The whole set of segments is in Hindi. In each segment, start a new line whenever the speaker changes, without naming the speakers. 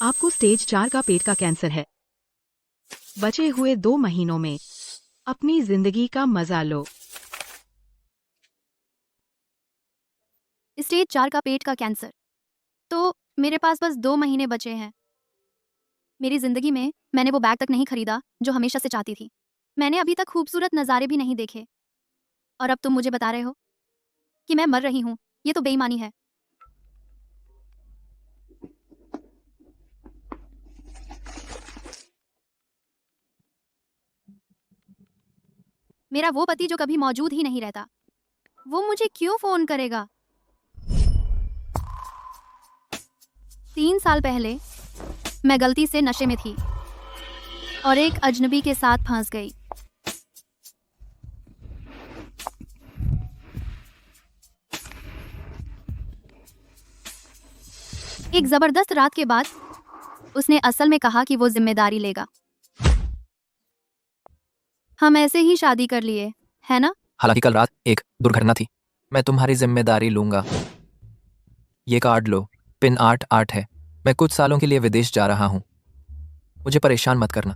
आपको स्टेज 4 का पेट का कैंसर है। बचे हुए 2 महीनों में अपनी जिंदगी का मजा लो।
स्टेज 4 का पेट का कैंसर। तो मेरे पास बस 2 महीने बचे हैं। मेरी जिंदगी में मैंने वो बैग तक नहीं खरीदा जो हमेशा से चाहती थी। मैंने अभी तक खूबसूरत नज़ारे भी नहीं देखे। और अब तुम मुझे बता रहे हो कि मैं मर रही हूँ। ये तो बेईमानी है। मेरा वो पति जो कभी मौजूद ही नहीं रहता, वो मुझे क्यों फोन करेगा? 3 साल पहले मैं गलती से नशे में थी और एक अजनबी के साथ फंस गई। एक जबरदस्त रात के बाद उसने असल में कहा कि वो जिम्मेदारी लेगा। हम ऐसे ही शादी कर लिए, है ना?
हालांकि कल रात एक दुर्घटना थी। मैं तुम्हारी जिम्मेदारी लूंगा। ये कार्ड लो, पिन 88 है। मैं कुछ सालों के लिए विदेश जा रहा हूँ। मुझे परेशान मत करना।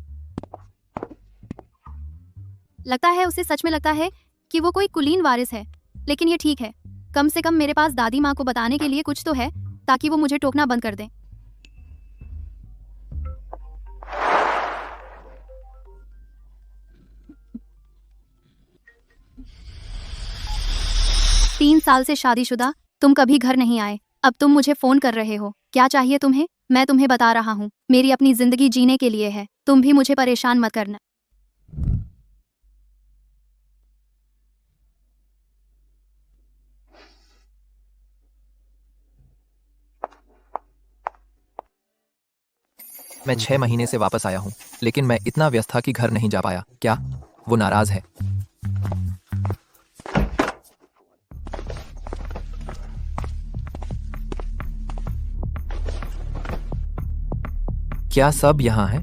लगता है उसे सच में लगता है कि वो कोई कुलीन वारिस है, लेकिन ये ठीक है। कम से कम मेरे पास दादी माँ को बताने के लिए कुछ तो है, ताकि वो मुझे टोकना बंद कर दें। तीन साल से शादीशुदा, तुम कभी घर नहीं आए। अब तुम मुझे फोन कर रहे हो। क्या चाहिए तुम्हें? मैं तुम्हें बता रहा हूँ, मेरी अपनी जिंदगी जीने के लिए है। तुम भी मुझे परेशान मत करना।
मैं 6 महीने से वापस आया हूँ, लेकिन मैं इतना व्यस्त था कि घर नहीं जा पाया। क्या वो नाराज है? क्या सब यहाँ है?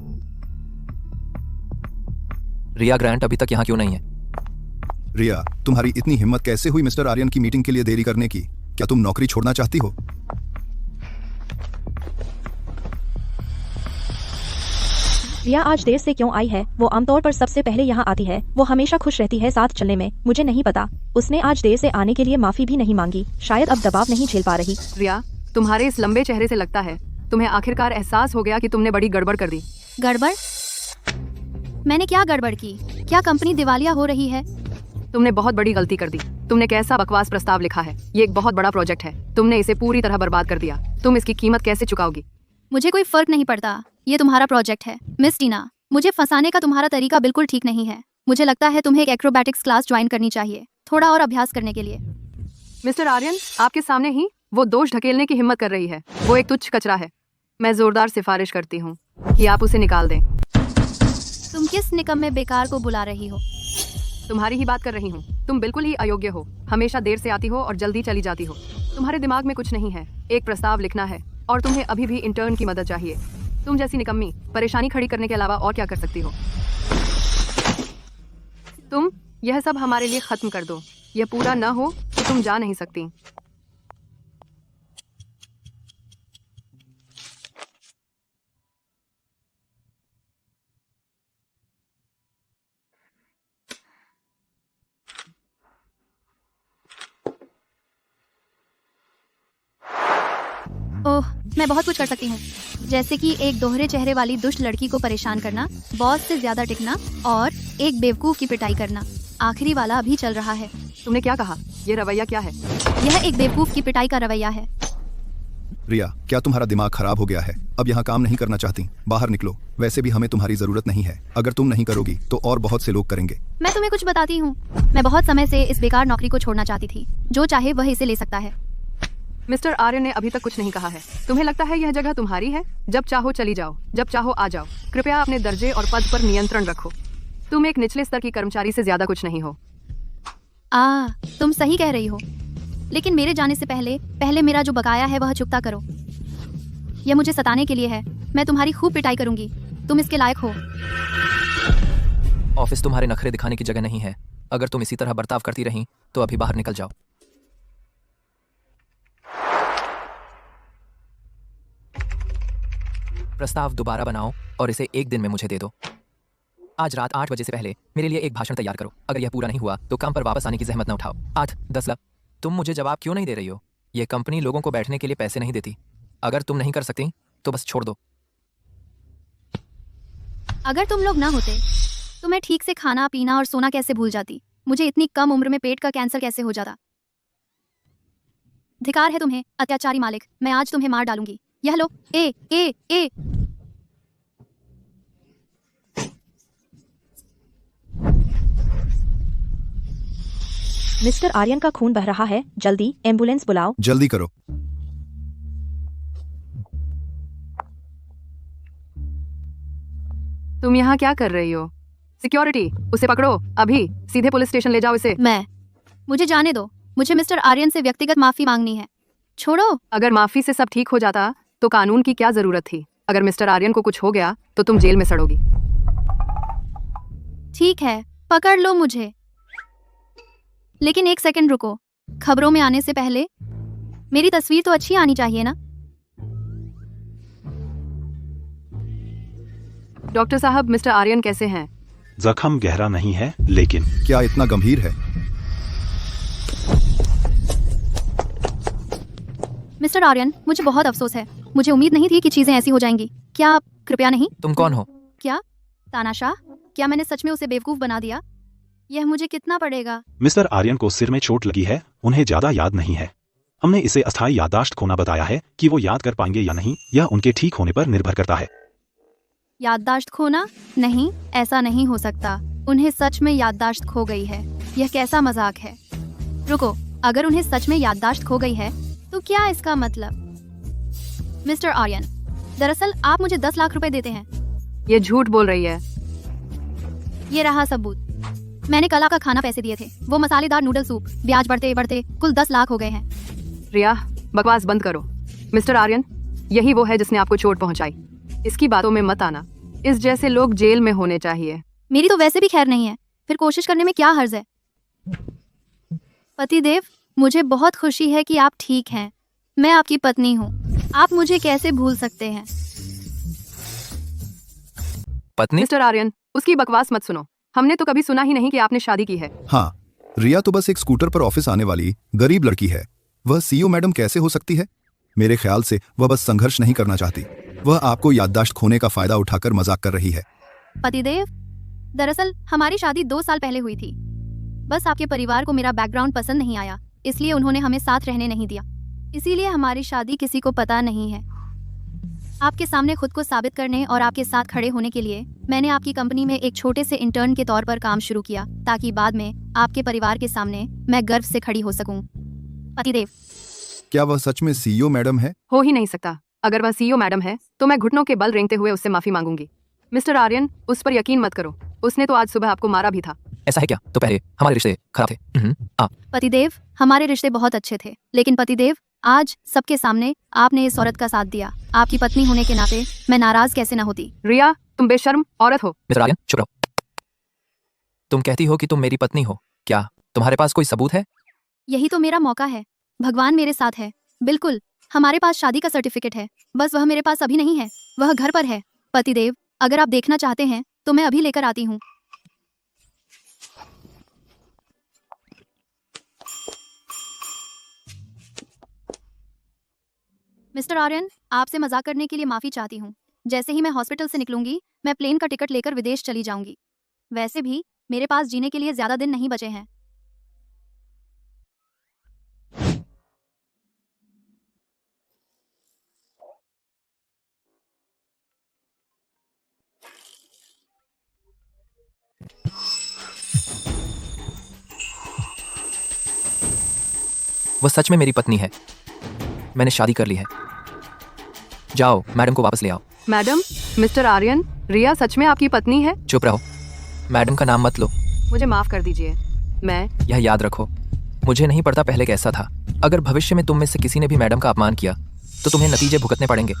रिया ग्रांट अभी तक यहाँ क्यों नहीं है?
रिया, तुम्हारी इतनी हिम्मत कैसे हुई मिस्टर आर्यन की मीटिंग के लिए देरी करने की? क्या तुम नौकरी छोड़ना चाहती हो?
रिया आज देर से क्यों आई है? वो आमतौर पर सबसे पहले यहाँ आती है। वो हमेशा खुश रहती है साथ चलने में। मुझे नहीं पता, उसने आज देर से आने के लिए माफी भी नहीं मांगी। शायद अब दबाव नहीं झेल पा रही।
रिया, तुम्हारे इस लंबे चेहरे से लगता है तुम्हें आखिरकार एहसास हो गया कि तुमने बड़ी गड़बड़ कर दी।
गड़बड़? मैंने क्या गड़बड़ की? क्या कंपनी दिवालिया हो रही है?
तुमने बहुत बड़ी गलती कर दी। तुमने कैसा बकवास प्रस्ताव लिखा है। ये एक बहुत बड़ा प्रोजेक्ट है, तुमने इसे पूरी तरह बर्बाद कर दिया। तुम इसकी कीमत कैसे चुकाओगी?
मुझे कोई फर्क नहीं पड़ता, ये तुम्हारा प्रोजेक्ट है। मिस टीना, मुझे फंसाने का तुम्हारा तरीका बिल्कुल ठीक नहीं है। मुझे लगता है तुम्हें एक एक्रोबैटिक्स क्लास ज्वाइन करनी चाहिए, थोड़ा और अभ्यास करने के लिए।
मिस्टर आर्यन, आपके सामने ही वो दोष ढकेलने की हिम्मत कर रही है। वो एक तुच्छ कचरा है। मैं जोरदार सिफारिश करती हूँ कि आप उसे निकाल दें।
तुम किस निकम्मे बेकार को बुला रही हो?
तुम्हारी ही बात कर रही हूँ। तुम बिल्कुल ही अयोग्य हो। हमेशा देर से आती हो और जल्दी चली जाती हो। तुम्हारे दिमाग में कुछ नहीं है। एक प्रस्ताव लिखना है और तुम्हें अभी भी इंटर्न की मदद चाहिए। तुम जैसी निकम्मी परेशानी खड़ी करने के अलावा और क्या कर सकती हो? तुम यह सब हमारे लिए खत्म कर दो। यह पूरा न हो तो तुम जा नहीं सकती।
ओह, मैं बहुत कुछ कर सकती हूँ, जैसे कि एक दोहरे चेहरे वाली दुष्ट लड़की को परेशान करना, बॉस से ज्यादा टिकना और एक बेवकूफ की पिटाई करना। आखिरी वाला अभी चल रहा है।
तुमने क्या कहा? यह रवैया क्या है?
यह एक बेवकूफ की पिटाई का रवैया है।
रिया, क्या तुम्हारा दिमाग खराब हो गया है? अब यहाँ काम नहीं करना चाहती? बाहर निकलो। वैसे भी हमें तुम्हारी जरूरत नहीं है। अगर तुम नहीं करोगी तो और बहुत से लोग करेंगे।
मैं तुम्हें कुछ बताती हूँ, मैं बहुत समय से इस बेकार नौकरी को छोड़ना चाहती थी। जो चाहे वह इसे ले सकता है।
मिस्टर आर्यन ने अभी तक कुछ नहीं कहा है। तुम्हें लगता है यह जगह तुम्हारी है? जब चाहो चली जाओ, जब चाहो आ जाओ। कृपया अपने दर्जे और पद पर नियंत्रण रखो। तुम एक निचले स्तर की कर्मचारी से ज्यादा कुछ नहीं हो।
तुम सही कह रही हो, लेकिन मेरे जाने से पहले मेरा जो बकाया है वह चुकता करो। यह मुझे सताने के लिए है। मैं तुम्हारी खूब पिटाई करूंगी। तुम इसके लायक हो।
ऑफिस तुम्हारे नखरे दिखाने की जगह नहीं है। अगर तुम इसी तरह बर्ताव करती रही तो अभी बाहर निकल जाओ। प्रस्ताव दोबारा बनाओ और इसे 1 दिन में मुझे दे दो। आज रात 8 बजे से पहले मेरे लिए एक भाषण तैयार करो। अगर यह पूरा नहीं हुआ तो काम पर वापस आने की जहमत न उठाओ। 8-10 लाख। तुम मुझे जवाब क्यों नहीं दे रही हो? यह कंपनी लोगों को बैठने के लिए पैसे नहीं देती। अगर तुम नहीं कर सकती तो बस छोड़ दो।
अगर तुम लोग ना होते तो मैं ठीक से खाना पीना और सोना कैसे भूल जाती? मुझे इतनी कम उम्र में पेट का कैंसर कैसे हो जाता? धिकार है तुम्हें अत्याचारी मालिक। मैं आज तुम्हें मार डालूंगी। यह लो। ए ए ए
मिस्टर आर्यन का खून बह रहा है, जल्दी एम्बुलेंस बुलाओ।
जल्दी करो।
तुम यहाँ क्या कर रही हो? सिक्योरिटी, उसे पकड़ो। अभी सीधे पुलिस स्टेशन ले जाओ इसे।
मुझे जाने दो। मुझे मिस्टर आर्यन से व्यक्तिगत माफी मांगनी है। छोड़ो।
अगर माफी से सब ठीक हो जाता तो कानून की क्या जरूरत थी? अगर मिस्टर आर्यन को कुछ हो गया तो तुम जेल में सड़ोगी।
ठीक है, पकड़ लो मुझे, लेकिन 1 सेकंड रुको। खबरों में आने से पहले मेरी तस्वीर तो अच्छी आनी चाहिए ना?
डॉक्टर साहब, मिस्टर आर्यन कैसे हैं?
जख्म गहरा नहीं है, लेकिन
क्या इतना गंभीर है?
मिस्टर आर्यन, मुझे बहुत अफसोस है। मुझे उम्मीद नहीं थी कि चीजें ऐसी हो जाएंगी। क्या आप कृपया नहीं?
तुम कौन हो?
क्या तानाशाह? क्या मैंने सच में उसे बेवकूफ बना दिया? यह मुझे कितना पड़ेगा?
मिस्टर आर्यन को सिर में चोट लगी है, उन्हें ज्यादा याद नहीं है। हमने इसे अस्थायी याददाश्त खोना बताया है कि वो याद कर पाएंगे या नहीं, यह उनके ठीक होने पर निर्भर करता है।
याददाश्त खोना? नहीं, ऐसा नहीं हो सकता। उन्हें सच में याददाश्त खो गई है। यह कैसा मजाक है? रुको, अगर उन्हें सच में याददाश्त खो गई है तो क्या इसका मतलब? मिस्टर आर्यन, दरअसल आप मुझे 10 लाख रुपए देते हैं।
ये झूठ बोल रही है।
ये रहा सबूत। मैंने कल आपका खाना पैसे दिए थे, वो मसालेदार नूडल सूप। ब्याज बढ़ते बढ़ते कुल 10 लाख हो गए हैं।
रिया, बकवास बंद करो। मिस्टर आर्यन, यही वो है जिसने आपको चोट पहुंचाई। इसकी बातों में मत आना। इस जैसे लोग जेल में होने चाहिए।
मेरी तो वैसे भी खैर नहीं है, फिर कोशिश करने में क्या हर्ज है? पतिदेव, मुझे बहुत खुशी है कि आप ठीक हैं। मैं आपकी पत्नी हूँ। आप मुझे कैसे भूल सकते हैं?
पत्नी?
मिस्टर आर्यन, उसकी बकवास मत सुनो। हमने तो कभी सुना ही नहीं कि आपने शादी की है।
हाँ, रिया तो बस एक स्कूटर पर ऑफिस आने वाली गरीब लड़की है। वह सीईओ मैडम कैसे हो सकती है? मेरे ख्याल से वह बस संघर्ष नहीं करना चाहती। वह आपको याददाश्त खोने का फायदा उठाकर मजाक कर रही है।
पतिदेव, दरअसल हमारी शादी 2 साल पहले हुई थी। बस आपके परिवार को मेरा बैकग्राउंड पसंद नहीं आया, इसलिए उन्होंने हमें साथ रहने नहीं दिया। इसीलिए हमारी शादी किसी को पता नहीं है। आपके सामने खुद को साबित करने और आपके साथ खड़े होने के लिए मैंने आपकी कंपनी में एक छोटे से इंटर्न के तौर पर काम शुरू किया, ताकि बाद में आपके परिवार के सामने मैं गर्व से खड़ी हो सकूं। पतिदेव,
क्या वह सच में सीईओ मैडम है?
हो ही नहीं सकता। अगर वह सीईओ मैडम है तो मैं घुटनों के बल रेंगते हुए उससे माफी मांगूंगी। मिस्टर आर्यन, उस पर यकीन मत करो। उसने तो आज सुबह आपको मारा भी था।
ऐसा है क्या? तो पहले हमारे रिश्ते खराब थे।
पतिदेव, हमारे रिश्ते बहुत अच्छे थे, लेकिन पतिदेव, आज सबके सामने आपने इस औरत का साथ दिया। आपकी पत्नी होने के नाते मैं नाराज कैसे न होती?
रिया, तुम बेशर्म औरत हो।
मिस्टर आर्यन, चुप रहो। तुम कहती हो कि तुम मेरी पत्नी हो। क्या तुम्हारे पास कोई सबूत है?
यही तो मेरा मौका है। भगवान मेरे साथ है। बिल्कुल, हमारे पास शादी का सर्टिफिकेट है, बस वह मेरे पास अभी नहीं है। वह घर पर है। पतिदेव, अगर आप देखना चाहते हैं तो मैं अभी लेकर आती हूँ। मिस्टर आर्यन, आपसे मजाक करने के लिए माफी चाहती हूँ। जैसे ही मैं हॉस्पिटल से निकलूंगी, मैं प्लेन का टिकट लेकर विदेश चली जाऊंगी। वैसे भी मेरे पास जीने के लिए ज्यादा दिन नहीं बचे हैं।
वह सच में मेरी पत्नी है। मैंने शादी कर ली है। जाओ, मैडम को वापस ले आओ।
मैडम, मिस्टर आर्यन, रिया सच में आपकी पत्नी है?
चुप रहो। मैडम का नाम मत लो।
मुझे माफ कर दीजिए। मैं
यह याद रखो, मुझे नहीं पता पहले कैसा था। अगर भविष्य में तुम में से किसी ने भी मैडम का अपमान किया तो तुम्हें नतीजे भुगतने पड़ेंगे।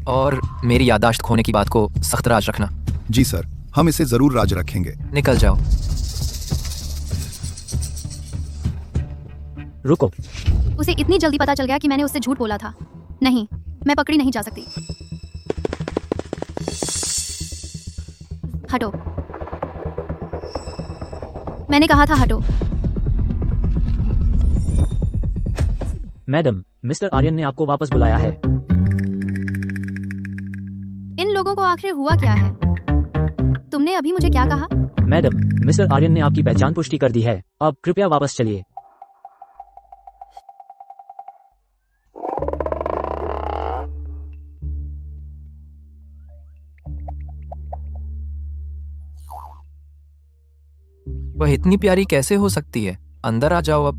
और मेरी याददाश्त खोने की बात को सख्त राज रखना।
जी सर, हम इसे जरूर राज रखेंगे।
निकल जाओ।
रुको।
उसे इतनी जल्दी पता चल गया कि मैंने उससे झूठ बोला था। नहीं, मैं पकड़ी नहीं जा सकती। हटो। मैंने कहा था हटो।
मैडम, मिस्टर आर्यन ने आपको वापस बुलाया है।
इन लोगों को आखिर हुआ क्या है? तुमने अभी मुझे क्या कहा?
मैडम, मिस्टर आर्यन ने आपकी पहचान पुष्टि कर दी है। अब कृपया वापस चलिए।
वह इतनी प्यारी कैसे हो सकती है? अंदर आ जाओ अब।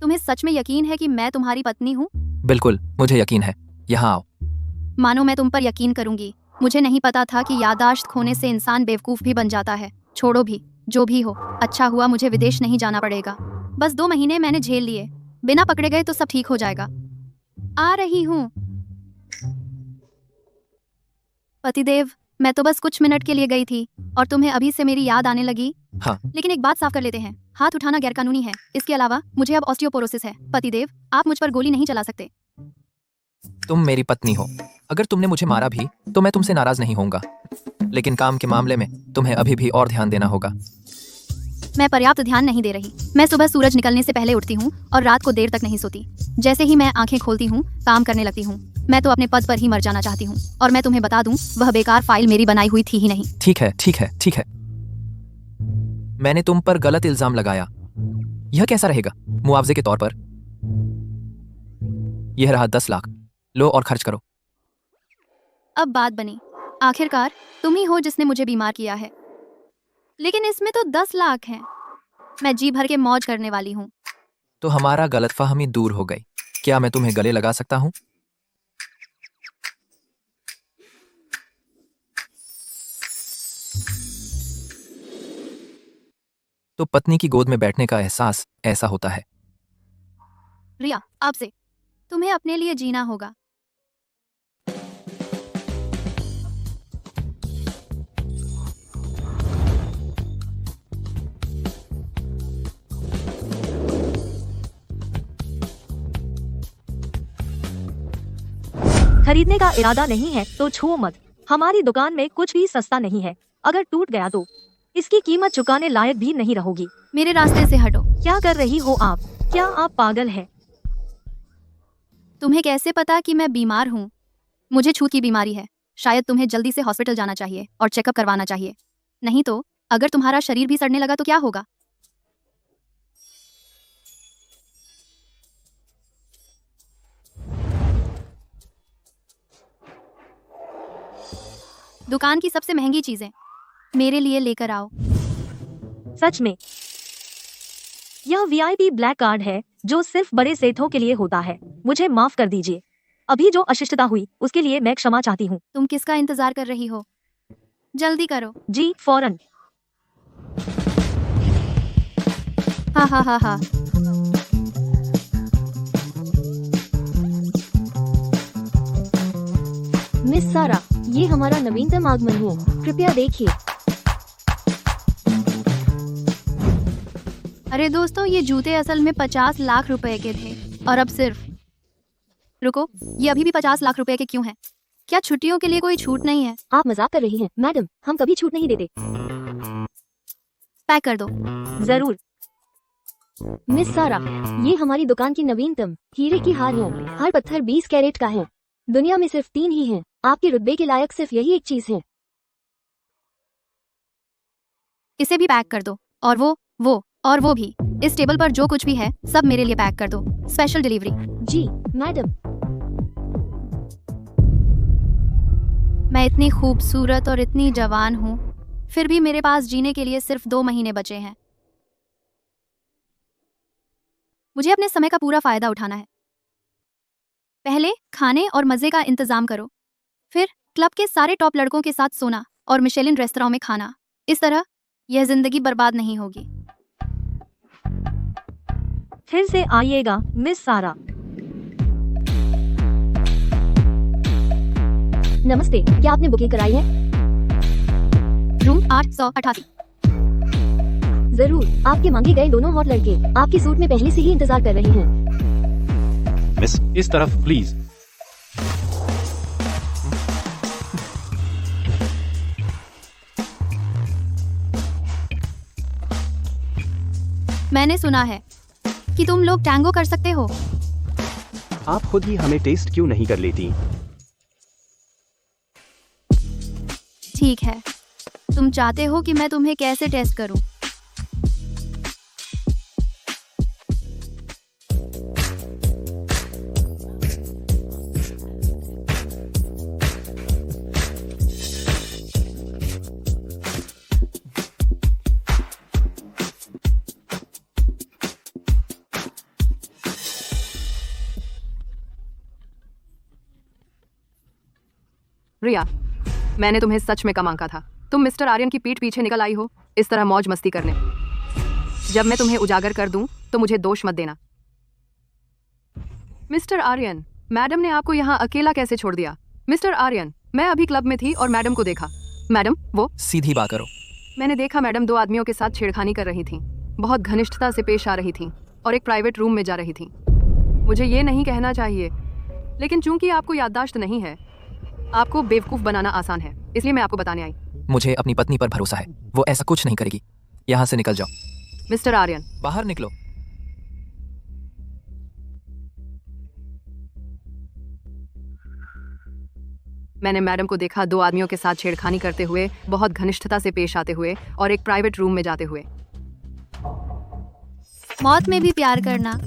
तुम्हें सच में यकीन है कि मैं तुम्हारी पत्नी हूँ?
बिल्कुल, मुझे यकीन है। यहाँ आओ।
मानो मैं तुम पर यकीन करूंगी। मुझे नहीं पता था कि याददाश्त खोने से इंसान बेवकूफ भी बन जाता है। छोड़ो भी, जो भी हो। अच्छा हुआ मुझे विदेश नहीं जाना पड़ेगा। बस 2 महीने मैंने झेल लिए। बिना पकड़े गए तो सब ठीक हो जाएगा। आ रही हूँ। पतिदेव, मैं तो बस कुछ मिनट के लिए गई थी और तुम्हें अभी से मेरी याद आने लगी।
हाँ।
लेकिन एक बात साफ कर लेते हैं, हाथ उठाना गैरकानूनी है। इसके अलावा मुझे अब ऑस्टियोपोरोसिस है। पतिदेव, आप मुझ पर गोली नहीं चला सकते।
तुम मेरी पत्नी हो। अगर तुमने मुझे मारा भी तो मैं तुमसे नाराज नहीं होऊंगा, लेकिन काम के मामले में तुम्हें अभी भी और ध्यान देना होगा।
मैं पर्याप्त ध्यान नहीं दे रही। मैं सुबह सूरज निकलने से पहले उठती हूँ और रात को देर तक नहीं सोती। जैसे ही मैं आंखें खोलती हूँ, काम करने लगती हूँ। मैं तो अपने पद पर ही मर जाना चाहती हूँ। और मैं तुम्हें बता दूं, वह बेकार फाइल मेरी बनाई हुई थी ही नहीं।
ठीक है, ठीक है, ठीक है। मैंने तुम पर गलत इल्जाम लगाया। यह कैसा रहेगा? मुआवजे के तौर पर यह रहा 10 लाख। लो और खर्च करो।
अब बात बनी। आखिरकार तुम ही हो जिसने मुझे बीमार किया है। लेकिन इसमें तो 10 लाख हैं। मैं जी भर के मौज करने वाली हूँ।
तो हमारा गलतफहमी दूर हो गई। क्या मैं तुम्हें गले लगा सकता हूँ? तो पत्नी की गोद में बैठने का एहसास ऐसा होता है।
रिया, आपसे तुम्हें अपने लिए जीना होगा।
खरीदने का इरादा नहीं है तो छुओ मत। हमारी दुकान में कुछ भी सस्ता नहीं है। अगर टूट गया तो इसकी कीमत चुकाने लायक भी नहीं रहोगी।
मेरे रास्ते से हटो।
क्या कर रही हो आप? क्या आप पागल हैं?
तुम्हें कैसे पता कि मैं बीमार हूँ? मुझे छूत की बीमारी है। शायद तुम्हें जल्दी से हॉस्पिटल जाना चाहिए और चेकअप करवाना चाहिए। नहीं तो अगर तुम्हारा शरीर भी सड़ने लगा तो क्या होगा? दुकान की सबसे महंगी चीजें मेरे लिए लेकर आओ।
सच में? यह VIP ब्लैक कार्ड है जो सिर्फ बड़े सेठों के लिए होता है। मुझे माफ कर दीजिए। अभी जो अशिष्टता हुई उसके लिए मैं क्षमा चाहती हूँ।
तुम किसका इंतजार कर रही हो? जल्दी करो।
जी फौरन।
हा हा हा हा।
मिस सारा, ये हमारा नवीनतम आगमन हो। कृपया देखिए।
अरे दोस्तों, ये जूते असल में 50 लाख रुपए के थे और अब सिर्फ... रुको, ये अभी भी 50 लाख रुपए के क्यों हैं? क्या छुट्टियों के लिए कोई छूट नहीं है?
आप मजाक कर रही हैं मैडम, हम कभी छूट नहीं देते।
पैक कर दो।
जरूर।
मिस सारा, ये हमारी दुकान की नवीनतम हीरे की हार है। हर पत्थर 20 कैरेट का है। दुनिया में सिर्फ 3 ही हैं। आपके रुतबे के लायक सिर्फ यही एक चीज है।
इसे भी पैक कर दो और वो और वो भी। इस टेबल पर जो कुछ भी है सब मेरे लिए पैक कर दो। Special delivery.
जी मैडम।
मैं इतनी खूबसूरत और इतनी जवान हूँ, फिर भी मेरे पास जीने के लिए सिर्फ 2 महीने बचे हैं। मुझे अपने समय का पूरा फायदा उठाना है। पहले खाने और मजे का इंतजाम करो, फिर क्लब के सारे टॉप लड़कों के साथ सोना और मिशेलिन रेस्तरां में खाना। इस तरह यह जिंदगी बर्बाद नहीं होगी।
फिर से आइएगा मिस सारा।
नमस्ते, क्या आपने बुकिंग कराई है?
रूम 888।
जरूर, आपके मांगे गए दोनों हॉट लड़के आपकी सूट में पहले से ही इंतजार कर रहे हैं।
मिस, इस तरफ प्लीज।
मैंने सुना है कि तुम लोग टैंगो कर सकते हो।
आप खुद ही हमें टेस्ट क्यों नहीं कर लेती?
ठीक है, तुम चाहते हो कि मैं तुम्हें कैसे टेस्ट करूं?
रिया, मैंने तुम्हें सच में कम आंका था। तुम मिस्टर आर्यन की पीठ पीछे निकल आई हो इस तरह मौज मस्ती करने। जब मैं तुम्हें उजागर कर दूं तो मुझे दोष मत देना। मिस्टर आर्यन, मैडम ने आपको यहाँ अकेला कैसे छोड़ दिया? मिस्टर आर्यन, मैं अभी क्लब में थी और मैडम को देखा। मैडम, वो
सीधी बात करो।
मैंने देखा मैडम 2 आदमियों के साथ छेड़खानी कर रही थी, बहुत घनिष्ठता से पेश आ रही थी और एक प्राइवेट रूम में जा रही थी। मुझे ये नहीं कहना चाहिए, लेकिन चूंकि आपको याददाश्त नहीं है, आपको बेवकूफ बनाना आसान है, इसलिए मैं आपको बताने आई।
मुझे अपनी पत्नी पर भरोसा है, वो ऐसा कुछ नहीं करेगी। यहाँ से निकल जाओ।
मिस्टर आर्यन,
बाहर निकलो।
मैंने मैडम को देखा 2 आदमियों के साथ छेड़खानी करते हुए, बहुत घनिष्ठता से पेश आते हुए और एक प्राइवेट रूम में जाते हुए।
मौत में भी प्यार करना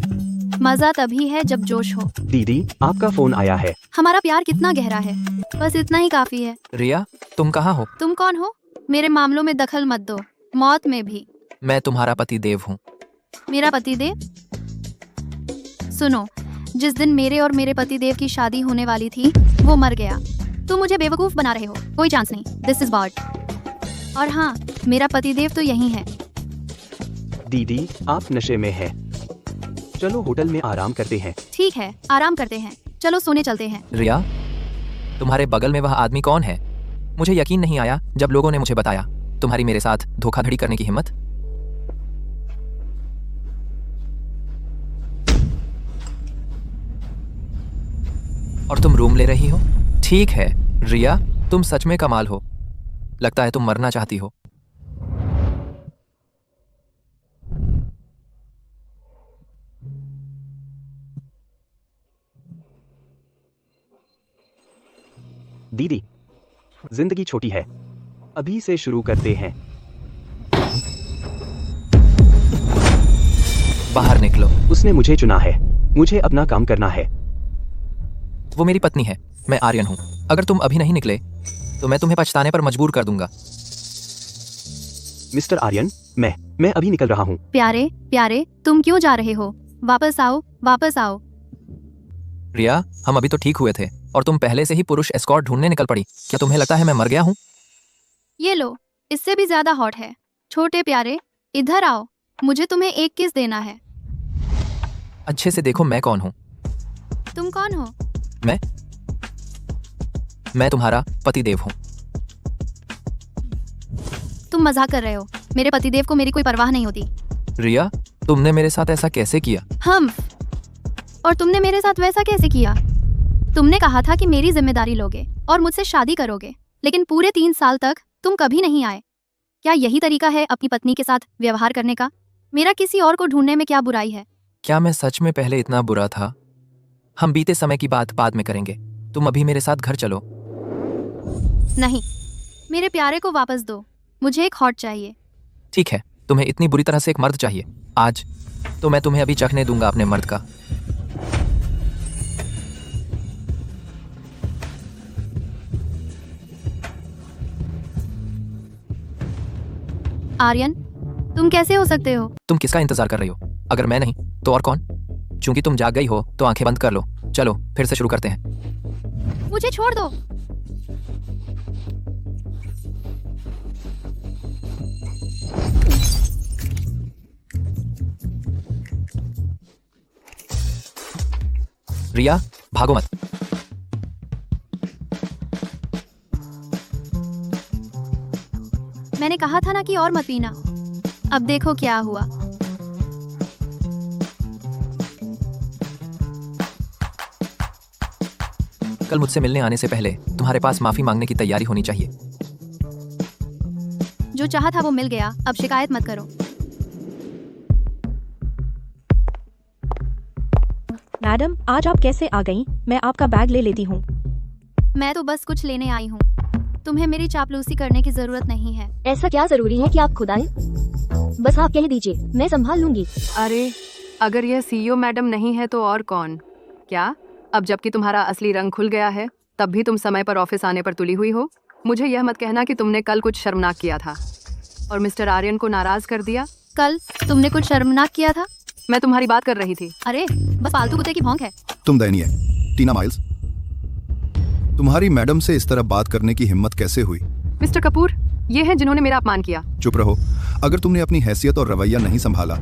मजा तभी है जब जोश हो।
दीदी, आपका फोन आया है।
हमारा प्यार कितना गहरा है, बस इतना ही काफी है।
रिया, तुम कहाँ हो?
तुम कौन हो? मेरे मामलों में दखल मत दो, मौत में भी।
मैं तुम्हारा पति देव हूँ।
मेरा पति देव? सुनो, जिस दिन मेरे और मेरे पति देव की शादी होने वाली थी वो मर गया। तुम मुझे बेवकूफ बना रहे हो, कोई चांस नहीं। This is bod. और हाँ, मेरा पति देव तो यही है।
दीदी, आप नशे में हैं। चलो होटल में आराम करते हैं।
ठीक है, आराम करते हैं। चलो सोने चलते हैं।
रिया, तुम्हारे बगल में वह आदमी कौन है? मुझे यकीन नहीं आया जब लोगों ने मुझे बताया। तुम्हारी मेरे साथ धोखाधड़ी करने की हिम्मत। और तुम रूम ले रही हो? ठीक है रिया, तुम सच में कमाल हो। लगता है तुम मरना चाहती हो।
दीदी, जिंदगी छोटी है, अभी से शुरू करते हैं।
बाहर निकलो।
उसने मुझे चुना है, मुझे अपना काम करना है।
वो मेरी पत्नी है, मैं आर्यन हूँ। अगर तुम अभी नहीं निकले तो मैं तुम्हें पछताने पर मजबूर कर दूंगा।
मिस्टर आर्यन, मैं अभी निकल रहा हूँ।
प्यारे प्यारे, तुम क्यों जा रहे हो? वापस आओ, वापस आओ।
रिया, हम अभी तो ठीक हुए थे और तुम पहले से ही पुरुष एस्कॉर्ट ढूंढने निकल पड़ी। क्या तुम्हें लगता है मैं मर गया हूँ?
ये लो, इससे भी ज्यादा हॉट है। छोटे प्यारे, इधर आओ, मुझे तुम्हें एक किस देना है।
अच्छे से देखो मैं कौन हूँ।
तुम कौन हो?
मैं तुम्हारा पतिदेव हूँ।
तुम मजाक कर रहे हो। मेरे पतिदेव को मेरी कोई परवाह नहीं होती।
रिया, तुमने मेरे साथ ऐसा कैसे किया?
और तुमने मेरे साथ वैसा कैसे किया? तुमने कहा था कि मेरी जिम्मेदारी लोगे और मुझसे शादी करोगे, लेकिन पूरे 3 साल तक तुम कभी नहीं आए। क्या यही तरीका है अपनी पत्नी के साथ व्यवहार करने का? मेरा किसी और को ढूंढने में क्या बुराई है?
क्या मैं सच में पहले इतना बुरा था? हम बीते समय की बात बाद में करेंगे। तुम अभी मेरे साथ घर चलो।
नहीं, मेरे प्यारे को वापस दो। मुझे एक हॉट चाहिए।
ठीक है, तुम्हें इतनी बुरी तरह से एक मर्द चाहिए आज, तो मैं तुम्हें अभी चखने दूंगा अपने मर्द का।
आर्यन, तुम कैसे हो सकते हो?
तुम किसका इंतजार कर रही हो? अगर मैं नहीं तो और कौन? चूंकि तुम जाग गई हो तो आंखें बंद कर लो। चलो फिर से शुरू करते हैं।
मुझे छोड़ दो।
रिया, भागो मत।
मैंने कहा था ना कि और मत पीना। अब देखो क्या हुआ।
कल मुझसे मिलने आने से पहले तुम्हारे पास माफी मांगने की तैयारी होनी चाहिए।
जो चाहा था वो मिल गया, अब शिकायत मत करो।
मैडम आज आप कैसे आ गई? मैं आपका बैग ले लेती हूँ।
मैं तो बस कुछ लेने आई हूँ। तुम्हें मेरी चापलूसी करने की जरूरत नहीं है।
ऐसा क्या जरूरी है कि आप खुद आए? बस आप कह दीजिए, मैं संभाल लूंगी।
अरे अगर यह सीईओ मैडम नहीं है तो और कौन? क्या अब जबकि तुम्हारा असली रंग खुल गया है तब भी तुम समय पर ऑफिस आने पर तुली हुई हो? मुझे यह मत कहना कि तुमने कल कुछ शर्मनाक किया था और मिस्टर आर्यन को नाराज कर दिया।
कल तुमने कुछ शर्मनाक किया था?
मैं तुम्हारी बात कर रही थी।
अरे बस फालतू कुत्ते की भौंक है।
तुम दयनीय। टीना माइल्स, तुम्हारी मैडम से इस तरह बात करने की हिम्मत कैसे हुई?
मिस्टर कपूर, ये हैं जिन्होंने मेरा अपमान किया।
चुप रहो। अगर तुमने अपनी हैसियत और रवैया नहीं संभाला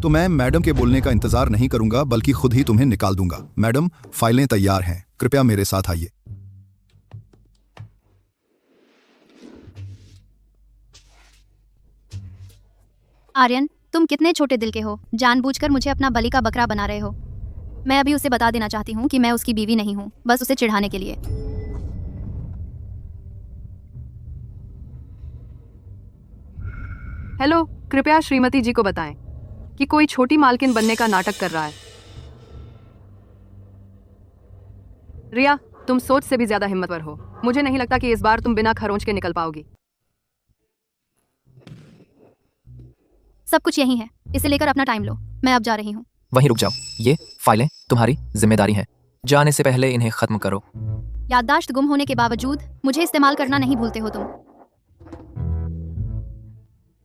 तो मैं मैडम के बोलने का इंतजार नहीं करूंगा बल्कि खुद ही तुम्हें निकाल दूंगा। मैडम, फाइलें तैयार हैं, कृपया मेरे साथ आइए।
आर्यन, तुम कितने छोटे दिल के हो, जानबूझकर मुझे अपना बलि का बकरा बना रहे हो। मैं अभी उसे बता देना चाहती हूँ कि मैं उसकी बीवी नहीं हूँ, बस उसे चिढ़ाने के लिए।
हेलो, कृपया श्रीमती जी को बताएं कि कोई छोटी मालकिन बनने का नाटक कर रहा है। रिया, तुम सोच से भी ज्यादा हिम्मतवर हो। मुझे नहीं लगता कि इस बार तुम बिना खरोंच के निकल पाओगी।
सब कुछ यही है, इसे लेकर अपना टाइम लो। मैं अब जा रही हूँ।
वहीं रुक जाओ। ये फाइलें तुम्हारी जिम्मेदारी हैं। जाने से पहले इन्हें खत्म करो।
याददाश्त गुम होने के बावजूद मुझे इस्तेमाल करना नहीं भूलते हो तुम।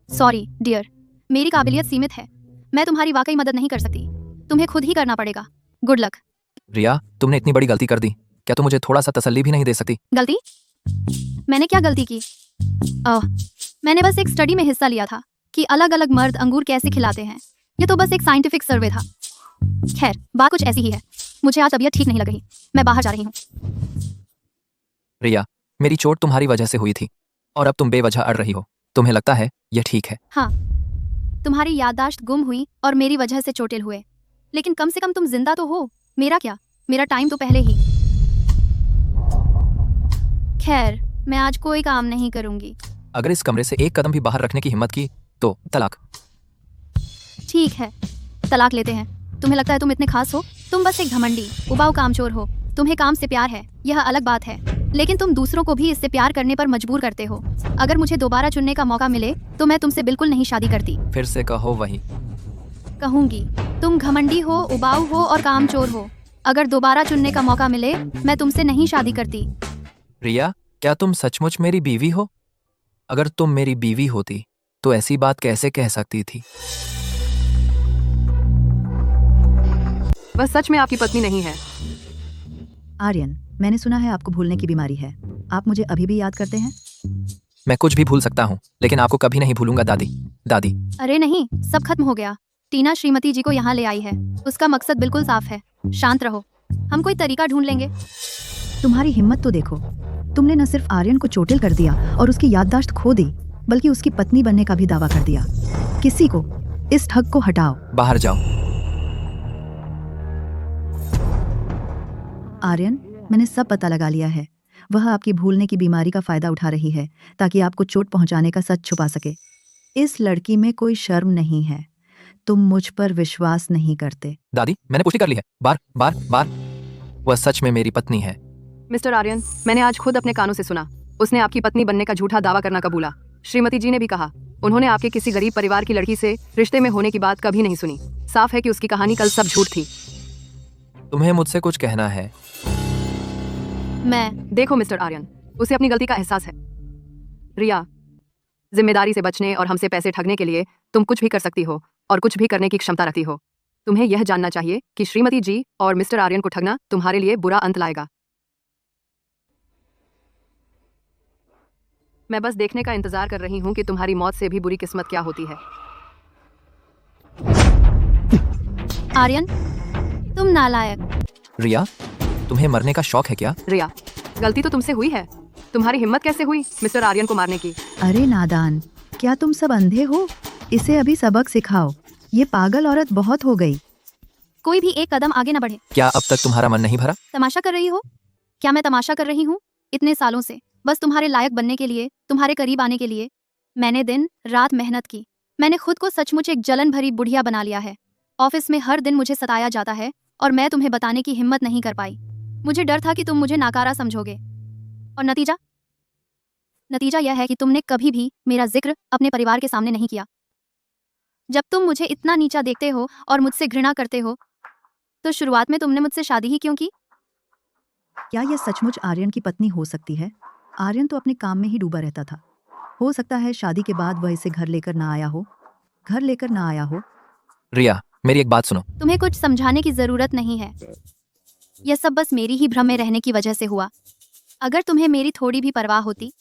सॉरी डियर, मेरी काबिलियत सीमित है। मैं तुम्हारी वाकई मदद नहीं कर सकती। तुम्हें खुद ही करना पड़ेगा। Good luck.
रिया, तुमने इतनी बड़ी गलती कर दी, क्या तुम मुझे थोड़ा सा तसल्ली भी नहीं दे सकती?
गलती? मैंने क्या गलती की? मैंने बस एक स्टडी में हिस्सा लिया था कि अलग अलग मर्द अंगूर कैसे खिलाते हैं। ये तो बस एक साइंटिफिक सर्वे था। खैर, बात कुछ ऐसी ही है। मुझे आज तबीयत ठीक नहीं लग रही, मैं बाहर जा रही हूँ।
रिया, मेरी चोट तुम्हारी वजह से हुई थी और अब तुम बेवजह अड़ रही हो। तुम्हें लगता है यह ठीक है?
हाँ, तुम्हारी याददाश्त गुम हुई और मेरी वजह से चोटिल हुए, लेकिन कम से कम तुम जिंदा तो हो। मेरा क्या, मेरा टाइम तो पहले ही। खैर, मैं आज कोई काम नहीं करूंगी।
अगर इस कमरे से एक कदम भी बाहर रखने की हिम्मत की तो तलाक।
ठीक है, तलाक लेते हैं। तुम्हें लगता है तुम इतने खास हो? तुम बस एक घमंडी, उबाऊ कामचोर हो। तुम्हें काम से प्यार है, यह अलग बात है, लेकिन तुम दूसरों को भी इससे प्यार करने पर मजबूर करते हो। अगर मुझे दोबारा चुनने का मौका मिले तो मैं तुमसे बिल्कुल नहीं शादी करती।
फिर से कहो वही।
कहूंगी, तुम घमंडी हो, उबाऊ हो और कामचोर हो। अगर दोबारा चुनने का मौका मिले मैं तुमसे नहीं शादी करती।
रिया, क्या तुम सचमुच मेरी बीवी हो? अगर तुम मेरी बीवी होती तो ऐसी बात कैसे कह सकती थी?
वह सच में आपकी पत्नी नहीं है।
आर्यन, मैंने सुना है आपको भूलने की बीमारी है। आप मुझे अभी भी याद करते हैं?
मैं कुछ भी भूल सकता हूँ, लेकिन आपको कभी नहीं भूलूंगा दादी। दादी।
अरे नहीं, सब खत्म हो गया। टीना श्रीमती जी को यहाँ ले आई है। उसका मकसद बिल्कुल साफ है। शांत रहो, हम कोई तरीका ढूंढ लेंगे।
तुम्हारी हिम्मत तो देखो। तुमने न सिर्फ आर्यन को चोटिल कर दिया और उसकी याददाश्त खो दी, बल्कि उसकी पत्नी बनने का भी दावा कर दिया। किसी को इस ठग को हटाओ।
बाहर जाओ।
आर्यन, मैंने सब पता लगा लिया है। वह आपकी भूलने की बीमारी का फायदा उठा रही है ताकि आपको चोट पहुंचाने का सच छुपा सके। इस लड़की में कोई शर्म नहीं है। तुम मुझ पर विश्वास नहीं करते।
दादी, मैंने पुष्टि कर ली है। बार बार बार, वह सच में मेरी पत्नी है।
मिस्टर आर्यन, मैंने आज खुद अपने कानों से सुना। उसने आपकी पत्नी बनने का झूठा दावा करना कबूला। श्रीमती जी ने भी कहा, उन्होंने आपके किसी गरीब परिवार की लड़की से रिश्ते में होने की बात कभी नहीं सुनी। साफ है कि उसकी कहानी कल सब झूठ थी।
तुम्हें मुझसे कुछ कहना है?
देखो मिस्टर आर्यन, उसे अपनी गलती का एहसास है। रिया, जिम्मेदारी से बचने और हमसे पैसे ठगने के लिए तुम कुछ भी कर सकती हो और कुछ भी करने की क्षमता रखती हो। तुम्हें यह जानना चाहिए कि श्रीमती जी और मिस्टर आर्यन को ठगना तुम्हारे लिए बुरा अंत लाएगा। मैं बस देखने का इंतजार कर रही हूँ कि तुम्हारी मौत से भी बुरी किस्मत क्या होती है।
आर्यन, तुम नालायक।
रिया, तुम्हें मरने का शौक है क्या?
रिया, गलती तो तुमसे हुई है। तुम्हारी हिम्मत कैसे हुई मिस्टर आर्यन को मारने की?
अरे नादान, क्या तुम सब अंधे हो? इसे अभी सबक सिखाओ। ये पागल औरत बहुत हो गई।
कोई भी एक कदम आगे न बढ़े।
क्या अब तक तुम्हारा मन नहीं भरा?
तमाशा कर रही हो? क्या मैं तमाशा कर रही हूँ? इतने सालों से बस तुम्हारे लायक बनने के लिए, तुम्हारे करीब आने के लिए मैंने दिन रात मेहनत की। मैंने खुद को सचमुच एक जलन भरी बुढ़िया बना लिया है। ऑफिस में हर दिन मुझे सताया जाता है और मैं तुम्हें बताने की हिम्मत नहीं कर पाई। मुझे डर था कि तुम मुझे नाकारा समझोगे, और नतीजा यह है कि तुमने कभी भी मेरा जिक्र अपने परिवार के सामने नहीं किया। जब तुम मुझे इतना नीचा देखते हो और मुझसे घृणा करते हो, तो शुरुआत में तुमने मुझसे शादी ही क्यों की?
क्या यह सचमुच आर्यन की पत्नी हो सकती है? आर्यन तो अपने काम में ही डूबा रहता था। हो सकता है शादी के बाद वह इसे घर लेकर ना आया हो।
रिया, मेरी एक बात सुनो।
तुम्हें कुछ समझाने की जरूरत नहीं है। यह सब बस मेरी ही भ्रम में रहने की वजह से हुआ। अगर तुम्हें मेरी थोड़ी भी परवाह होती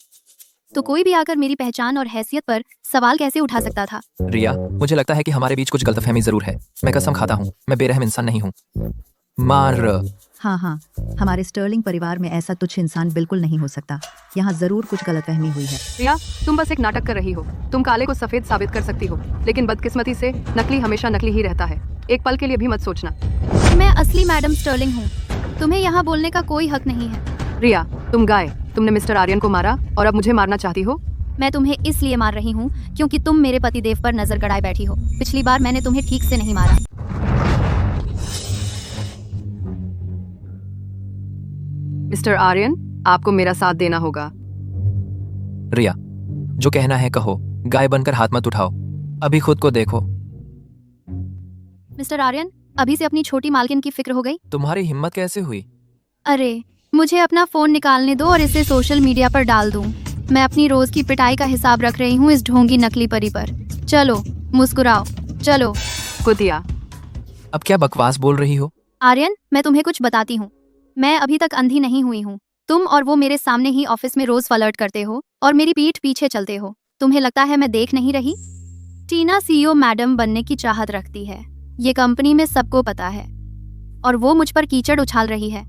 तो कोई भी आकर मेरी पहचान और हैसियत पर सवाल कैसे उठा सकता था?
रिया, मुझे लगता है कि हमारे बीच कुछ गलतफहमी जरूर है। मैं कसम खाता हूँ, मैं बेरहम इंसान नहीं हूँ।
हाँ, हमारे स्टर्लिंग परिवार में ऐसा तुच्छ इंसान बिल्कुल नहीं हो सकता। यहाँ जरूर कुछ गलतफहमी हुई है।
रिया, तुम बस एक नाटक कर रही हो। तुम काले को सफेद साबित कर सकती हो, लेकिन बदकिस्मती से नकली हमेशा नकली ही रहता है। एक पल के लिए भी मत सोचना।
मैं असली मैडम स्टर्लिंग हूँ। तुम्हें यहाँ बोलने का कोई हक नहीं है।
रिया, तुम गाय, तुमने मिस्टर आर्यन को मारा और अब मुझे मारना चाहती हो?
मैं तुम्हें इसलिए मार रही हूँ क्योंकि तुम मेरे पतिदेव पर नजर गड़ाए बैठी हो। पिछली बार मैंने तुम्हें ठीक से नहीं मारा।
मिस्टर आर्यन, आपको मेरा साथ देना होगा।
रिया, जो कहना है कहो, गाय बनकर हाथ मत उठाओ। अभी खुद को देखो।
मिस्टर आर्यन, अभी से अपनी छोटी मालकिन की फिक्र हो गई?
तुम्हारी हिम्मत कैसे हुई?
अरे, मुझे अपना फोन निकालने दो और इसे सोशल मीडिया पर डाल दूं। मैं अपनी रोज की पिटाई का हिसाब रख रही हूँ इस ढोंगी नकली परी पर। चलो, मुस्कुराओ, चलो।
कुतिया,
अब क्या बकवास बोल रही हो?
आर्यन, मैं तुम्हें कुछ बताती हूँ। मैं अभी तक अंधी नहीं हुई हूँ। तुम और वो मेरे सामने ही ऑफिस में रोज फ्लर्ट करते हो और मेरी पीठ पीछे चलते हो। तुम्हें लगता है मैं देख नहीं रही? टीना सीईओ मैडम बनने की चाहत रखती है, ये कंपनी में सबको पता है, और वो मुझ पर कीचड़ उछाल रही है।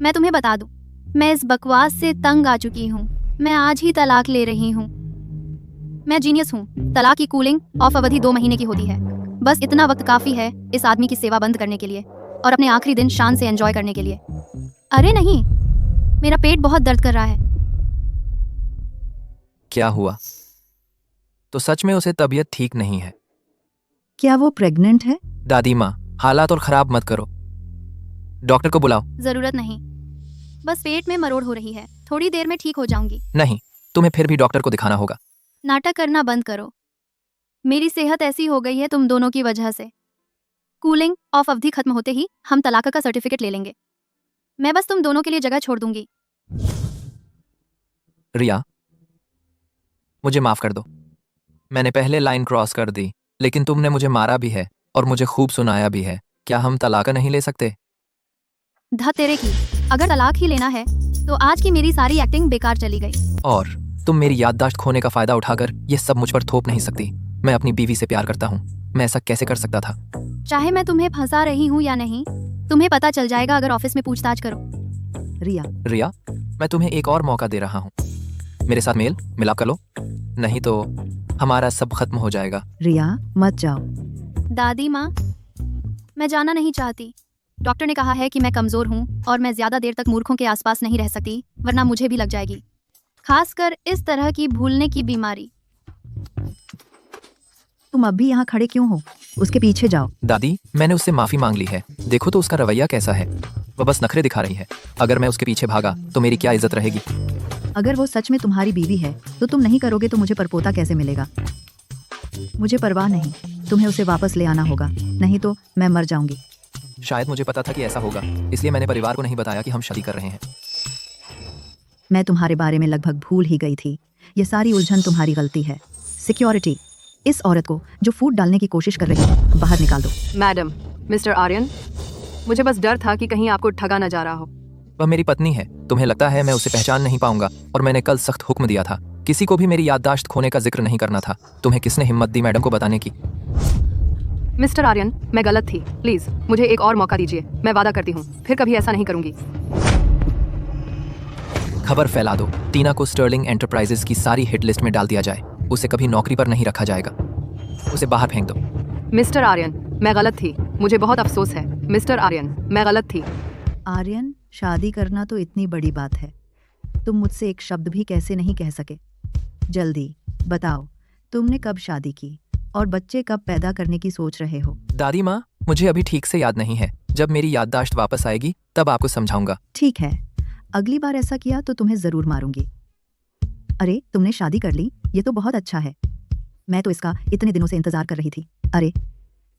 मैं तुम्हें बता दूं, मैं इस बकवास से तंग आ चुकी हूँ। मैं आज ही तलाक ले रही हूँ। मैं जीनियस हूँ। तलाक की कूलिंग ऑफ अवधि 2 महीने की होती है। बस इतना वक्त काफी है इस आदमी की सेवा बंद करने के लिए और अपने आखिरी दिन शान से एंजॉय करने के लिए। अरे नहीं, मेरा पेट बहुत दर्द कर रहा है।
क्या हुआ? तो सच में उसे तबीयत ठीक नहीं है?
क्या वो प्रेग्नेंट है?
दादी माँ, हालात और खराब मत करो। डॉक्टर को बुलाओ।
जरूरत नहीं, बस पेट में मरोड़ हो रही है। थोड़ी देर में ठीक हो जाऊंगी।
नहीं, तुम्हें फिर भी डॉक्टर को दिखाना होगा।
नाटक करना बंद करो। मेरी सेहत ऐसी हो गई है तुम दोनों की वजह से। कूलिंग ऑफ अवधि खत्म होते ही हम तलाक का सर्टिफिकेट ले लेंगे। मैं बस तुम दोनों के लिए जगह छोड़ दूंगी।
रिया, मुझे माफ कर दो। मैंने पहले लाइन क्रॉस कर दी, लेकिन तुमने मुझे मारा भी है और मुझे खूब सुनाया भी है। क्या हम तलाक नहीं ले सकते?
धा तेरे की, अगर तलाक ही लेना है तो आज की मेरी सारी एक्टिंग बेकार चली गई।
और तुम मेरी याददाश्त खोने का फायदा उठाकर ये सब मुझ पर थोप नहीं सकती। मैं अपनी बीवी से प्यार करता हूँ। मैं ऐसा कैसे कर सकता था?
चाहे मैं तुम्हें फंसा रही हूँ या नहीं, तुम्हें पता चल जाएगा अगर ऑफिस में पूछताछ करो।
रिया,
मैं तुम्हें एक और मौका दे रहा हूँ। मेरे साथ मेल मिलाप कर लो, नहीं तो हमारा सब खत्म हो जाएगा।
रिया, मत जाओ।
दादी माँ, मैं जाना नहीं चाहती। डॉक्टर ने कहा है कि मैं कमजोर हूँ और मैं ज्यादा देर तक मूर्खों के आसपास नहीं रह सकती, वरना मुझे भी लग जाएगी, खासकर इस तरह की भूलने की बीमारी।
तुम अब भी यहाँ खड़े क्यों हो? उसके पीछे जाओ।
दादी, मैंने उससे माफी मांग ली है। देखो तो उसका रवैया कैसा है। वह बस नखरे दिखा रही है। अगर मैं उसके पीछे भागा तो मेरी क्या इज्जत रहेगी?
अगर वो सच में तुम्हारी बीवी है तो तुम नहीं करोगे तो मुझे परपोता कैसे मिलेगा? मुझे परवाह नहीं, तुम्हें उसे वापस ले आना होगा, नहीं तो मैं मर जाऊंगी।
शायद मुझे पता था कि ऐसा होगा, इसलिए मैंने परिवार को नहीं बताया कि हम शादी कर रहे हैं।
मैं तुम्हारे बारे में लगभग भूल ही गई थी। ये सारी उलझन तुम्हारी गलती है। सिक्योरिटी, इस औरत को जो फूट डालने की कोशिश कर रही है बाहर निकाल दो।
मैडम, मिस्टर आर्यन, मुझे बस डर था कि कहीं आपको ठगा न जा रहा हो।
वह मेरी पत्नी है। तुम्हें लगता है मैं उसे पहचान नहीं पाऊंगा? और मैंने कल सख्त हुक्म दिया था, किसी को भी मेरी याददाश्त खोने का जिक्र नहीं करना था। तुम्हें किसने हिम्मत दी मैडम को बताने की?
मिस्टर आर्यन, मैं गलत थी। प्लीज मुझे एक और मौका दीजिए। मैं वादा करती हूँ फिर कभी ऐसा नहीं करूंगी।
खबर फैला दो, टीना को स्टर्लिंग एंटरप्राइजेस की सारी हिट लिस्ट में डाल दिया जाए। उसे कभी नौकरी पर नहीं रखा जाएगा। उसे बाहर फेंक दो।
मिस्टर आर्यन, मैं गलत थी। मुझे बहुत अफसोस है। मिस्टर आर्यन, मैं गलत थी।
आर्यन, शादी करना तो इतनी बड़ी बात है, तुम मुझसे एक शब्द भी कैसे नहीं कह सके? जल्दी बताओ, तुमने कब शादी की और बच्चे कब पैदा करने की सोच रहे हो?
दादी माँ, मुझे अभी ठीक से याद नहीं है। जब मेरी याददाश्त वापस आएगी तब आपको समझाऊंगा।
ठीक है, अगली बार ऐसा किया तो तुम्हें जरूर मारूंगी। अरे तुमने शादी कर ली, ये तो बहुत अच्छा है। मैं तो इसका इतने दिनों से इंतजार कर रही थी। अरे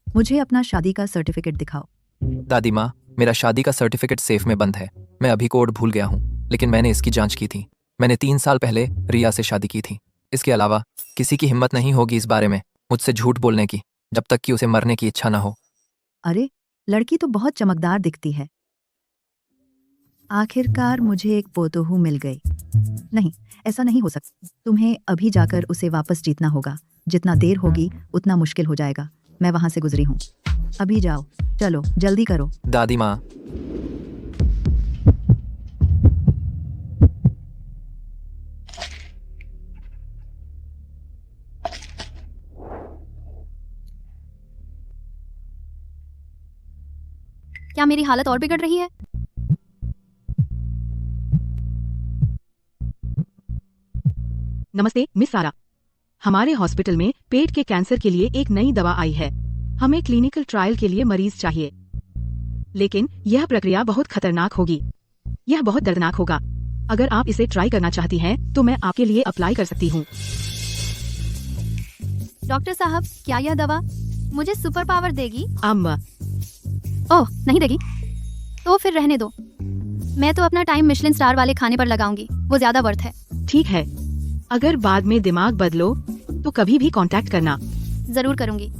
मुझे अपना शादी का सर्टिफिकेट दिखाओ।
दादी माँ, मेरा शादी का सर्टिफिकेट सेफ में बंद है। मैं अभी कोड भूल गया हूँ, लेकिन मैंने इसकी जांच की थी। मैंने 3 साल पहले रिया से शादी की थी। इसके अलावा किसी की हिम्मत नहीं होगी इस बारे में मुझसे झूठ बोलने की, जब तक कि उसे मरने की इच्छा ना हो।
अरे लड़की तो बहुत चमकदार दिखती है। आखिरकार मुझे एक पोतोहू मिल गई। नहीं, ऐसा नहीं हो सकता। तुम्हें अभी जाकर उसे वापस जीतना होगा। जितना देर होगी उतना मुश्किल हो जाएगा। मैं वहां से गुजरी हूँ। अभी जाओ, चलो जल्दी करो।
दादी माँ,
क्या मेरी हालत और बिगड़ रही है?
नमस्ते मिस सारा, हमारे हॉस्पिटल में पेट के कैंसर के लिए एक नई दवा आई है। हमें क्लिनिकल ट्रायल के लिए मरीज चाहिए, लेकिन यह प्रक्रिया बहुत खतरनाक होगी। यह बहुत दर्दनाक होगा। अगर आप इसे ट्राई करना चाहती हैं, तो मैं आपके लिए अप्लाई कर सकती हूँ।
डॉक्टर साहब, क्या यह दवा मुझे सुपर पावर देगी? ओह, नहीं देगी तो फिर रहने दो। मैं तो अपना टाइम मिशलिन स्टार वाले खाने पर लगाऊंगी, वो ज्यादा वर्थ है।
ठीक है, अगर बाद में दिमाग बदलो तो कभी भी कांटेक्ट करना।
जरूर करूंगी।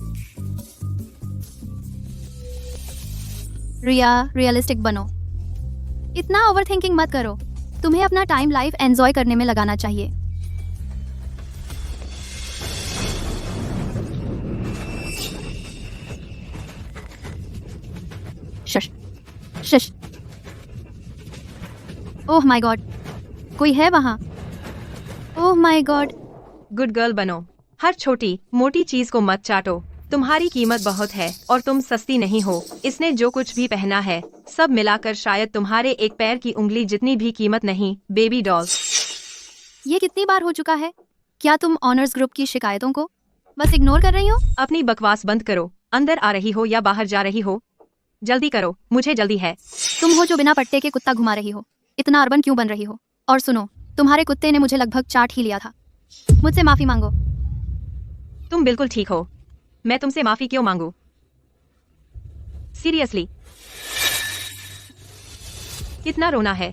रिया, रियलिस्टिक बनो। इतना ओवरथिंकिंग मत करो। तुम्हें अपना टाइम लाइफ एंजॉय करने में लगाना चाहिए। शश शश। ओह माय गॉड, कोई है वहां? Oh my God.
Good girl बनो। हर छोटी मोटी चीज को मत चाटो। तुम्हारी कीमत बहुत है और तुम सस्ती नहीं हो। इसने जो कुछ भी पहना है सब मिलाकर शायद तुम्हारे एक पैर की उंगली जितनी भी कीमत नहीं। Baby doll.
ये कितनी बार हो चुका है? क्या तुम ऑनर्स ग्रुप की शिकायतों को बस इग्नोर कर रही हो?
अपनी बकवास बंद करो। अंदर आ रही हो या बाहर जा रही हो? जल्दी करो, मुझे जल्दी है।
तुम हो जो बिना पट्टे के कुत्ता घुमा रही हो। इतना अर्बन क्यों बन रही हो? और सुनो, तुम्हारे कुत्ते ने मुझे लगभग चाट ही लिया था। मुझसे माफी मांगो।
तुम बिल्कुल ठीक हो। मैं तुमसे माफी क्यों मांगू? सीरियसली, कितना रोना है।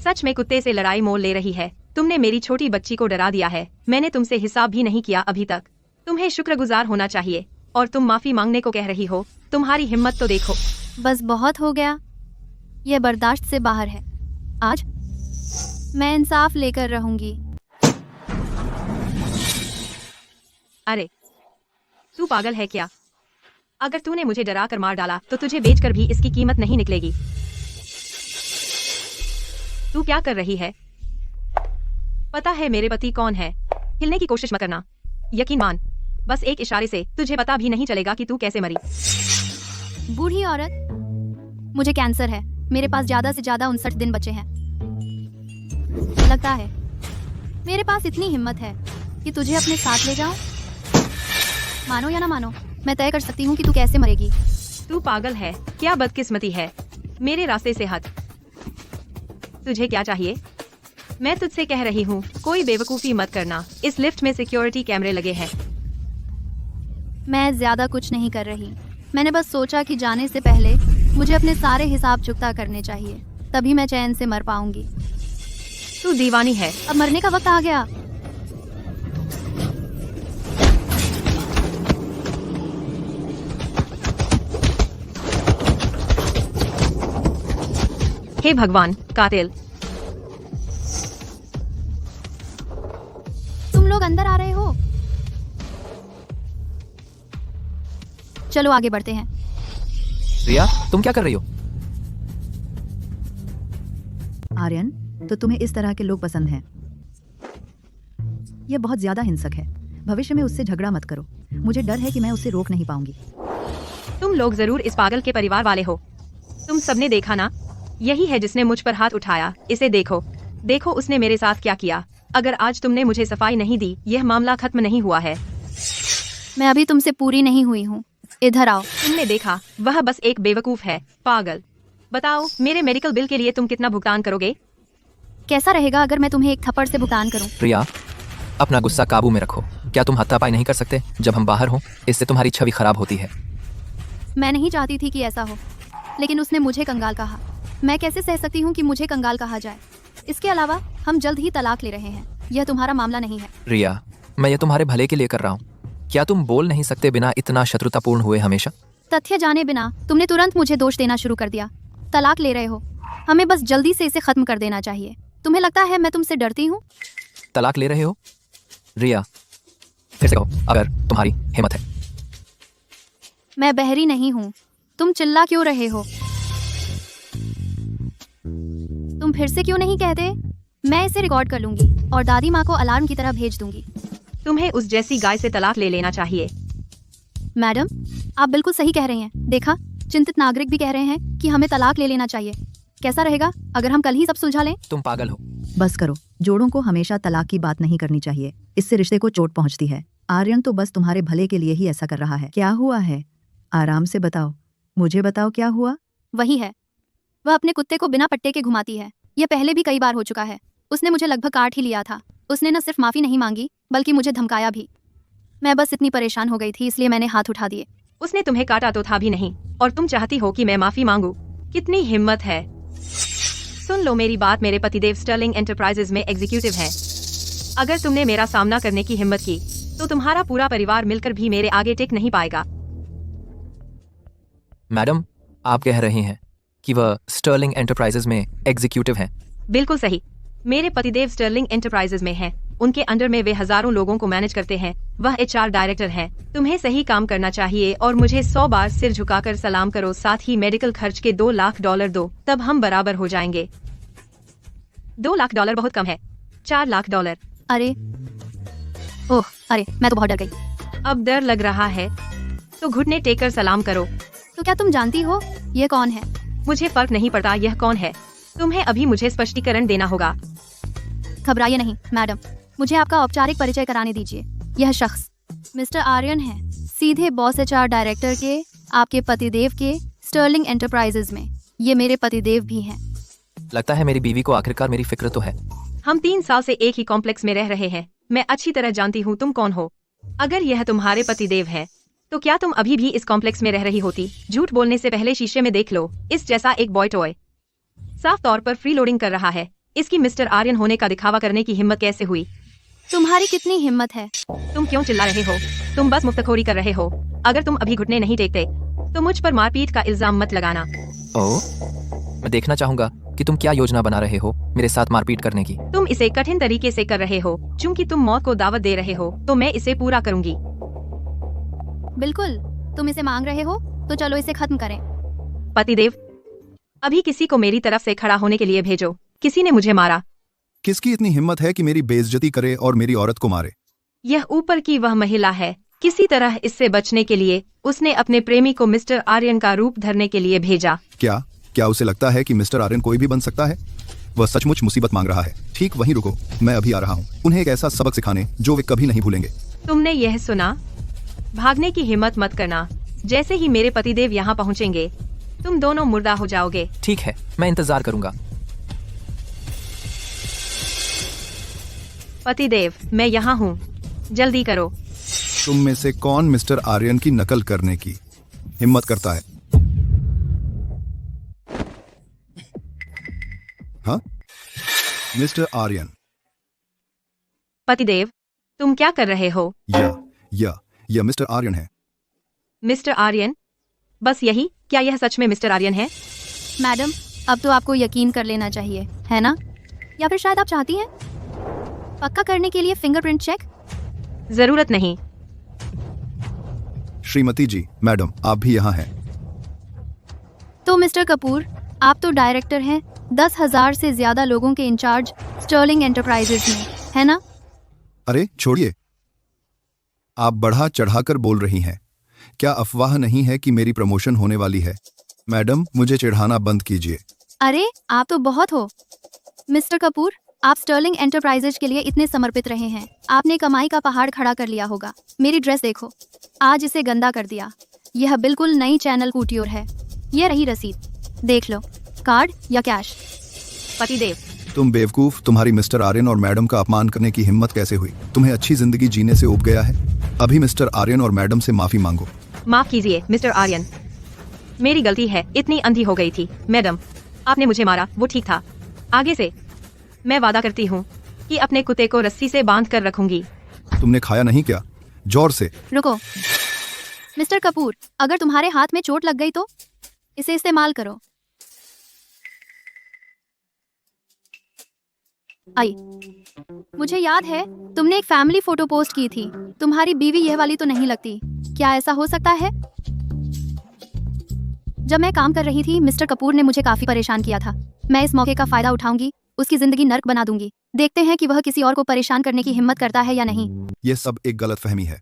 सच में कुत्ते से लड़ाई मोल ले रही है। तुमने मेरी छोटी बच्ची को डरा दिया है। मैंने तुमसे हिसाब भी नहीं किया अभी तक। तुम्हें शुक्रगुजार होना चाहिए और तुम माफी मांगने को कह रही हो। तुम्हारी हिम्मत तो देखो।
बस बहुत हो गया। यह बर्दाश्त से बाहर है। आज मैं इंसाफ लेकर रहूंगी।
अरे तू पागल है क्या? अगर तूने मुझे डरा कर मार डाला तो तुझे बेचकर भी इसकी कीमत नहीं निकलेगी। तू क्या कर रही है? पता है मेरे पति कौन है? हिलने की कोशिश मत करना। यकीन मान, बस एक इशारे से तुझे पता भी नहीं चलेगा कि तू कैसे मरी।
बूढ़ी औरत, मुझे कैंसर है। मेरे पास ज्यादा से ज्यादा 59 दिन बचे हैं। लगता है मेरे पास इतनी हिम्मत है कि तुझे अपने साथ ले जाऊं। मानो या ना मानो, मैं तय कर सकती हूँ कि तू कैसे मरेगी।
तू पागल है क्या? बदकिस्मती है। मेरे रास्ते से हट। तुझे क्या चाहिए? मैं तुझसे कह रही हूँ, कोई बेवकूफी मत करना। इस लिफ्ट में सिक्योरिटी कैमरे लगे हैं।
मैं ज्यादा कुछ नहीं कर रही। मैंने बस सोचा कि जाने से पहले मुझे अपने सारे हिसाब चुकता करने चाहिए, तभी मैं चैन से मर पाऊंगी।
तू दीवानी है।
अब मरने का वक्त आ गया।
हे भगवान, कातिल।
तुम लोग अंदर आ रहे हो? चलो आगे बढ़ते हैं।
रिया, तुम क्या कर रही हो?
आर्यन, तो तुम्हें इस तरह के लोग पसंद हैं। यह बहुत ज्यादा हिंसक है। भविष्य में उससे झगड़ा मत करो। मुझे डर है कि मैं उसे रोक नहीं पाऊंगी।
तुम लोग जरूर इस पागल के परिवार वाले हो। तुम सबने देखा ना, यही है जिसने मुझ पर हाथ उठाया। इसे देखो, देखो उसने मेरे साथ क्या किया। अगर आज तुमने मुझे सफाई नहीं दी, यह मामला खत्म नहीं हुआ है।
मैं अभी तुमसे पूरी नहीं हुई हूँ। इधर आओ।
तुमने देखा, वह बस एक बेवकूफ है, पागल। बताओ, मेरे मेडिकल बिल के लिए तुम कितना भुगतान करोगे?
कैसा रहेगा अगर मैं तुम्हें एक थप्पड़ से भुगतान करूं?
प्रिया, अपना गुस्सा काबू में रखो। क्या तुम हाथापाई नहीं कर सकते जब हम बाहर हों? इससे तुम्हारी छवि खराब होती है।
मैं नहीं चाहती थी कि ऐसा हो, लेकिन उसने मुझे कंगाल कहा। मैं कैसे सह सकती हूँ कि मुझे कंगाल कहा जाए? इसके अलावा हम जल्द ही तलाक ले रहे हैं। यह तुम्हारा मामला नहीं है।
रिया, मैं ये तुम्हारे भले के लिए कर रहा हूँ। क्या तुम बोल नहीं सकते बिना इतना शत्रुतापूर्ण हुए हमेशा?
तथ्य जाने बिना तुमने तुरंत मुझे दोष देना शुरू कर दिया। तलाक ले रहे हो, हमें बस जल्दी से इसे खत्म कर देना चाहिए। तुम्हें लगता है मैं तुमसे डरती हूँ?
तलाक ले रहे हो? रिया, फिर से कहो अगर तुम्हारी हिम्मत है।
मैं बहरी नहीं हूँ। तुम चिल्ला क्यों रहे हो? तुम फिर से क्यों नहीं कहते? मैं इसे रिकॉर्ड कर लूंगी और दादी माँ को अलार्म की तरह भेज दूंगी।
तुम्हें उस जैसी गाय से तलाक ले लेना चाहिए।
मैडम, आप बिल्कुल सही कह रही हैं। देखा, चिंतित नागरिक भी कह रहे हैं कि हमें तलाक ले लेना चाहिए। कैसा रहेगा अगर हम कल ही सब सुलझा लें?
तुम पागल हो।
बस करो, जोड़ों को हमेशा तलाक की बात नहीं करनी चाहिए। इससे रिश्ते को चोट पहुंचती है। आर्यन तो बस तुम्हारे भले के लिए ही ऐसा कर रहा है। क्या हुआ है? आराम से बताओ, मुझे बताओ क्या हुआ।
वही है, वह अपने कुत्ते को बिना पट्टे के घुमाती है। यह पहले भी कई बार हो चुका है। उसने मुझे लगभग काट ही लिया था। उसने न सिर्फ माफी नहीं मांगी बल्कि मुझे धमकाया भी। मैं बस इतनी परेशान हो गई थी, इसलिए मैंने हाथ उठा दिए।
उसने तुम्हें काटा तो था भी नहीं, और तुम चाहती हो कि मैं माफी मांगू? कितनी हिम्मत है। सुन लो मेरी बात, मेरे पतिदेव स्टर्लिंग एंटरप्राइजेज में एग्जीक्यूटिव हैं। अगर तुमने मेरा सामना करने की हिम्मत की तो तुम्हारा पूरा परिवार मिलकर भी मेरे आगे टिक नहीं पाएगा।
मैडम, आप कह रहे हैं कि वह स्टर्लिंग एंटरप्राइजेज में एग्जीक्यूटिव हैं?
बिल्कुल सही। मेरे पतिदेव स्टर्लिंग एंटरप्राइजेज में हैं। उनके अंडर में वे हजारों लोगों को मैनेज करते हैं। वह HR डायरेक्टर हैं। तुम्हें सही काम करना चाहिए और मुझे 100 बार सिर झुकाकर सलाम करो। साथ ही मेडिकल खर्च के $2 लाख दो, तब हम बराबर हो जाएंगे। $2 लाख बहुत कम है। $4 लाख।
अरे ओह, अरे मैं तो बहुत डर गई।
अब डर लग रहा है तो घुटने टेक कर सलाम करो।
तो क्या तुम जानती हो ये कौन है?
मुझे फर्क नहीं पड़ता यह कौन है। तुम्हें अभी मुझे स्पष्टीकरण देना होगा।
घबराइए नहीं मैडम, मुझे आपका औपचारिक परिचय कराने दीजिए। यह शख्स मिस्टर आर्यन है, सीधे बॉस HR डायरेक्टर के, आपके पतिदेव के स्टर्लिंग एंटरप्राइजेज में। ये मेरे पतिदेव भी हैं।
लगता है मेरी बीवी को आखिरकार मेरी फिक्र तो है।
हम 3 साल से एक ही कॉम्प्लेक्स में रह रहे हैं। मैं अच्छी तरह जानती हूँ तुम कौन हो। अगर यह तुम्हारे पतिदेव है तो क्या तुम अभी भी इस कॉम्प्लेक्स में रह रही होती? झूठ बोलने से पहले शीशे में देख लो। इस जैसा एक बॉय टॉय साफ तौर पर फ्री लोडिंग कर रहा है। इसकी मिस्टर आर्यन होने का दिखावा करने की हिम्मत कैसे हुई?
तुम्हारी कितनी हिम्मत है?
तुम क्यों चिल्ला रहे हो? तुम बस मुफ्तखोरी कर रहे हो। अगर तुम अभी घुटने नहीं टेकते तो मुझ पर मारपीट का इल्जाम मत लगाना।
ओह, मैं देखना चाहूंगा कि तुम क्या योजना बना रहे हो मेरे साथ मारपीट करने की।
तुम इसे कठिन तरीके से कर रहे हो। चूंकि तुम मौत को दावत दे रहे हो तो मैं इसे पूरा करूंगी।
बिल्कुल, तुम इसे मांग रहे हो तो चलो इसे खत्म करें।
पतिदेव, अभी किसी को मेरी तरफ से खड़ा होने के लिए भेजो। किसी ने मुझे मारा।
किसकी इतनी हिम्मत है कि मेरी बेइज्जती करे और मेरी औरत को मारे?
यह ऊपर की वह महिला है। किसी तरह इससे बचने के लिए उसने अपने प्रेमी को मिस्टर आर्यन का रूप धरने के लिए भेजा।
क्या उसे लगता है कि मिस्टर आर्यन कोई भी बन सकता है? वह सचमुच मुसीबत मांग रहा है। ठीक वहीं रुको, मैं अभी आ रहा हूँ उन्हें एक ऐसा सबक सिखाने जो वे कभी नहीं भूलेंगे।
तुमने यह सुना? भागने की हिम्मत मत करना। जैसे ही मेरे पतिदेव यहाँ पहुँचेंगे तुम दोनों मुर्दा हो जाओगे।
ठीक है, मैं इंतजार करूंगा।
पतिदेव, मैं यहाँ हूँ, जल्दी करो।
तुम में से कौन मिस्टर आर्यन की नकल करने की हिम्मत करता है? हाँ, मिस्टर आर्यन।
पतिदेव, तुम क्या कर रहे हो?
यह मिस्टर आर्यन है।
मिस्टर आर्यन? बस यही? क्या यह सच में मिस्टर आर्यन है? मैडम, अब तो आपको यकीन कर लेना चाहिए, है ना? या फिर शायद आप चाहती हैं पक्का करने के लिए फिंगरप्रिंट चेक?
जरूरत नहीं।
श्रीमती जी, मैडम, आप भी यहाँ हैं।
तो मिस्टर कपूर, आप तो डायरेक्टर हैं 10,000 से ज्यादा लोगों के इंचार्ज स्टर्लिंग एंटरप्राइजेज में, है ना?
अरे छोड़िए, आप बढ़ा चढ़ाकर बोल रही हैं। क्या अफवाह नहीं है कि मेरी प्रमोशन होने वाली है? मैडम, मुझे चिढ़ाना बंद कीजिए।
अरे आप तो बहुत हो मिस्टर कपूर। आप स्टर्लिंग एंटरप्राइजेज के लिए इतने समर्पित रहे हैं, आपने कमाई का पहाड़ खड़ा कर लिया होगा। मेरी ड्रेस देखो, आज इसे गंदा कर दिया। यह बिल्कुल नई चैनल कूट्योर है। यह रही रसीद, देख लो। कार्ड या कैश?
पतिदेव,
तुम बेवकूफ, तुम्हारी मिस्टर आर्यन और मैडम का अपमान करने की हिम्मत कैसे हुई? तुम्हें अच्छी जिंदगी जीने से ऊब गया है? अभी मिस्टर आर्यन और मैडम से माफी मांगो।
माफ कीजिए मिस्टर आर्यन, मेरी गलती है, इतनी अंधी हो गई थी। मैडम, आपने मुझे मारा, वो ठीक था। आगे से मैं वादा करती हूँ कि अपने कुत्ते को रस्सी से बांध कर रखूंगी।
तुमने खाया नहीं क्या? जोर से।
रुको मिस्टर कपूर, अगर तुम्हारे हाथ में चोट लग गई तो इसे इस्तेमाल करो। आई, मुझे याद है तुमने एक फैमिली फोटो पोस्ट की थी। तुम्हारी बीवी यह वाली तो नहीं लगती। क्या ऐसा हो सकता है? जब मैं काम कर रही थी, मिस्टर कपूर ने मुझे काफी परेशान किया था। मैं इस मौके का फायदा उठाऊंगी, उसकी जिंदगी नर्क बना दूंगी। देखते हैं कि वह किसी और को परेशान करने की हिम्मत करता है या नहीं।
ये सब एक गलतफहमी है।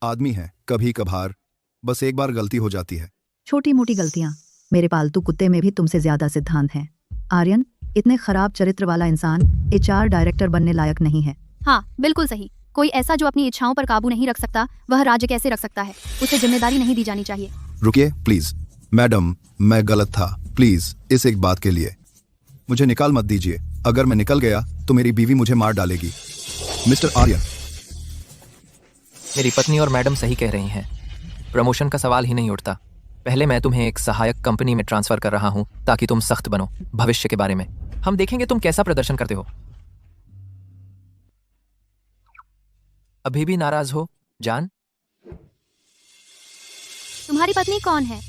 आदमी है, कभी कभार बस एक बार गलती हो जाती है।
छोटी मोटी गलतियां। मेरे पालतू कुत्ते में भी तुमसे ज्यादा सिद्धांत हैं। आर्यन इतने खराब चरित्र वाला इंसान HR डायरेक्टर बनने लायक नहीं है।
हाँ, बिल्कुल सही। कोई ऐसा जो अपनी इच्छाओं पर काबू नहीं रख सकता, वह राज्य कैसे रख सकता है? उसे जिम्मेदारी नहीं दी जानी चाहिए।
रुकिए प्लीज। मैडम, मैं गलत था। प्लीज इस एक बात के लिए मुझे निकाल मत दीजिए। अगर मैं निकल गया तो मेरी बीवी मुझे मार डालेगी। मिस्टर आर्यन।
मेरी पत्नी और मैडम सही कह रही हैं। प्रमोशन का सवाल ही नहीं उठता। पहले मैं तुम्हें एक सहायक कंपनी में ट्रांसफर कर रहा हूं ताकि तुम सख्त बनो। भविष्य के बारे में हम देखेंगे तुम कैसा प्रदर्शन करते हो। अभी भी नाराज हो जान?
तुम्हारी पत्नी कौन है?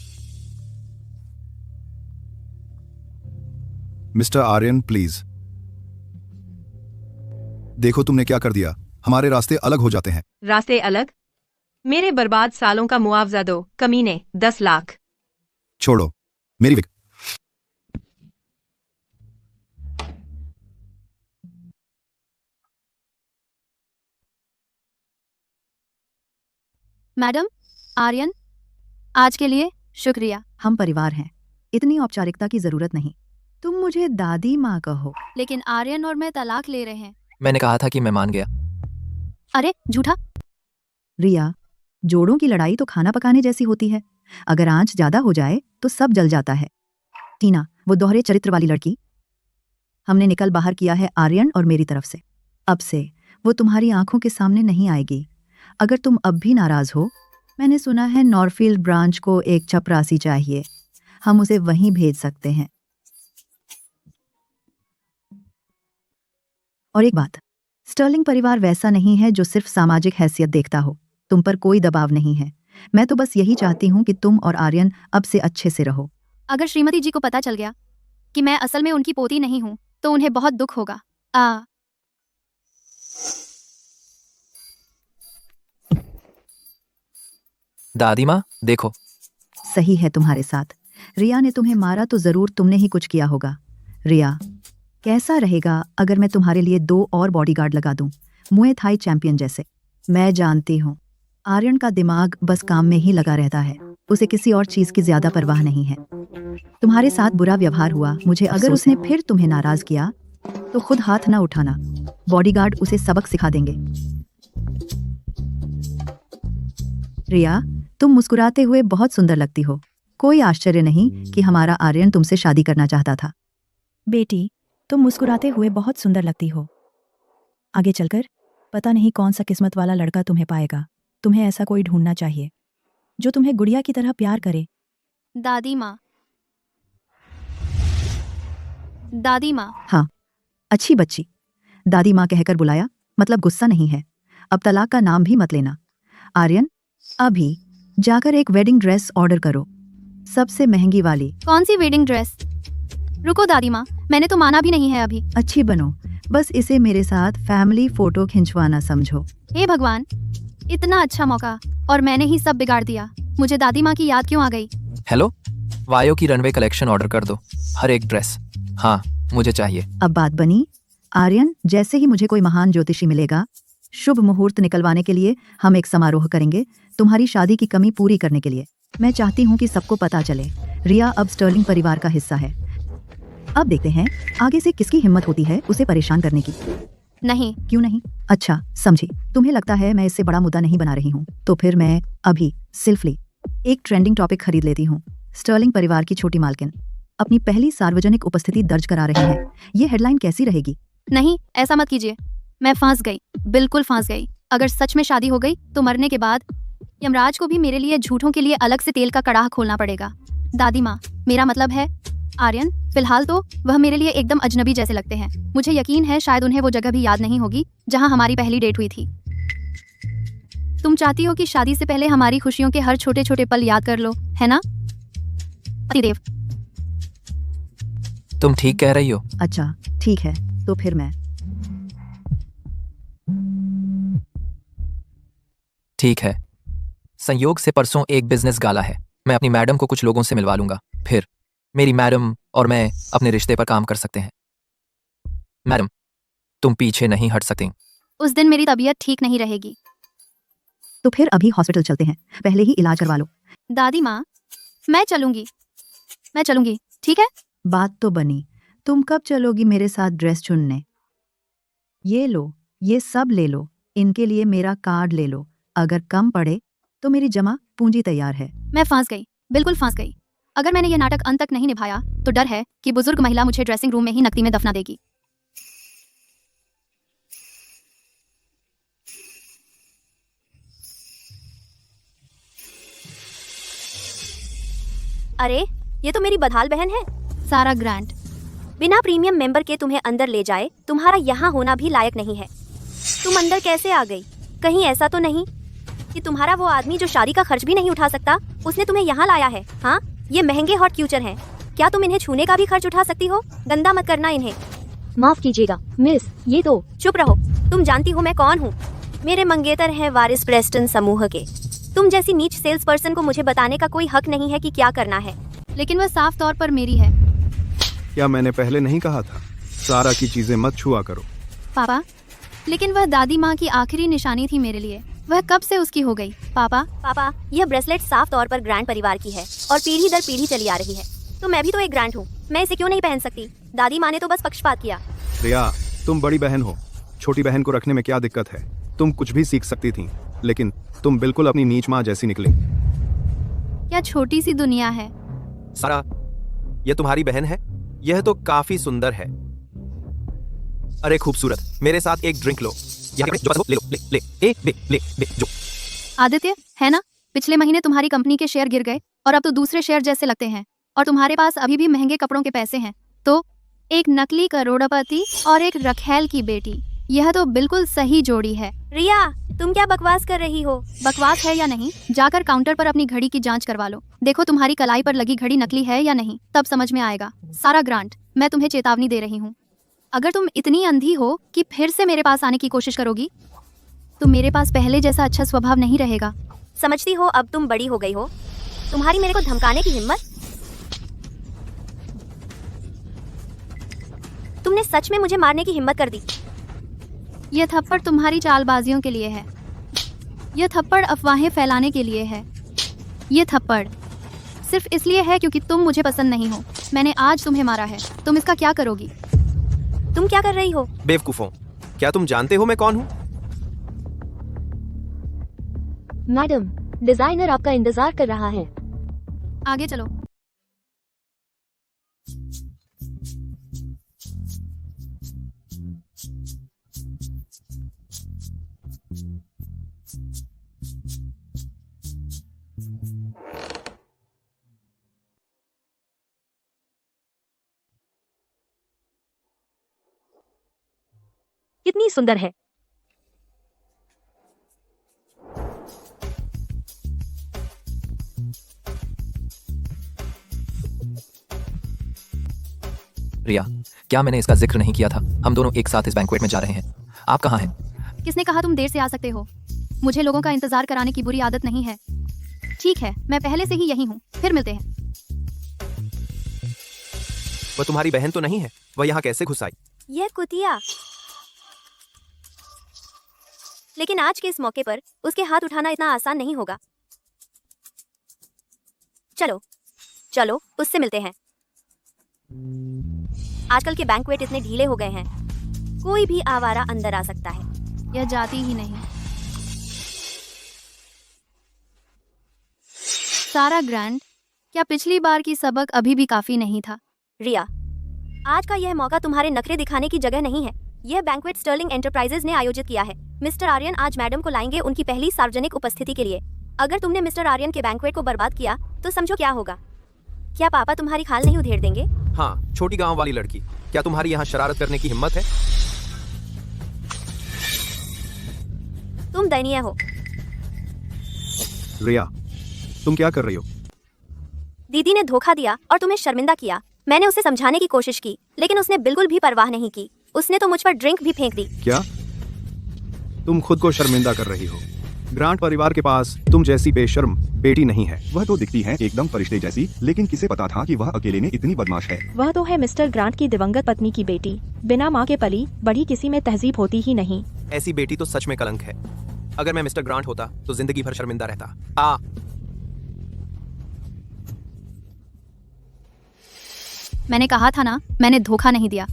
Mister Aryan please. देखो तुमने क्या कर दिया। हमारे रास्ते अलग हो जाते हैं।
रास्ते अलग? मेरे बर्बाद सालों का मुआवजा दो कमीने। 10 लाख।
छोड़ो मेरी विक।
मैडम आर्यन, आज के लिए शुक्रिया।
हम परिवार हैं, इतनी औपचारिकता की जरूरत नहीं। तुम मुझे दादी माँ कहो।
लेकिन आर्यन और मैं तलाक ले रहे हैं।
मैंने कहा था कि मैं मान गया।
अरे झूठा।
रिया, जोड़ों की लड़ाई तो खाना पकाने जैसी होती है। अगर आंच ज्यादा हो जाए तो सब जल जाता है। टीना, वो दोहरे चरित्र वाली लड़की, हमने निकल बाहर किया है आर्यन और मेरी तरफ से। अब से वो तुम्हारी आंखों के सामने नहीं आएगी। अगर तुम अब भी नाराज हो, मैंने सुना है नॉरफील्ड ब्रांच को एक चपरासी चाहिए। हम उसे वहीं भेज सकते हैं। और एक बात, स्टर्लिंग परिवार वैसा नहीं है जो सिर्फ सामाजिक हैसियत देखता हो। तुम पर कोई दबाव नहीं है। मैं तो बस यही चाहती हूँ कि तुम और आर्यन अब से अच्छे से रहो।
अगर श्रीमती जी को पता चल गया कि मैं असल में उनकी पोती नहीं हूँ तो उन्हें बहुत दुख होगा।
दादी माँ देखो।
सही है तुम्हारे साथ। रिया ने तुम्हें मारा तो जरूर तुमने ही कुछ किया होगा। रिया, कैसा रहेगा अगर मैं तुम्हारे लिए 2 और बॉडीगार्ड लगा दूं, मुए थाई चैंपियन जैसे? मैं जानती हूँ आर्यन का दिमाग बस काम में ही लगा रहता है। उसे किसी और चीज की ज्यादा परवाह नहीं है। तुम्हारे साथ बुरा व्यवहार हुआ मुझे। अगर उसने फिर तुम्हें नाराज किया तो खुद हाथ ना उठाना। बॉडीगार्ड उसे सबक सिखा देंगे। रिया, तुम मुस्कुराते हुए बहुत सुंदर लगती हो। कोई आश्चर्य नहीं कि हमारा आर्यन तुमसे शादी करना चाहता था।
बेटी, तुम मुस्कुराते हुए बहुत सुंदर लगती हो। आगे चलकर पता नहीं कौन सा किस्मत वाला लड़का तुम्हें पाएगा। तुम्हें ऐसा कोई ढूंढना चाहिए जो तुम्हें गुड़िया की तरह प्यार करे।
दादी माँ। दादी माँ।
हाँ, अच्छी बच्ची। दादी माँ कहकर बुलाया, मतलब गुस्सा नहीं है। अब तलाक का नाम भी मत लेना। आर्यन, अभी जाकर एक वेडिंग ड्रेस ऑर्डर करो, सबसे महंगी वाली।
कौन सी वेडिंग ड्रेस? रुको दादी माँ, मैंने तो माना भी नहीं है अभी।
अच्छी बनो, बस इसे मेरे साथ फैमिली फोटो खिंचवाना समझो।
हे भगवान, इतना अच्छा मौका और मैंने ही सब बिगाड़ दिया। मुझे दादी माँ की याद क्यों आ गई?
हेलो, वायो की रनवे कलेक्शन ऑर्डर कर दो, हर एक ड्रेस। हाँ, मुझे चाहिए।
अब बात बनी। आर्यन, जैसे ही मुझे कोई महान ज्योतिषी मिलेगा, शुभ मुहूर्त निकलवाने के लिए हम एक समारोह करेंगे, तुम्हारी शादी की कमी पूरी करने के लिए। मैं चाहती हूँ कि सबको पता चले रिया अब स्टर्लिंग परिवार का हिस्सा है। अब देखते हैं आगे से किसकी हिम्मत होती है उसे परेशान करने की।
नहीं।
क्यों नहीं? अच्छा, समझी। तुम्हें लगता है मैं इससे बड़ा मुद्दा नहीं बना रही हूँ, तो फिर मैं अभी सिल्फली
एक ट्रेंडिंग टॉपिक खरीद लेती हूँ। स्टर्लिंग परिवार की छोटी मालकिन अपनी पहली सार्वजनिक उपस्थिति दर्ज करा रही है। ये हेडलाइन कैसी रहेगी?
नहीं, ऐसा मत कीजिए। मैं फंस गई, बिल्कुल फंस गई। अगर सच में शादी हो गई तो मरने के बाद यमराज को भी मेरे लिए झूठों के लिए अलग से तेल का कड़ाह खोलना पड़ेगा। दादी माँ, मेरा मतलब है आर्यन, फिलहाल तो वह मेरे लिए एकदम अजनबी जैसे लगते हैं। मुझे यकीन है शायद उन्हें वो जगह भी याद नहीं होगी जहाँ हमारी पहली डेट हुई थी। तुम चाहती हो कि शादी से पहले हमारी खुशियों के हर छोटे छोटे पल याद कर लो, है ना पतिदेव?
तुम ठीक कह रही हो।
अच्छा ठीक है, तो फिर मैं
ठीक है, संयोग से परसों एक बिजनेस गाला है। मैं अपनी मैडम को कुछ लोगों से मिलवा लूंगा, फिर मेरी मैडम और मैं अपने रिश्ते पर काम कर सकते हैं। मैडम, तुम पीछे नहीं हट सकती।
उस दिन मेरी तबीयत ठीक नहीं रहेगी।
तो फिर अभी हॉस्पिटल चलते हैं, पहले ही इलाज करवा लो।
दादी माँ, मैं चलूंगी, ठीक है?
बात तो बनी। तुम कब चलोगी मेरे साथ ड्रेस चुनने? ये लो, ये सब ले लो। इनके लिए मेरा कार्ड ले लो। अगर कम पड़े तो मेरी जमा पूंजी तैयार है।
मैं फंस गई, बिल्कुल फंस गई। अगर मैंने यह नाटक अंत तक नहीं निभाया तो डर है कि बुजुर्ग महिला मुझे ड्रेसिंग रूम में ही नकदी में दफना देगी।
अरे, ये तो मेरी बदहाल बहन है।
सारा ग्रांट।
बिना प्रीमियम मेंबर के तुम्हें अंदर ले जाए तुम्हारा यहाँ होना भी लायक नहीं है। तुम अंदर कैसे आ गई? कहीं ऐसा तो नहीं कि तुम्हारा वो आदमी जो शादी का खर्च भी नहीं उठा सकता, उसने तुम्हें यहाँ लाया है? हाँ, ये महंगे हॉट क्यूचर हैं। क्या तुम इन्हें छूने का भी खर्च उठा सकती हो? गंदा मत करना इन्हें।
माफ कीजिएगा मिस, ये तो।
चुप रहो, तुम जानती हो मैं कौन हूँ। मेरे मंगेतर हैं वारिस प्रेस्टन समूह के। तुम जैसी नीच सेल्स पर्सन को मुझे बताने का कोई हक नहीं है कि क्या करना है।
लेकिन वह साफ तौर पर मेरी है।
क्या मैंने पहले नहीं कहा था? सारा की चीजें मत छुआ करो।
पापा, लेकिन वह दादी माँ की आखिरी निशानी थी मेरे लिए। वह कब से उसकी हो गई?
पापा, यह ब्रेसलेट साफ तौर पर ग्रैंड परिवार की है और पीढ़ी दर पीढ़ी चली आ रही है। तो मैं भी तो एक ग्रैंड हूँ, मैं इसे क्यों नहीं पहन सकती? दादी माँ ने तो बस पक्षपात किया।
रिया, तुम बड़ी बहन हो, छोटी बहन को रखने में क्या दिक्कत है? तुम कुछ भी सीख सकती थी, लेकिन तुम बिल्कुल अपनी नीच माँ जैसी निकली।
क्या छोटी सी दुनिया है।
सारा, यह तुम्हारी बहन है? यह तो काफी सुंदर है। अरे खूबसूरत, मेरे साथ एक ड्रिंक लो। यहाँ जो ले लो, ले जो।
आदित्य, है ना? पिछले महीने तुम्हारी कंपनी के शेयर गिर गए और अब तो दूसरे शेयर जैसे लगते हैं, और तुम्हारे पास अभी भी महंगे कपड़ों के पैसे हैं। तो एक नकली करोड़पति और एक रखेल की बेटी, यह तो बिल्कुल सही जोड़ी है।
रिया, तुम क्या बकवास कर रही हो?
बकवास है या नहीं, जाकर काउंटर पर अपनी घड़ी की जांच करवा लो। देखो तुम्हारी कलाई पर लगी घड़ी नकली है या नहीं, तब समझ में आएगा। सारा ग्रांट, मैं तुम्हें चेतावनी दे रही हूँ। अगर तुम इतनी अंधी हो कि फिर से मेरे पास आने की कोशिश करोगी तो मेरे पास पहले जैसा अच्छा स्वभाव नहीं रहेगा।
समझती हो अब तुम बड़ी हो गई हो? तुम्हारी मेरे को धमकाने की हिम्मत? तुमने सच में मुझे मारने की हिम्मत कर दी।
यह थप्पड़ तुम्हारी चालबाजियों के लिए है। यह थप्पड़ अफवाहें फैलाने के लिए है। यह थप्पड़ सिर्फ इसलिए है क्योंकि तुम मुझे पसंद नहीं हो। मैंने आज तुम्हें मारा है, तुम इसका क्या करोगी?
तुम क्या कर रही हो?
बेवकूफों, क्या तुम जानते हो मैं कौन हूँ?
मैडम, डिजाइनर आपका इंतजार कर रहा है।
आगे चलो।
कितनी सुंदर है।
रिया, क्या मैंने इसका जिक्र नहीं किया था? हम दोनों एक साथ इस बैंक्वेट में जा रहे हैं। आप कहाँ हैं?
किसने कहा तुम देर से आ सकते हो? मुझे लोगों का इंतजार कराने की बुरी आदत नहीं है। ठीक है, मैं पहले से ही यही हूँ, फिर मिलते हैं।
वह तुम्हारी बहन तो नहीं है? वह यहाँ कैसे घुस आई?
यह कुतिया। लेकिन आज के इस मौके पर उसके हाथ उठाना इतना आसान नहीं होगा। चलो चलो, उससे मिलते हैं। आजकल के बैंक्वेट इतने ढीले हो गए हैं, कोई भी आवारा अंदर आ सकता है।
यह जाती ही नहीं। सारा ग्रैंड, क्या पिछली बार की सबक अभी भी काफी नहीं था?
रिया, आज का यह मौका तुम्हारे नखरे दिखाने की जगह नहीं है। यह बैंक्वेट स्टर्लिंग एंटरप्राइजेज ने आयोजित किया है। मिस्टर आर्यन आज मैडम को लाएंगे उनकी पहली सार्वजनिक उपस्थिति के लिए। अगर तुमने मिस्टर आर्यन के बैंक्वेट को बर्बाद किया तो समझो क्या होगा। क्या पापा तुम्हारी खाल नहीं उधेड़ देंगे?
हाँ, छोटी गांव वाली लड़की, क्या तुम्हारी यहाँ शरारत करने की हिम्मत है?
तुम दयनीय हो।
रिया, तुम क्या कर रही हो?
दीदी ने धोखा दिया और तुम्हें शर्मिंदा किया। मैंने उसे समझाने की कोशिश की, लेकिन उसने बिल्कुल भी परवाह नहीं की। उसने तो मुझ पर ड्रिंक भी फेंक दी।
क्या तुम खुद को शर्मिंदा कर रही हो? ग्रांट परिवार के पास तुम जैसी बेशर्म बेटी नहीं है।
वह तो दिखती है एकदम फरिश्ते जैसी, लेकिन किसे पता था कि वह अकेले में इतनी बदमाश है।
वह तो है मिस्टर ग्रांट की दिवंगत पत्नी की बेटी। बिना माँ के पली बड़ी किसी में तहजीब होती ही नहीं।
ऐसी बेटी तो सच में कलंक है। अगर मैं मिस्टर ग्रांट होता तो जिंदगी भर शर्मिंदा रहता।
मैंने कहा था ना, मैंने धोखा नहीं दिया।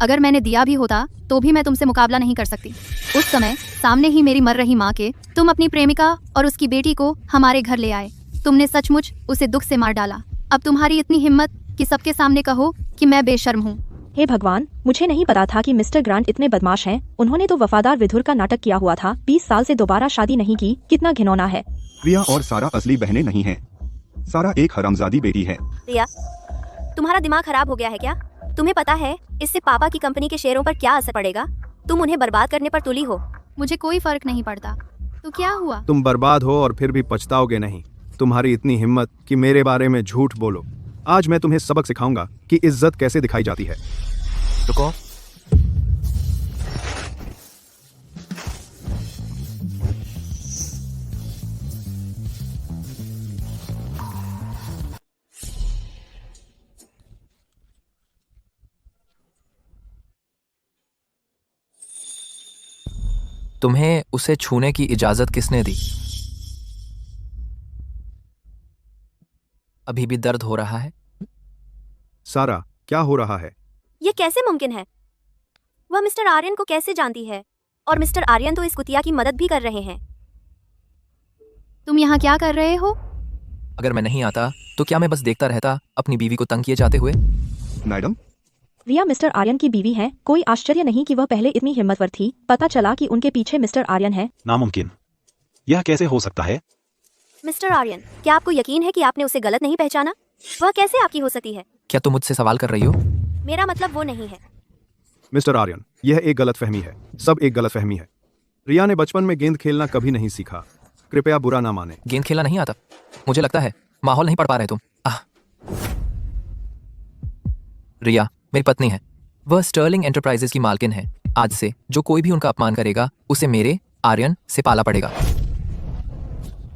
अगर मैंने दिया भी होता तो भी मैं तुमसे मुकाबला नहीं कर सकती। उस समय सामने ही मेरी मर रही माँ के तुम अपनी प्रेमिका और उसकी बेटी को हमारे घर ले आए। तुमने सचमुच उसे दुख से मार डाला। अब तुम्हारी इतनी हिम्मत कि सबके सामने कहो कि मैं बेशर्म हूँ।
हे भगवान, मुझे नहीं पता था कि मिस्टर ग्रांट इतने बदमाश हैं। उन्होंने तो वफादार विधुर का नाटक किया हुआ था। 20 साल से दोबारा शादी नहीं की। कितना घिनौना है।
रिया और सारा असली बहनें नहीं हैं। सारा एक हरामजादी बेटी है।
रिया, तुम्हारा दिमाग खराब हो गया है क्या? तुम्हें पता है इससे पापा की कंपनी के शेयरों पर क्या असर पड़ेगा? तुम उन्हें बर्बाद करने पर तुली हो।
मुझे कोई फर्क नहीं पड़ता। तो क्या हुआ?
तुम बर्बाद हो और फिर भी पछताओगे नहीं। तुम्हारी इतनी हिम्मत कि मेरे बारे में झूठ बोलो। आज मैं तुम्हें सबक सिखाऊंगा कि इज्जत कैसे दिखाई जाती है।
रुको, तुम्हें उसे छूने की इजाजत किसने दी? अभी भी दर्द हो रहा है?
सारा, क्या हो रहा है?
ये कैसे मुमकिन है? वह मिस्टर आर्यन को कैसे जानती है? और मिस्टर आर्यन तो इस कुतिया की मदद भी कर रहे हैं।
तुम यहाँ क्या कर रहे हो?
अगर मैं नहीं आता तो क्या मैं बस देखता रहता अपनी बीवी को तंग किए जाते हुए?
मैडम,
रिया मिस्टर आर्यन की बीवी है। कोई आश्चर्य नहीं कि वह पहले इतनी हिम्मतवर थी। पता चला कि उनके पीछे मिस्टर आर्यन है।
नामुमकिन। यह कैसे हो सकता है?
मिस्टर आर्यन, क्या आपको यकीन है कि आपने उसे गलत नहीं पहचाना? वह कैसे आपकी हो सकती है?
क्या तुम मुझसे सवाल कर रही हो?
मेरा मतलब वो नहीं है।
मिस्टर आर्यन, यह एक गलतफहमी है। सब एक गलतफहमी है। रिया ने बचपन में गेंद खेलना कभी नहीं सीखा। कृपया बुरा ना माने।
गेंद खेलना नहीं आता? मुझे लगता है माहौल नहीं पढ़ पा रहे तुम। रिया मेरी पत्नी है। वह स्टर्लिंग एंटरप्राइजेज की मालकिन है। आज से जो कोई भी उनका अपमान करेगा उसे मेरे आर्यन से पाला पड़ेगा।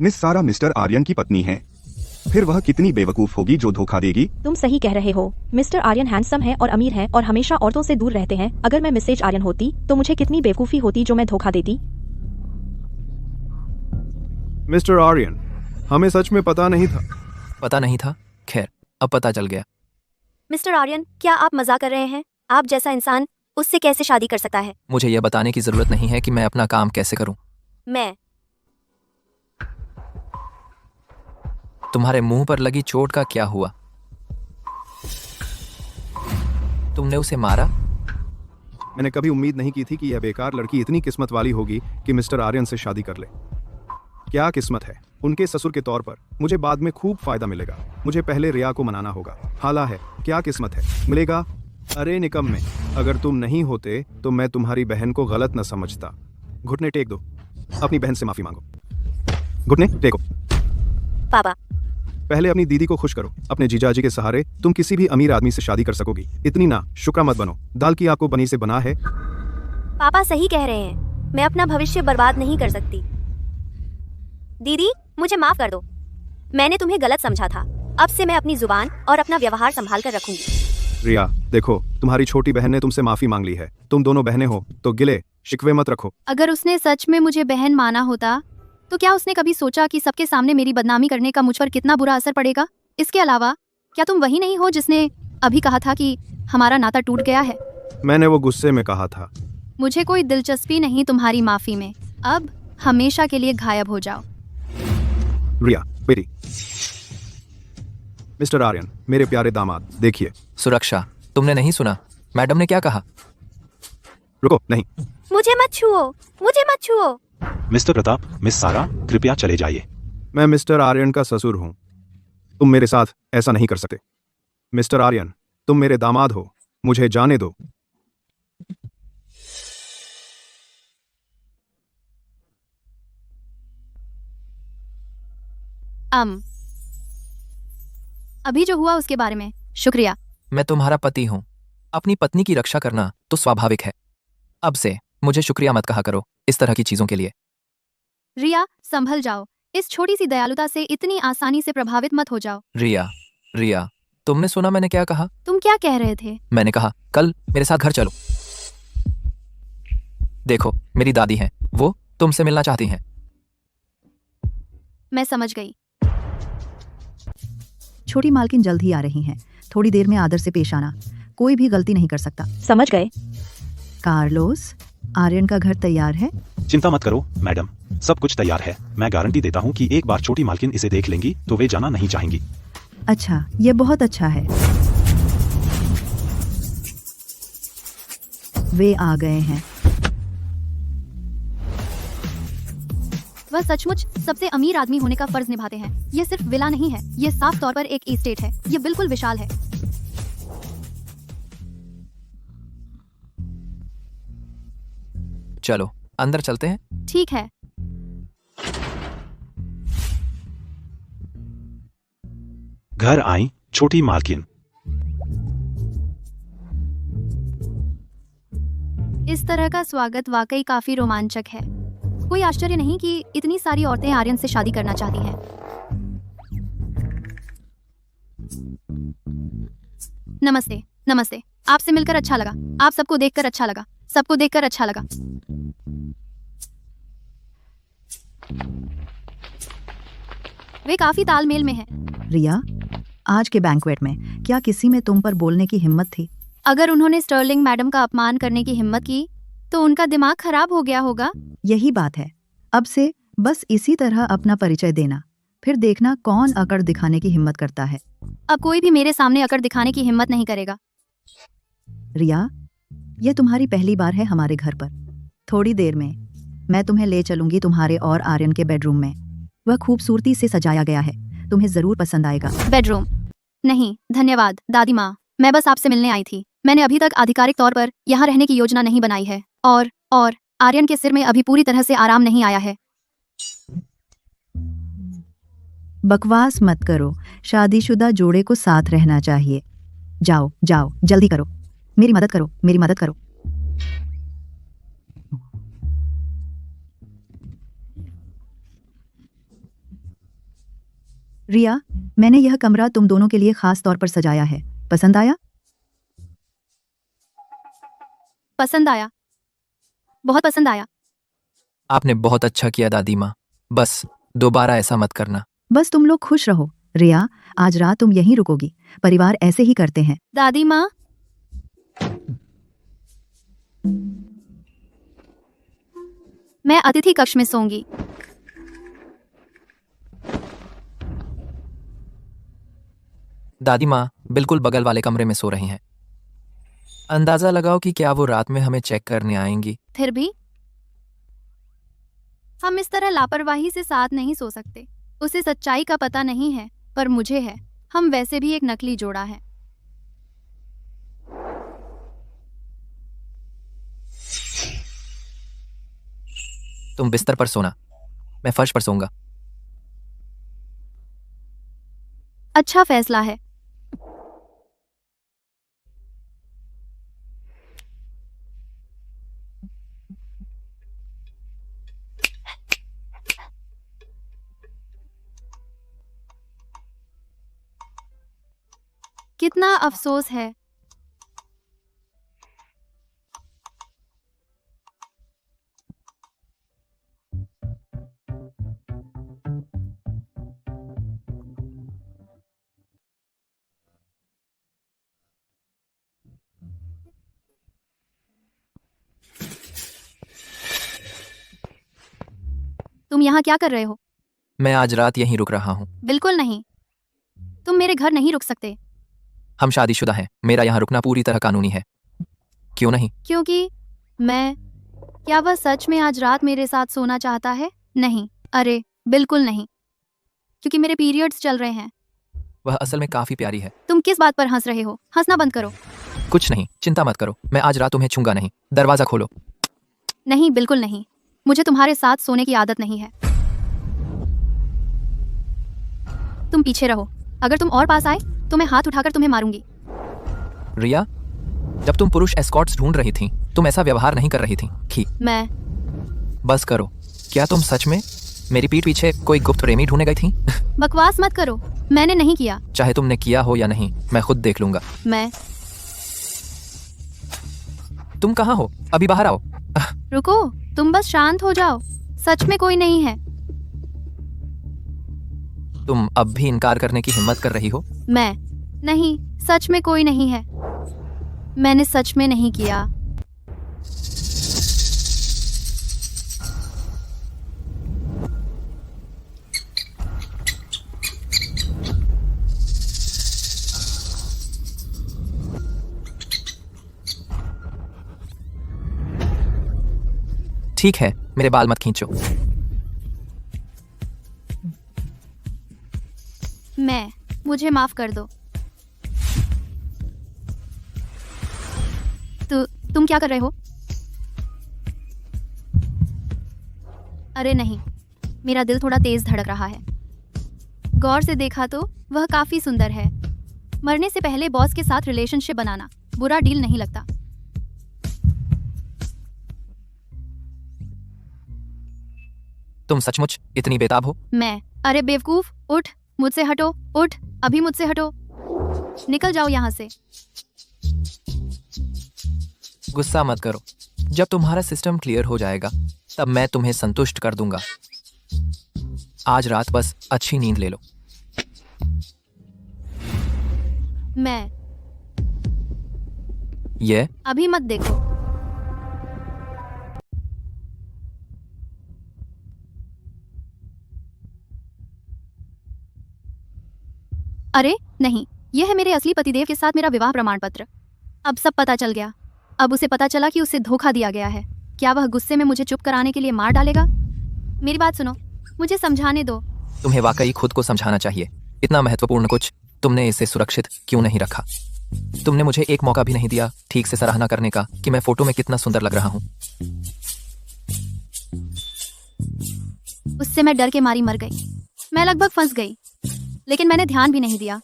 मिस सारा मिस्टर आर्यन की पत्नी है। फिर वह कितनी बेवकूफ होगी जो धोखा देगी।
तुम सही कह रहे हो। मिस्टर आर्यन हैंडसम है और अमीर है और हमेशा औरतों से दूर रहते हैं। अगर मैं मिसेज आर्यन होती तो मुझे कितनी बेवकूफी होती जो मैं धोखा देती।
मिस्टर आर्यन, हमें सच में पता नहीं था।
पता नहीं था? खैर, अब पता चल गया।
मिस्टर आर्यन, क्या आप मजाक कर रहे हैं? आप जैसा इंसान उससे कैसे शादी कर सकता है?
मुझे यह बताने की जरूरत नहीं है कि मैं अपना काम कैसे करूं।
मैं
तुम्हारे मुंह पर लगी चोट का क्या हुआ? तुमने उसे मारा?
मैंने कभी उम्मीद नहीं की थी कि यह बेकार लड़की इतनी किस्मत वाली होगी कि मिस्टर आर्यन से शादी कर ले। क्या किस्मत है। उनके ससुर के तौर पर मुझे बाद में खूब फायदा मिलेगा। मुझे पहले रिया को मनाना होगा। हाला है, क्या किस्मत है, मिलेगा। अरे निकम्मे, अगर तुम नहीं होते तो मैं तुम्हारी बहन को गलत न समझता। घुटने टेक दो, अपनी बहन से माफी मांगो। घुटने टेको।
पापा,
पहले अपनी दीदी को खुश करो। अपने जीजाजी के सहारे तुम किसी भी अमीर आदमी से शादी कर सकोगी। इतनी ना शुक्र मत बनो। दाल की आपको बनी से बना है।
पापा सही कह रहे हैं। मैं अपना भविष्य बर्बाद नहीं कर सकती। दीदी, मुझे माफ कर दो। मैंने तुम्हें गलत समझा था। अब से मैं अपनी जुबान और अपना व्यवहार संभाल कर रखूंगी।
रिया देखो, तुम्हारी छोटी बहन ने तुमसे माफी मांग ली है। तुम दोनों बहनें हो तो गिले शिकवे मत रखो।
अगर उसने सच में मुझे बहन माना होता तो क्या उसने कभी सोचा कि सबके सामने मेरी बदनामी करने का मुझ पर कितना बुरा असर पड़ेगा? इसके अलावा क्या तुम वही नहीं हो जिसने अभी कहा था कि हमारा नाता टूट गया है?
मैंने वो गुस्से में कहा था।
मुझे कोई दिलचस्पी नहीं तुम्हारी माफी में। अब हमेशा के लिए गायब हो जाओ।
रिया बेटी, मिस्टर आर्यन, मेरे प्यारे दामाद, देखिए।
सुरक्षा, तुमने नहीं सुना मैडम ने क्या कहा?
रुको, नहीं।
मुझे मत छुओ, मुझे मत छुओ।
मिस्टर प्रताप, मिस सारा, कृपया चले जाइए।
मैं मिस्टर आर्यन का ससुर हूं। तुम मेरे साथ ऐसा नहीं कर सकते। मिस्टर आर्यन, तुम मेरे दामाद हो, मुझे जाने दो।
अभी जो हुआ उसके बारे में शुक्रिया।
मैं तुम्हारा पति हूँ। अपनी पत्नी की रक्षा करना तो स्वाभाविक है। अब से मुझे शुक्रिया मत कहा करो इस तरह की चीजों के लिए।
रिया, संभल जाओ। इस छोटी सी दयालुता से इतनी आसानी से प्रभावित मत हो जाओ।
रिया, तुमने सुना मैंने क्या कहा?
तुम क्या कह रहे थे?
मैंने कहा कल मेरे साथ घर चलो। देखो, मेरी दादी हैं, वो तुमसे मिलना चाहती हैं।
मैं समझ गई।
छोटी मालकिन जल्द ही आ रही हैं। थोड़ी देर में आदर से पेश आना। कोई भी गलती नहीं कर सकता।
समझ गए।
कार्लोस, आर्यन का घर तैयार है?
चिंता मत करो मैडम, सब कुछ तैयार है। मैं गारंटी देता हूँ कि एक बार छोटी मालकिन इसे देख लेंगी तो वे जाना नहीं चाहेंगी।
अच्छा, ये बहुत अच्छा है। वे आ गए हैं।
वह सचमुच सबसे अमीर आदमी होने का फर्ज निभाते हैं। ये सिर्फ विला नहीं है, ये साफ तौर पर एक एस्टेट है। ये बिल्कुल विशाल है।
चलो अंदर चलते हैं।
ठीक है।
घर आई छोटी मालकिन।
इस तरह का स्वागत वाकई काफी रोमांचक है। कोई आश्चर्य नहीं कि इतनी सारी औरतें आर्यन से शादी करना चाहती हैं। नमस्ते, नमस्ते। आपसे मिलकर अच्छा लगा। आप सबको देखकर अच्छा लगा। सबको देखकर अच्छा लगा। वे काफी तालमेल में हैं।
रिया, आज के बैंक्वेट में क्या किसी में तुम पर बोलने की हिम्मत थी?
अगर उन्होंने स्टर्लिंग मैडम का अपमान करने की हिम्मत की तो उनका दिमाग खराब हो गया होगा।
यही बात है। अब से बस इसी तरह अपना परिचय देना, फिर देखना कौन अकड़ दिखाने की हिम्मत करता है।
अब कोई भी मेरे सामने अकड़ दिखाने की हिम्मत नहीं करेगा।
रिया, यह तुम्हारी पहली बार है हमारे घर पर। थोड़ी देर में मैं तुम्हें ले चलूंगी तुम्हारे और आर्यन के बेडरूम में। वह खूबसूरती से सजाया गया है, तुम्हें जरूर पसंद आएगा।
बेडरूम? नहीं धन्यवाद दादी माँ, मैं बस आपसे मिलने आई थी। मैंने अभी तक आधिकारिक तौर पर यहाँ रहने की योजना नहीं बनाई है और आर्यन के सिर में अभी पूरी तरह से आराम नहीं आया है।
बकवास मत करो, शादीशुदा जोड़े को साथ रहना चाहिए। जाओ जाओ, जल्दी करो, मेरी मदद करो, मेरी मदद करो। रिया, मैंने यह कमरा तुम दोनों के लिए खास तौर पर सजाया है। पसंद आया?
पसंद आया, बहुत पसंद आया।
आपने बहुत अच्छा किया दादी माँ, बस दोबारा ऐसा मत करना।
बस तुम लोग खुश रहो। रिया, आज रात तुम यहीं रुकोगी। परिवार ऐसे ही करते हैं।
दादी माँ, मैं अतिथि कक्ष में सोऊंगी।
दादी माँ बिल्कुल बगल वाले कमरे में सो रही हैं। अंदाजा लगाओ कि क्या वो रात में हमें चेक करने आएंगी।
फिर भी हम इस तरह लापरवाही से साथ नहीं सो सकते। उसे सच्चाई का पता नहीं है, पर मुझे है। हम वैसे भी एक नकली जोड़ा है।
तुम बिस्तर पर सोना, मैं फर्श पर सोऊंगा।
अच्छा फैसला है। कितना अफसोस है। तुम यहाँ क्या कर रहे हो?
मैं आज रात यहीं रुक रहा हूँ।
बिल्कुल नहीं। तुम मेरे घर नहीं रुक सकते,
हम शादीशुदा हैं, मेरा यहाँ रुकना पूरी तरह कानूनी है। क्यों नहीं?
क्योंकि मैं। क्या वह सच में आज रात मेरे साथ सोना चाहता है? नहीं, अरे बिल्कुल नहीं, क्योंकि मेरे पीरियड्स चल रहे हैं।
वह असल में काफी प्यारी है।
तुम किस बात पर हंस रहे हो? हंसना बंद करो।
कुछ नहीं, चिंता मत करो, मैं आज रात तुम्हें छूंगा नहीं। दरवाजा खोलो।
नहीं, बिल्कुल नहीं, मुझे तुम्हारे साथ सोने की आदत नहीं है। तुम पीछे रहो, अगर तुम और पास आए तो मैं हाथ उठाकर तुम्हें मारूंगी।
रिया, जब तुम पुरुष एस्कॉर्ट्स ढूंढ रही थी तुम ऐसा व्यवहार नहीं कर रही थी।
मैं।
बस करो, क्या तुम सच में मेरी पीठ पीछे कोई गुप्त प्रेमी ढूंढने गई थी?
बकवास मत करो, मैंने नहीं किया।
चाहे तुमने किया हो या नहीं, मैं खुद देख लूंगा।
मैं।
तुम कहाँ हो? अभी बाहर आओ।
रुको, तुम बस शांत हो जाओ, सच में कोई नहीं है।
तुम अब भी इनकार करने की हिम्मत कर रही हो?
मैं नहीं, सच में कोई नहीं है, मैंने सच में नहीं किया।
ठीक है, मेरे बाल मत खींचो।
मुझे माफ कर दो। तुम क्या कर रहे हो? अरे नहीं, मेरा दिल थोड़ा तेज धड़क रहा है। गौर से देखा तो वह काफी सुंदर है। मरने से पहले बॉस के साथ रिलेशनशिप बनाना बुरा डील नहीं लगता।
तुम सचमुच इतनी बेताब हो?
मैं? अरे बेवकूफ, उठ, मुझसे हटो, उठ, अभी मुझसे हटो, निकल जाओ यहाँ से।
गुस्सा मत करो, जब तुम्हारा सिस्टम क्लियर हो जाएगा तब मैं तुम्हें संतुष्ट कर दूंगा। आज रात बस अच्छी नींद ले लो।
मैं?
ये
अभी मत देखो। अरे नहीं, यह है मेरे असली पतिदेव के साथ मेरा विवाह प्रमाण पत्र। अब सब पता चल गया। अब उसे पता चला कि उसे धोखा दिया गया है। क्या वह गुस्से में मुझे चुप कराने के लिए मार डालेगा? मेरी बात सुनो, मुझे समझाने दो।
तुम्हें वाकई खुद को समझाना चाहिए। इतना महत्वपूर्ण कुछ तुमने इसे सुरक्षित क्यों नहीं रखा? तुमने मुझे एक मौका भी नहीं दिया ठीक से सराहना करने का कि मैं फोटो में कितना सुंदर लग रहा हूँ।
उससे मैं डर के मारी मर गई। मैं लगभग फंस गई, लेकिन मैंने ध्यान भी नहीं दिया।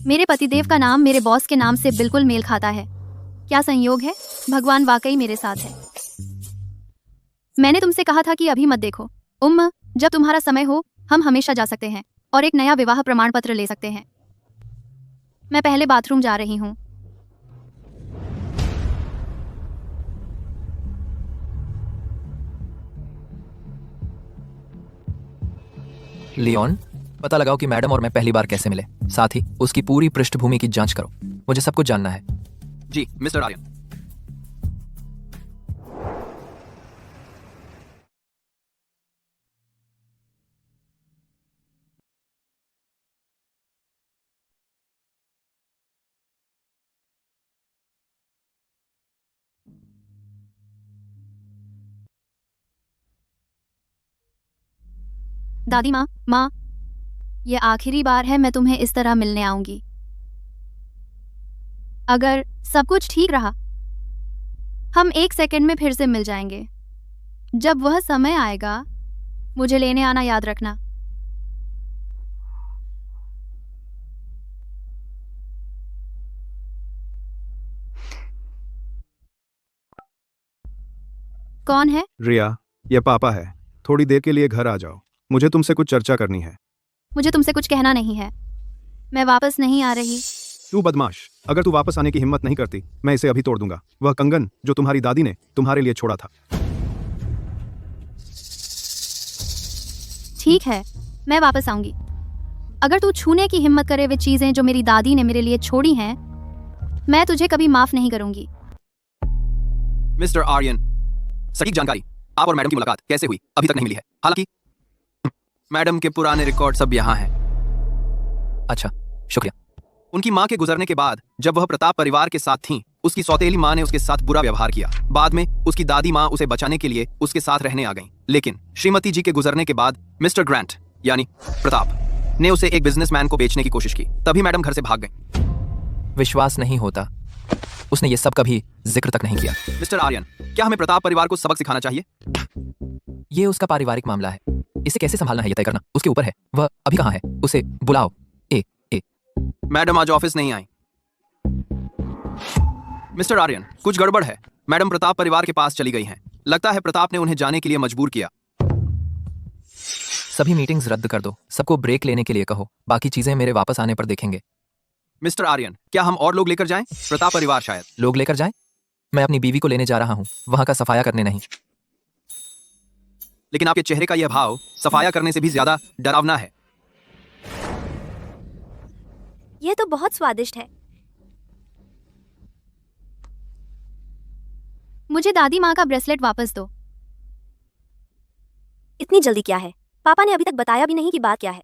मेरे पतिदेव का नाम मेरे बॉस के नाम से बिल्कुल मेल खाता है। क्या संयोग है, भगवान वाकई मेरे साथ है। मैंने तुमसे कहा था कि अभी मत देखो। जब तुम्हारा समय हो हम हमेशा जा सकते हैं और एक नया विवाह प्रमाण पत्र ले सकते हैं। मैं पहले बाथरूम जा रही हूँ।
लियोन, पता लगाओ कि मैडम और मैं पहली बार कैसे मिले। साथ ही उसकी पूरी पृष्ठभूमि की जांच करो। मुझे सब कुछ जानना है।
जी मिस्टर आर्यन।
दादी माँ, ये आखिरी बार है मैं तुम्हें इस तरह मिलने आऊंगी। अगर सब कुछ ठीक रहा हम 1 सेकंड में फिर से मिल जाएंगे। जब वह समय आएगा मुझे लेने आना याद रखना। कौन है?
रिया, ये पापा है। थोड़ी देर के लिए घर आ जाओ, मुझे तुमसे कुछ चर्चा करनी है।
मुझे तुमसे कुछ कहना नहीं है, मैं वापस नहीं आ रही।
तू बदमाश, अगर तू वापस आने की हिम्मत नहीं करती मैं इसे अभी तोड़ दूंगा। वह कंगन जो तुम्हारी दादी ने तुम्हारे लिए छोड़ा था।
ठीक है, मैं वापस आऊंगी। अगर तू छूने की हिम्मत करे वे चीजें जो मेरी दादी ने मेरे लिए छोड़ी हैं, मैं तुझे कभी माफ नहीं करूंगी।
मिस्टर आर्यन, सटीक जानकारी आप और मैडम की मुलाकात कैसे हुई अभी तक नहीं मिली है। हालांकि मैडम के पुराने रिकॉर्ड सब यहाँ हैं।
अच्छा, शुक्रिया।
उनकी माँ के गुजरने के बाद जब वह प्रताप परिवार के साथ थीं, उसकी सौतेली माँ ने उसके साथ बुरा व्यवहार किया। बाद में उसकी दादी माँ उसे बचाने के लिए उसके साथ रहने आ गईं। लेकिन श्रीमती जी के गुजरने के बाद मिस्टर ग्रांट यानी प्रताप ने उसे एक बिजनेसमैन को बेचने की कोशिश की। तभी मैडम घर से भाग गईं।
विश्वास नहीं होता, उसने ये सब कभी जिक्र तक नहीं किया।
मिस्टर आर्यन, क्या हमें प्रताप परिवार को सबक सिखाना चाहिए?
ये उसका पारिवारिक मामला है, इसे कैसे संभालना है ये तय करना उसके ऊपर है। वह अभी कहाँ है? उसे बुलाओ।
मैडम आज ऑफिस नहीं आई। मिस्टर आर्यन, कुछ गड़बड़ है। मैडम प्रताप परिवार के पास चली गई हैं। लगता है प्रताप ने उन्हें जाने के लिए मजबूर किया।
सभी मीटिंग्स रद्द कर दो, सबको ब्रेक लेने के लिए कहो, बाकी चीजें मेरे वापस आने पर देखेंगे।
मिस्टर आर्यन, क्या हम और लोग लेकर जाएं? प्रताप परिवार शायद।
लोग लेकर जाएं? मैं अपनी बीवी को लेने जा रहा हूँ, वहां का सफाया करने नहीं।
लेकिन आपके चेहरे का यह भाव सफाया करने से भी ज्यादा डरावना है।
यह तो बहुत स्वादिष्ट है।
मुझे दादी माँ का ब्रेसलेट वापस दो।
इतनी जल्दी क्या है? पापा ने अभी तक बताया भी नहीं कि बात क्या है।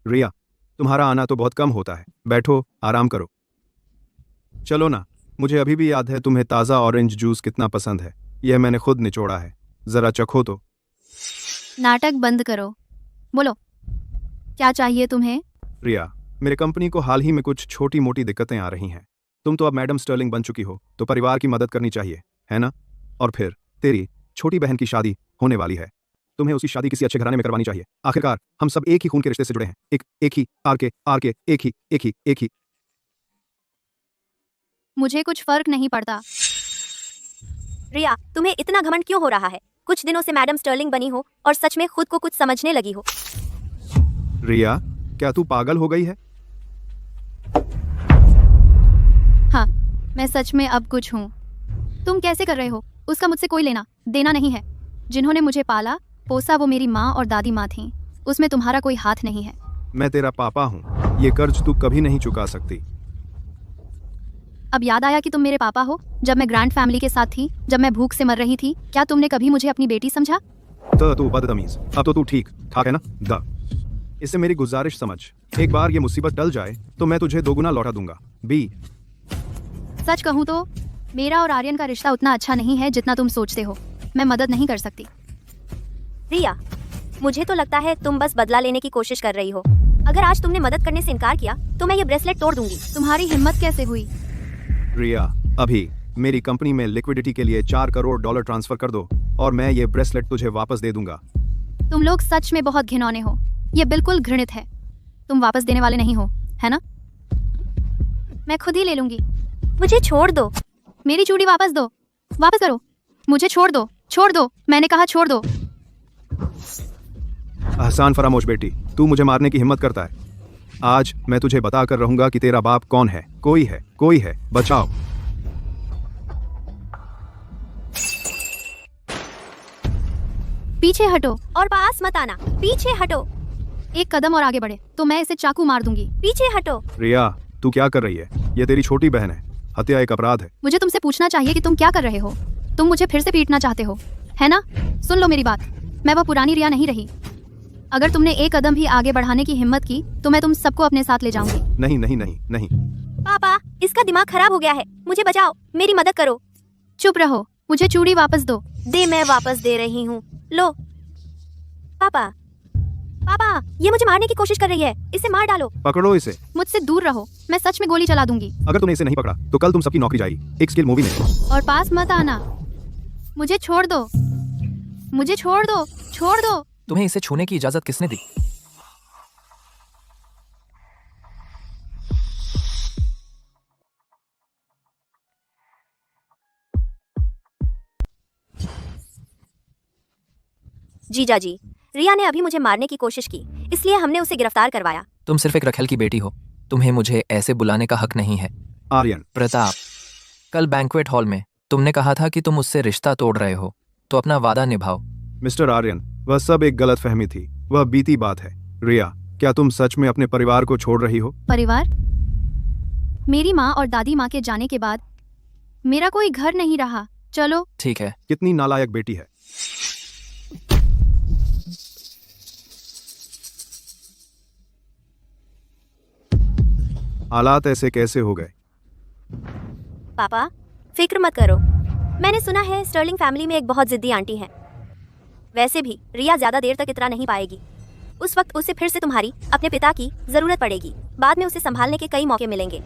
रिया, तुम्हारा आना तो बहुत कम होता है। बैठो, आराम करो। चलो ना, मुझे अभी भी याद है तुम्हें ताज़ा ऑरेंज जूस कितना पसंद है। यह मैंने खुद निचोड़ा है, जरा चखो तो।
नाटक बंद करो, बोलो क्या चाहिए तुम्हें?
रिया, मेरे कंपनी को हाल ही में कुछ छोटी मोटी दिक्कतें आ रही हैं। तुम तो अब मैडम स्टर्लिंग बन चुकी हो, तो परिवार की मदद करनी चाहिए, है ना? और फिर तेरी छोटी बहन की शादी होने वाली है, तुम्हें उसकी शादी किसी अच्छे घराने में करवानी चाहिए। आखिरकार हम सब एक ही खून के रिश्ते से जुड़े हैं। एक ही आर के एक ही।
मुझे कुछ फर्क नहीं पड़ता।
रिया, तुम्हें इतना घमंड क्यों हो रहा है? कुछ दिनों से मैडम स्टर्लिंग बनी हो और सच में खुद को कुछ समझने लगी हो।
रिया, क्या तू पागल हो गई है?
हाँ, मैं सच में अब कुछ हूँ। तुम कैसे कर रहे हो? उसका मुझसे कोई लेना देना नहीं है। जिन्होंने मुझे पाला पोसा वो मेरी माँ और दादी माँ थीं। उसमें तुम्हारा कोई हाथ नहीं है।
मैं तेरा पापा हूँ, ये कर्ज तू कभी नहीं चुका सकती।
अब याद आया कि तुम मेरे पापा हो। जब मैं ग्रैंड फैमिली के साथ थी, जब मैं भूख से मर रही थी, क्या तुमने कभी मुझे अपनी बेटी समझा?
तो तू बदतमीज। अब तो तू ठीक ठाक है ना? इससे मेरी गुजारिश समझ, एक बार ये मुसीबत टल जाए तो मैं तुझे दोगुना लौटा दूंगा। बी
सच कहूँ तो मेरा और आर्यन का रिश्ता उतना अच्छा नहीं है जितना तुम सोचते हो। मैं मदद नहीं कर सकती।
रिया, मुझे तो लगता है तुम बस बदला लेने की कोशिश कर रही हो। अगर आज तुमने मदद करने से इनकार किया तो मैं ये ब्रेसलेट तोड़ दूंगी।
तुम्हारी हिम्मत कैसे हुई?
रिया, अभी मेरी कंपनी में लिक्विडिटी के लिए $4 करोड़ ट्रांसफर कर दो और मैं ये ब्रेसलेट तुझे वापस दे दूंगा।
तुम लोग सच में बहुत घिनौने हो। ये बिल्कुल घृणित है। तुम वापस देने वाले नहीं हो, है ना? मैं खुद ही ले लूंगी।
मुझे छोड़ दो।
मेरी चूड़ी वापस दो। वापस करो। मुझे छोड़ दो। छोड़ दो, मैंने कहा छोड़ दो।
एहसान फरामोश बेटी, तू मुझे मारने की हिम्मत करता है। आज मैं तुझे बता कर रहूंगा कि तेरा बाप कौन है। कोई है, बचाओ।
पीछे हटो
और पास मत आना। पीछे हटो।
एक कदम और आगे बढ़े तो मैं इसे चाकू मार दूंगी।
पीछे हटो।
रिया, तू क्या कर रही है? ये तेरी छोटी बहन है। हत्या एक अपराध है।
मुझे तुमसे पूछना चाहिए कि तुम क्या कर रहे हो? तुम मुझे फिर से पीटना चाहते हो, है ना? सुन लो मेरी बात, मैं वह पुरानी रिया नहीं रही। अगर तुमने एक कदम भी आगे बढ़ाने की हिम्मत की तो मैं तुम सबको अपने साथ ले जाऊंगी।
नहीं।
पापा, इसका दिमाग खराब हो गया है। मुझे बचाओ, मेरी मदद करो।
चुप रहो, मुझे चूड़ी वापस दो।
दे, मैं वापस दे रही हूँ। लो। पापा, ये मुझे मारने की कोशिश कर रही है। इसे मार डालो।
पकड़ो इसे।
मुझसे दूर रहो, मैं सच में गोली चला दूंगी।
अगर तुमने इसे नहीं पकड़ा तो कल तुम सबकी नौकरी जाएगी एक स्किल मूवी में।
और पास मत आना। मुझे छोड़ दो। मुझे छोड़ दो। छोड़ दो।
तुम्हें इसे छूने की इजाजत किसने दी?
जीजा जी, रिया ने अभी मुझे मारने की कोशिश की, इसलिए हमने उसे गिरफ्तार करवाया।
तुम सिर्फ एक रखेल की बेटी हो, तुम्हें मुझे ऐसे बुलाने का हक नहीं है।
आर्यन।
प्रताप, कल बैंक्वेट हॉल में तुमने कहा था कि तुम उससे रिश्ता तोड़ रहे हो, तो अपना वादा निभाओ।
मिस्टर आर्यन, वह सब एक गलत फहमी थी। वह बीती बात है। रिया, क्या तुम सच में अपने परिवार को छोड़ रही हो?
परिवार? मेरी माँ और दादी माँ के जाने के बाद मेरा कोई घर नहीं रहा। चलो।
ठीक है।
कितनी नालायक बेटी है। हालात ऐसे कैसे हो गए?
पापा, फिक्र मत करो। मैंने सुना है स्टर्लिंग फैमिली में एक बहुत जिद्दी आंटी है। वैसे भी रिया ज्यादा देर तक इतना नहीं पाएगी। उस वक्त उसे फिर से तुम्हारी, अपने पिता की जरूरत पड़ेगी। बाद में उसे संभालने के कई मौके मिलेंगे।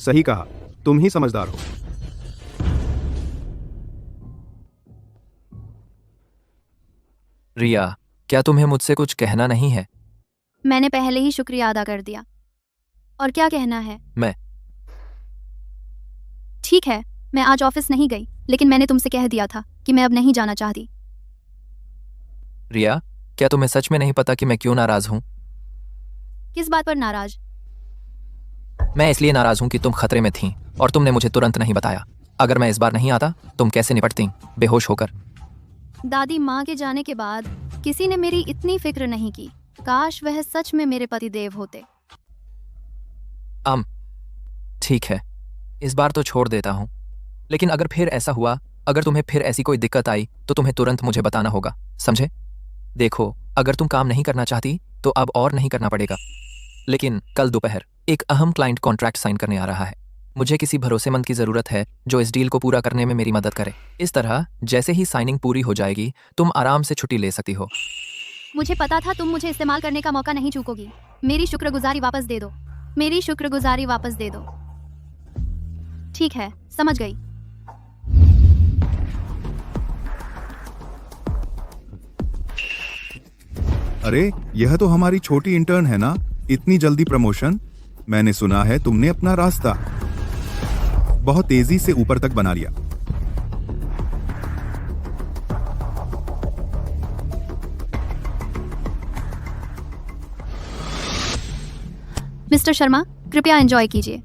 सही कहा, तुम ही समझदार हो।
रिया, क्या तुम्हें मुझसे कुछ कहना नहीं है?
मैंने पहले ही शुक्रिया अदा कर दिया। और क्या कहना है?
मैं
ठीक है, मैं आज ऑफिस नहीं गई, लेकिन मैंने तुमसे कह दिया था कि मैं अब नहीं जाना चाहती।
रिया, क्या तुम्हें सच में नहीं पता कि मैं क्यों नाराज हूं?
किस बात पर नाराज?
मैं इसलिए नाराज हूं कि तुम खतरे में थीं और तुमने मुझे तुरंत नहीं बताया। अगर मैं इस बार नहीं आता, तुम कैसे निपटती, बेहोश होकर?
दादी माँ के जाने के बाद किसी ने मेरी इतनी फिक्र नहीं की। काश वह सच में मेरे पति देव होते।
ठीक है, इस बार तो छोड़ देता हूं, लेकिन अगर फिर ऐसा हुआ, अगर तुम्हें फिर ऐसी कोई दिक्कत आई, तो तुम्हें तुरंत मुझे बताना होगा, समझे? देखो, अगर तुम काम नहीं करना चाहती तो अब और नहीं करना पड़ेगा, लेकिन कल दोपहर एक अहम क्लाइंट कॉन्ट्रैक्ट साइन करने आ रहा है। मुझे किसी भरोसेमंद की जरूरत है जो इस डील को पूरा करने में मेरी मदद करे। इस तरह जैसे ही साइनिंग पूरी हो जाएगी, तुम आराम से छुट्टी ले सकती हो।
मुझे पता था तुम मुझे इस्तेमाल करने का मौका नहीं चूकोगी। मेरी शुक्रगुजारी वापस दे दो। मेरी शुक्रगुजारी वापस दे दो। ठीक है, समझ गई।
अरे, यह तो हमारी छोटी इंटर्न है ना? इतनी जल्दी प्रमोशन? मैंने सुना है तुमने अपना रास्ता बहुत तेजी से ऊपर तक बना लिया।
मिस्टर शर्मा, कृपया एंजॉय कीजिए।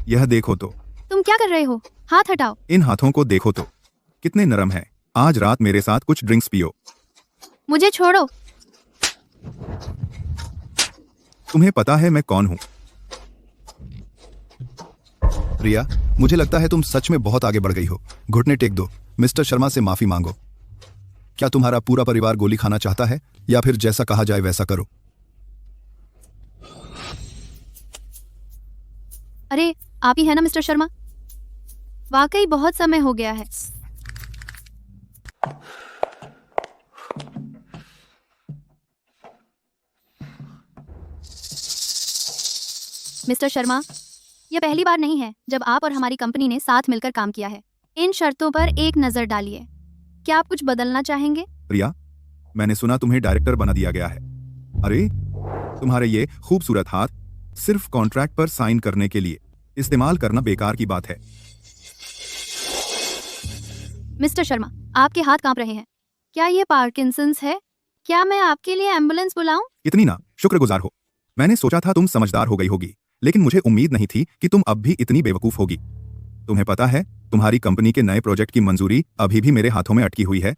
यह देखो तो।
तुम क्या कर रहे हो? हाथ हटाओ।
इन हाथों को देखो तो, कितने नरम हैं। आज रात मेरे साथ कुछ ड्रिंक्स पियो।
मुझे छोड़ो।
तुम्हें पता है मैं कौन हूं? रिया, मुझे लगता है तुम सच में बहुत आगे बढ़ गई हो। घुटने टेक दो, मिस्टर शर्मा से माफी मांगो। क्या तुम्हारा पूरा परिवार गोली खाना चाहता है, या फिर जैसा कहा जाए वैसा करो?
अरे, आप ही है ना मिस्टर शर्मा? वाकई बहुत समय हो गया है। मिस्टर शर्मा, यह पहली बार नहीं है जब आप और हमारी कंपनी ने साथ मिलकर काम किया है। इन शर्तों पर एक नजर डालिए। क्या आप कुछ बदलना चाहेंगे?
रिया, मैंने सुना तुम्हें डायरेक्टर बना दिया गया है। अरे, तुम्हारे ये खूबसूरत हाथ सिर्फ कॉन्ट्रैक्ट पर साइन करने के लिए इस्तेमाल करना बेकार की बात है।
मिस्टर शर्मा, आपके हाथ कांप रहे हैं। क्या ये पार्किंसंस है? क्या मैं आपके लिए एम्बुलेंस बुलाऊं?
इतनी ना शुक्रगुजार हो। मैंने सोचा था तुम समझदार हो गई होगी, लेकिन मुझे उम्मीद नहीं थी कि तुम अब भी इतनी बेवकूफ होगी। तुम्हें पता है, तुम्हारी कंपनी के नए प्रोजेक्ट की मंजूरी अभी भी मेरे हाथों में अटकी हुई है।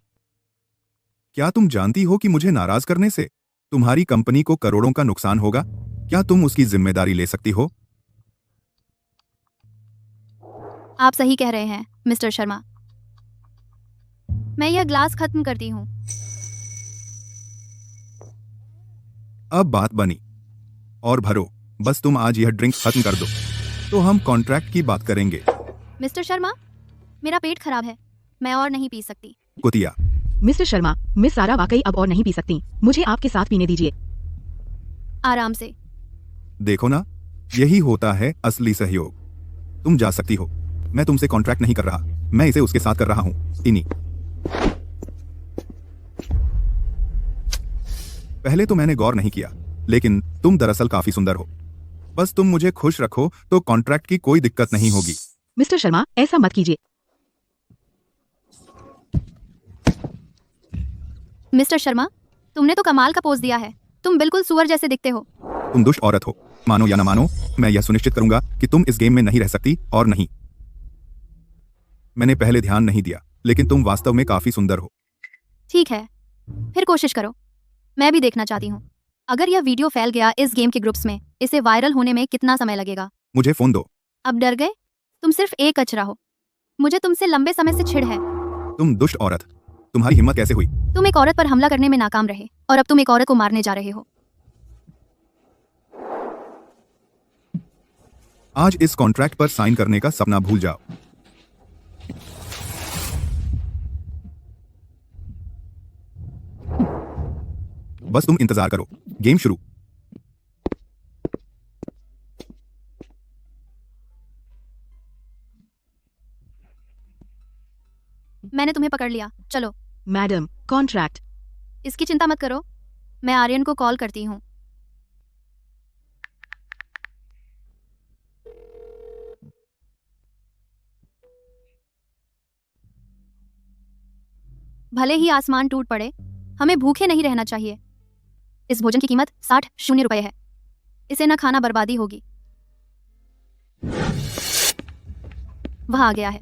क्या तुम जानती हो कि मुझे नाराज करने से तुम्हारी कंपनी को करोड़ों का नुकसान होगा? क्या तुम उसकी जिम्मेदारी ले सकती हो?
आप सही कह रहे हैं मिस्टर शर्मा। मैं यह ग्लास खत्म करती हूँ।
अब बात बनी। और भरो, बस तुम आज यह ड्रिंक खत्म कर दो तो हम कॉन्ट्रैक्ट की बात करेंगे।
मिस्टर शर्मा, मेरा पेट खराब है, मैं और नहीं पी सकती।
कुतिया।
मिस्टर शर्मा, मिस सारा वाकई अब और नहीं पी सकती। मुझे आपके साथ पीने दीजिए।
आराम से।
देखो ना, यही होता है असली सहयोग। तुम जा सकती हो। मैं तुमसे कॉन्ट्रैक्ट नहीं कर रहा, मैं इसे उसके साथ कर रहा हूँ। इनी। पहले तो मैंने गौर नहीं किया, लेकिन तुम दरअसल काफी सुंदर हो। बस तुम मुझे खुश रखो तो कॉन्ट्रैक्ट की कोई दिक्कत नहीं होगी।
मिस्टर शर्मा, ऐसा मत कीजिए।
मिस्टर शर्मा, तुमने तो कमाल का पोज दिया है। तुम बिल्कुल सुअर जैसे दिखते हो।
तुम दुष्ट औरत हो, मानो या ना मानो, मैं यह सुनिश्चित करूंगा कि तुम इस गेम में नहीं रह सकती। और नहीं, मैंने पहले ध्यान नहीं दिया, लेकिन तुम वास्तव में काफी सुंदर हो।
ठीक है, फिर कोशिश करो। मैं भी देखना चाहती हूँ। अगर यह वीडियो फैल गया इस गेम के ग्रुप्स में, इसे वायरल होने में कितना समय लगेगा?
मुझे फोन दो।
अब डर गए? तुम सिर्फ एक कचरा हो। मुझे तुमसे लंबे समय से चिढ़ है।
तुम दुष्ट औरत, तुम्हारी हिम्मत कैसे हुई?
तुम एक औरत पर हमला करने में नाकाम रहे और अब तुम एक औरत को मारने जा रहे हो।
आज इस कॉन्ट्रैक्ट पर साइन करने का सपना भूल जाओ। बस तुम इंतजार करो, गेम शुरू।
मैंने तुम्हें पकड़ लिया, चलो।
Madam, contract.
इसकी चिंता मत करो, मैं आर्यन को कॉल करती हूँ। भले ही आसमान टूट पड़े, हमें भूखे नहीं रहना चाहिए। इस भोजन की कीमत 60 रुपए है। इसे न खाना बर्बादी होगी। वह आ गया है।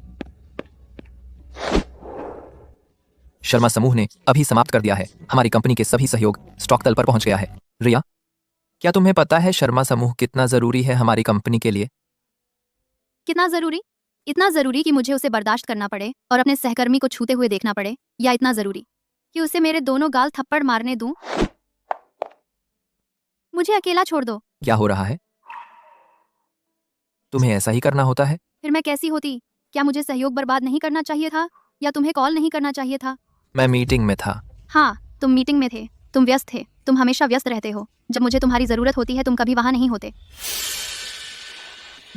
शर्मा समूह ने अभी समाप्त कर दिया है। हमारी कंपनी के सभी सहयोग स्टॉक तल पर पहुंच गया है। रिया, क्या तुम्हें पता है शर्मा समूह कितना जरूरी है हमारी कंपनी के लिए?
कितना जरूरी? इतना जरूरी कि मुझे उसे बर्दाश्त करना पड़े और अपने सहकर्मी को छूते हुए देखना पड़े, या इतना जरूरी कि उसे मेरे दोनों गाल थप्पड़ मारने दूं? मुझे अकेला छोड़ दो।
क्या हो रहा है? तुम्हें ऐसा ही करना होता है?
फिर मैं कैसी होती? क्या मुझे सहयोग बर्बाद नहीं करना चाहिए था, या तुम्हें कॉल नहीं करना चाहिए था?
मैं मीटिंग में था।
हाँ, तुम मीटिंग में थे, तुम व्यस्त थे, तुम हमेशा व्यस्त रहते हो। जब मुझे तुम्हारी जरूरत होती है तुम कभी वहां नहीं होते।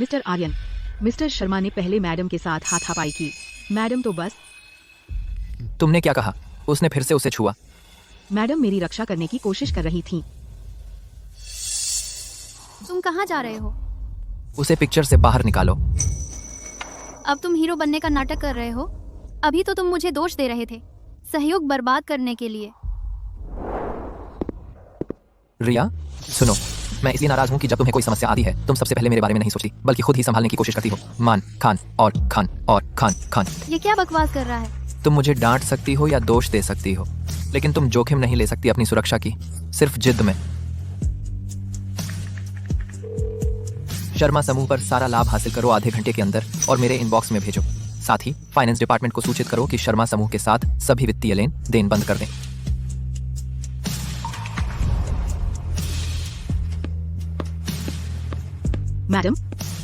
मिस्टर आर्यन, मिस्टर शर्मा ने पहले मैडम के साथ हाथापाई की। मैडम तो बस।
तुमने क्या कहा? उसने फिर से उसे छुआ।
मैडम मेरी रक्षा करने की कोशिश कर रही थी।
तुम कहाँ जा रहे हो?
उसे पिक्चर से बाहर निकालो।
अब तुम हीरो बनने का नाटक कर रहे हो? अभी तो तुम मुझे दोष दे रहे थे सहयोग बर्बाद करने के लिए।
रिया, सुनो, मैं इसलिए नाराज हूँ कि जब तुम्हें कोई समस्या आती है तुम सबसे पहले मेरे बारे में नहीं सोचती, बल्कि खुद ही संभालने की कोशिश करती हो। मान खान और खान और खान खान।
ये क्या बकवास कर रहा है?
तुम मुझे डांट सकती हो या दोष दे सकती हो, लेकिन तुम जोखिम नहीं ले सकती अपनी सुरक्षा की, सिर्फ जिद में। शर्मा समूह पर सारा लाभ हासिल करो आधे घंटे के अंदर और मेरे इनबॉक्स में भेजो। साथ ही फाइनेंस डिपार्टमेंट को सूचित करो कि शर्मा समूह के साथ सभी वित्तीय लेन देन बंद कर दें।
मैडम,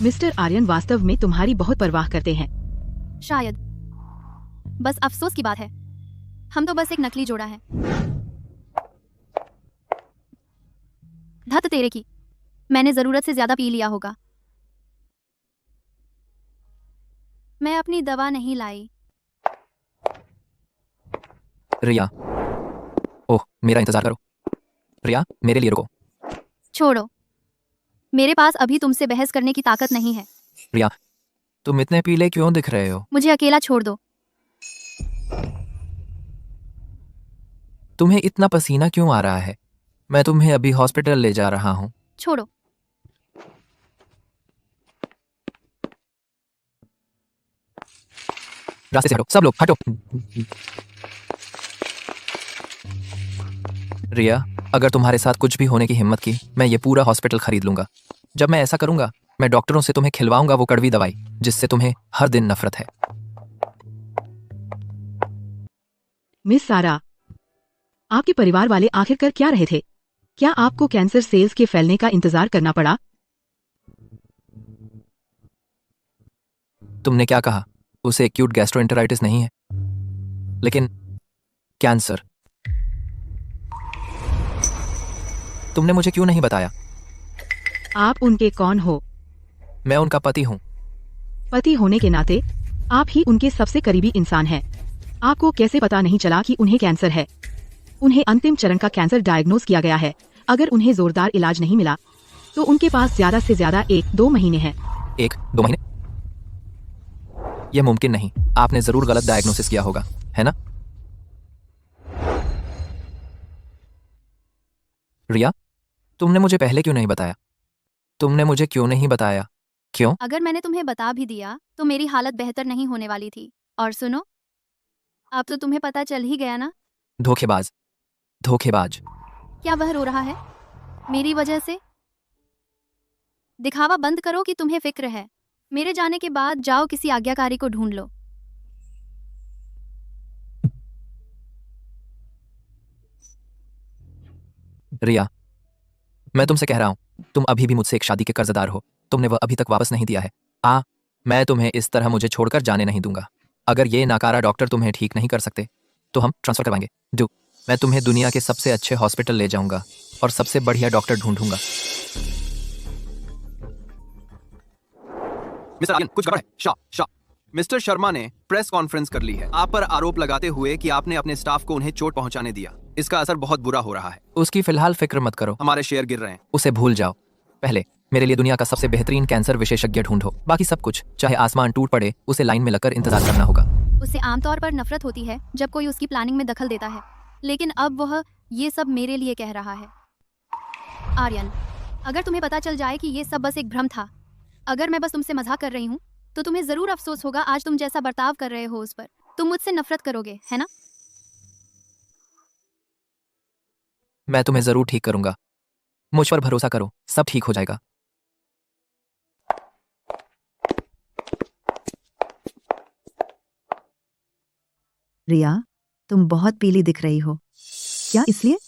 मिस्टर आर्यन वास्तव में तुम्हारी बहुत परवाह करते हैं।
शायद। बस अफसोस की बात है, हम तो बस एक नकली जोड़ा है। धत तेरे की, मैंने जरूरत से ज्यादा पी लिया होगा। मैं अपनी दवा नहीं लाई।
रिया, ओह, मेरा इंतजार करो। रिया, मेरे लिए रुको।
छोड़ो, मेरे पास अभी तुमसे बहस करने की ताकत नहीं है।
रिया, तुम इतने पीले क्यों दिख रहे हो?
मुझे अकेला छोड़ दो।
तुम्हें इतना पसीना क्यों आ रहा है? मैं तुम्हें अभी हॉस्पिटल ले जा रहा हूँ।
छोड़ो।
रास्ते से हटो, सब लोग हटो। रिया, अगर तुम्हारे साथ कुछ भी होने की हिम्मत की, मैं ये पूरा हॉस्पिटल खरीद लूंगा। जब मैं ऐसा करूंगा, मैं डॉक्टरों से तुम्हें खिलवाऊंगा वो कड़वी दवाई जिससे तुम्हें हर दिन नफरत है।
मिस सारा, आपके परिवार वाले आखिर कर क्या रहे थे? क्या आपको कैंसर सेल्स के फैलने का इंतजार करना पड़ा?
तुमने क्या कहा? उसे एक्यूट गैस्ट्रोएंटेराइटिस नहीं है, लेकिन कैंसर। तुमने मुझे क्यों नहीं बताया?
आप उनके कौन हो?
मैं उनका पति हूँ।
पति होने के नाते आप ही उनके सबसे करीबी इंसान हैं। आपको कैसे पता नहीं चला कि उन्हें कैंसर है? उन्हें अंतिम चरण का कैंसर डायग्नोज किया गया है। अगर उन्हें जोरदार इलाज नहीं मिला तो उनके पास ज्यादा से ज्यादा 1-2 महीने हैं।
1-2 महीने? यह मुमकिन नहीं। आपने जरूर गलत डायग्नोसिस किया होगा, है ना? रिया, तुमने मुझे पहले क्यों नहीं बताया? तुमने मुझे क्यों नहीं बताया? क्यों?
अगर मैंने तुम्हें बता भी दिया तो मेरी हालत बेहतर नहीं होने वाली थी। और सुनो, अब तो तुम्हें पता चल ही गया ना।
धोखेबाज, धोखेबाज।
क्या वह रो रहा है मेरी वजह से? दिखावा बंद करो कि तुम्हें फिक्र है। मेरे जाने के बाद जाओ किसी आज्ञाकारी को ढूंढ लो।
रिया, मैं तुमसे कह रहा हूं, तुम अभी भी मुझसे एक शादी के कर्जदार हो। तुमने वह अभी तक वापस नहीं दिया है। मैं तुम्हें इस तरह मुझे छोड़कर जाने नहीं दूंगा। अगर ये नाकारा डॉक्टर तुम्हें ठीक नहीं कर सकते तो हम ट्रांसफर करवाएंगे। मैं तुम्हें दुनिया के सबसे अच्छे हॉस्पिटल ले जाऊंगा और सबसे बढ़िया डॉक्टर ढूंढूंगा।
मिस्टर आर्यन, कुछ गड़बड़ है। शाह मिस्टर शर्मा ने प्रेस कॉन्फ्रेंस कर ली है आप पर आरोप लगाते हुए कि आपने अपने स्टाफ को उन्हें चोट पहुंचाने दिया। इसका असर बहुत बुरा हो रहा है।
उसकी फिलहाल फिक्र मत करो।
हमारे शेयर गिर रहे हैं।
उसे भूल जाओ। पहले मेरे लिए दुनिया का सबसे बेहतरीन कैंसर विशेषज्ञ ढूंढो। बाकी सब कुछ, चाहे आसमान टूट पड़े, उसे लाइन में लगकर इंतजार करना होगा।
उससे आमतौर पर नफरत होती है जब कोई उसकी प्लानिंग में दखल देता है, लेकिन अब वह ये सब मेरे लिए कह रहा है। आर्यन, अगर तुम्हें पता चल जाए कि ये सब बस एक भ्रम था, अगर मैं बस तुमसे मजाक कर रही हूँ, तो तुम्हें जरूर अफसोस होगा। आज तुम जैसा बर्ताव कर रहे हो उस पर तुम मुझसे नफरत करोगे, है ना?
मैं तुम्हें जरूर ठीक करूंगा। मुझ पर भरोसा करो, सब ठीक हो जाएगा।
रिया, तुम बहुत पीली दिख रही हो। क्या इसलिए